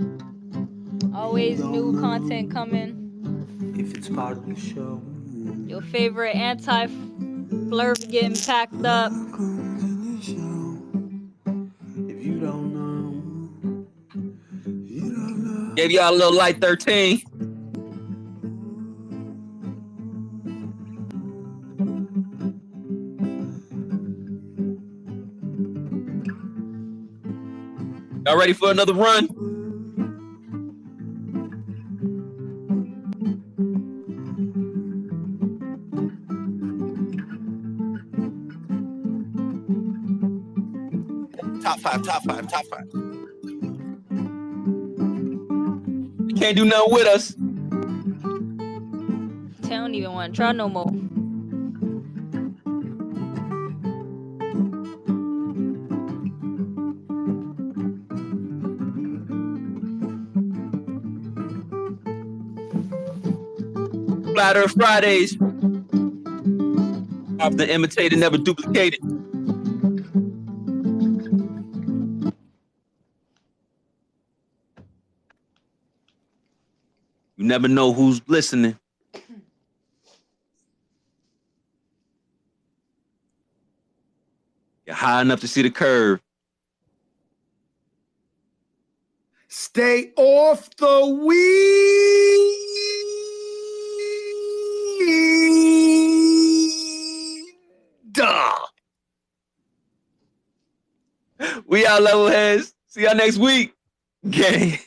Always new content coming. If it's part of the show. Your favorite anti-flirt getting packed up. If you don't know, you don't know. Gave y'all a little light 13. Y'all ready for another run? Top five, top five, top five. You can't do nothing with us. They don't even want to try no more. Flat Earth Fridays. Often imitated, never duplicated. You never know who's listening. You're high enough to see the curve. Stay off the weed. We out, Level Heads. See y'all next week. Gang.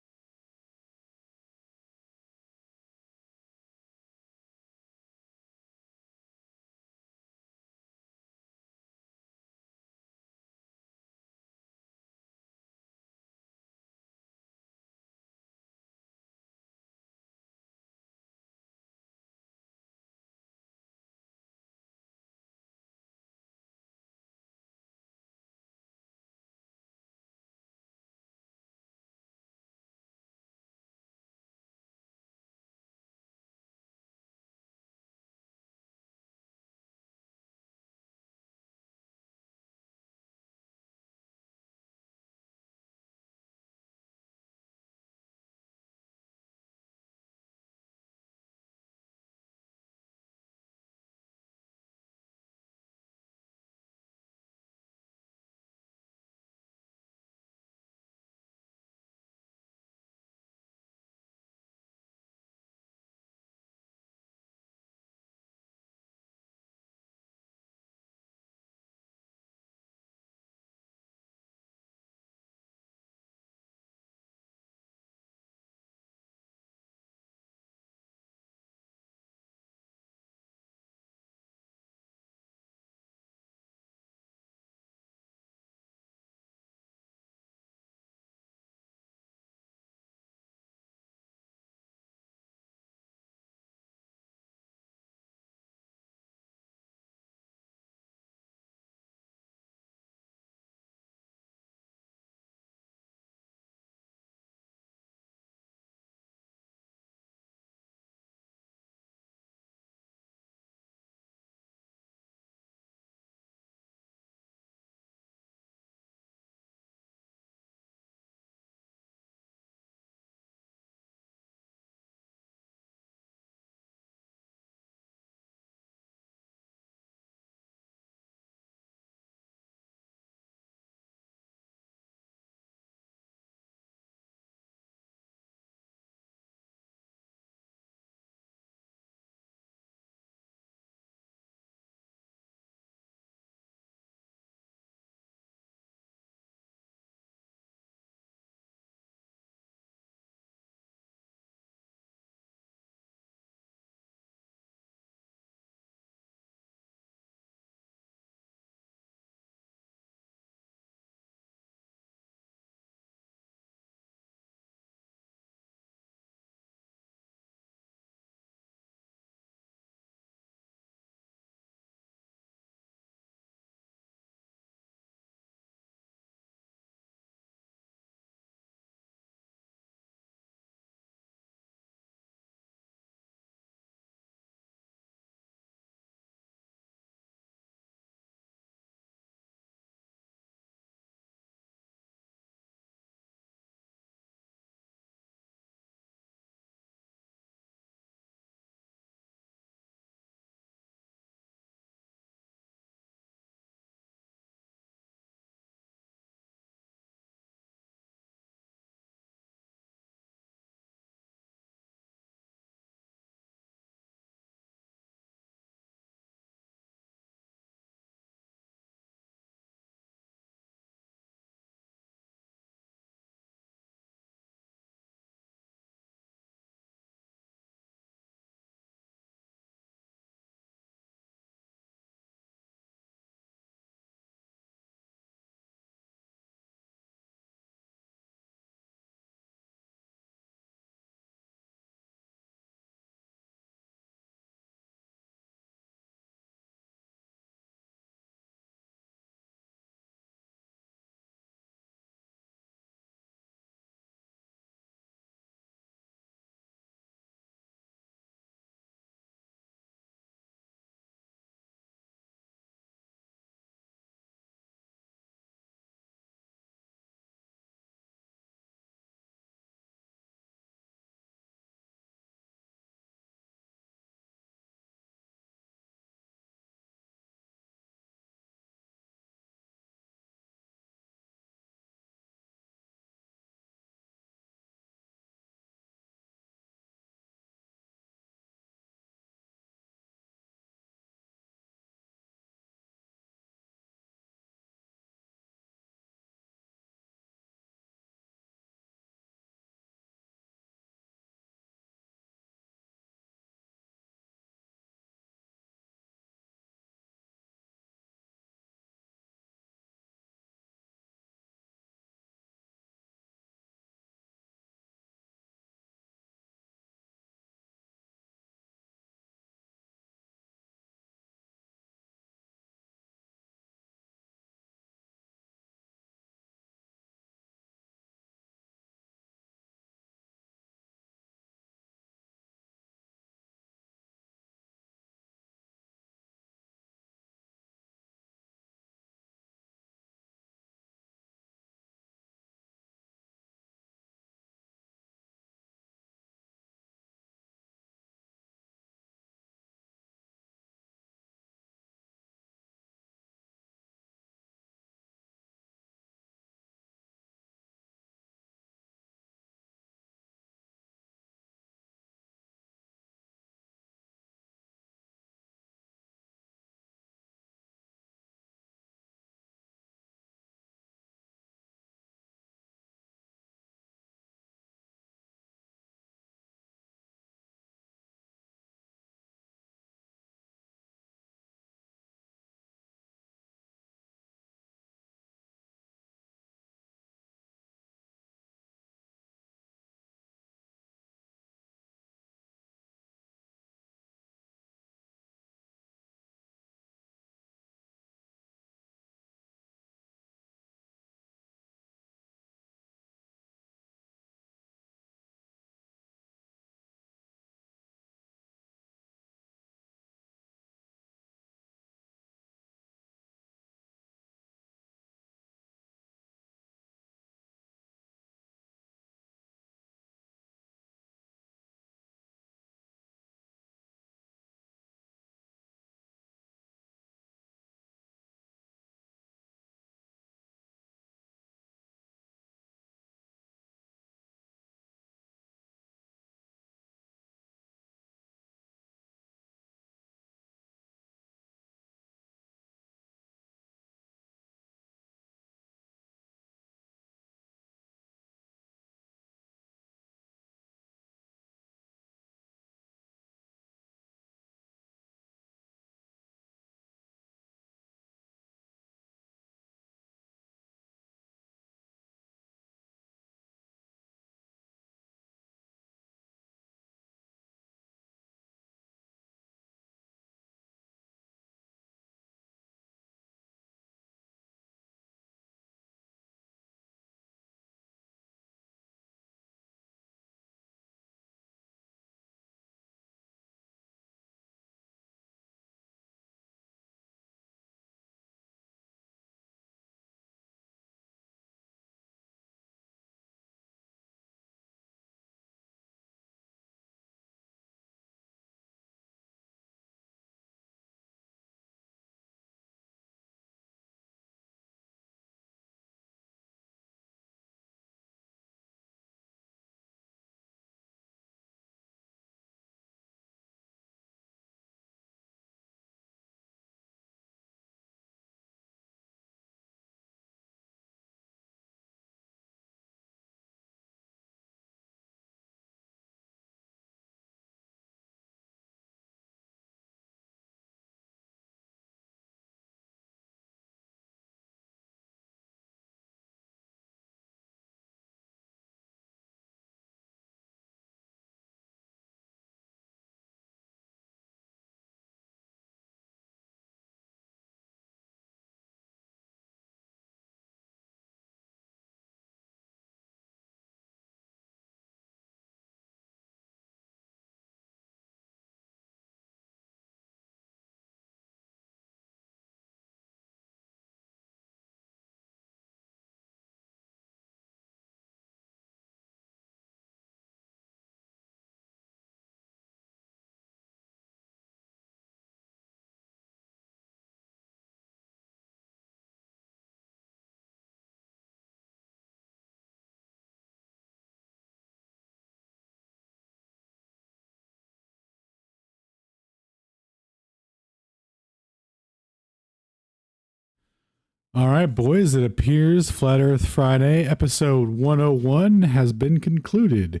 All right, boys, it appears Flat Earth Friday episode 101 has been concluded.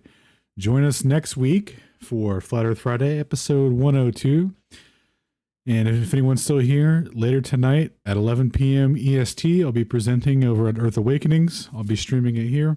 Join us next week for Flat Earth Friday episode 102. And if anyone's still here, later tonight at 11 p.m. EST, I'll be presenting over at Earth Awakenings. I'll be streaming it here.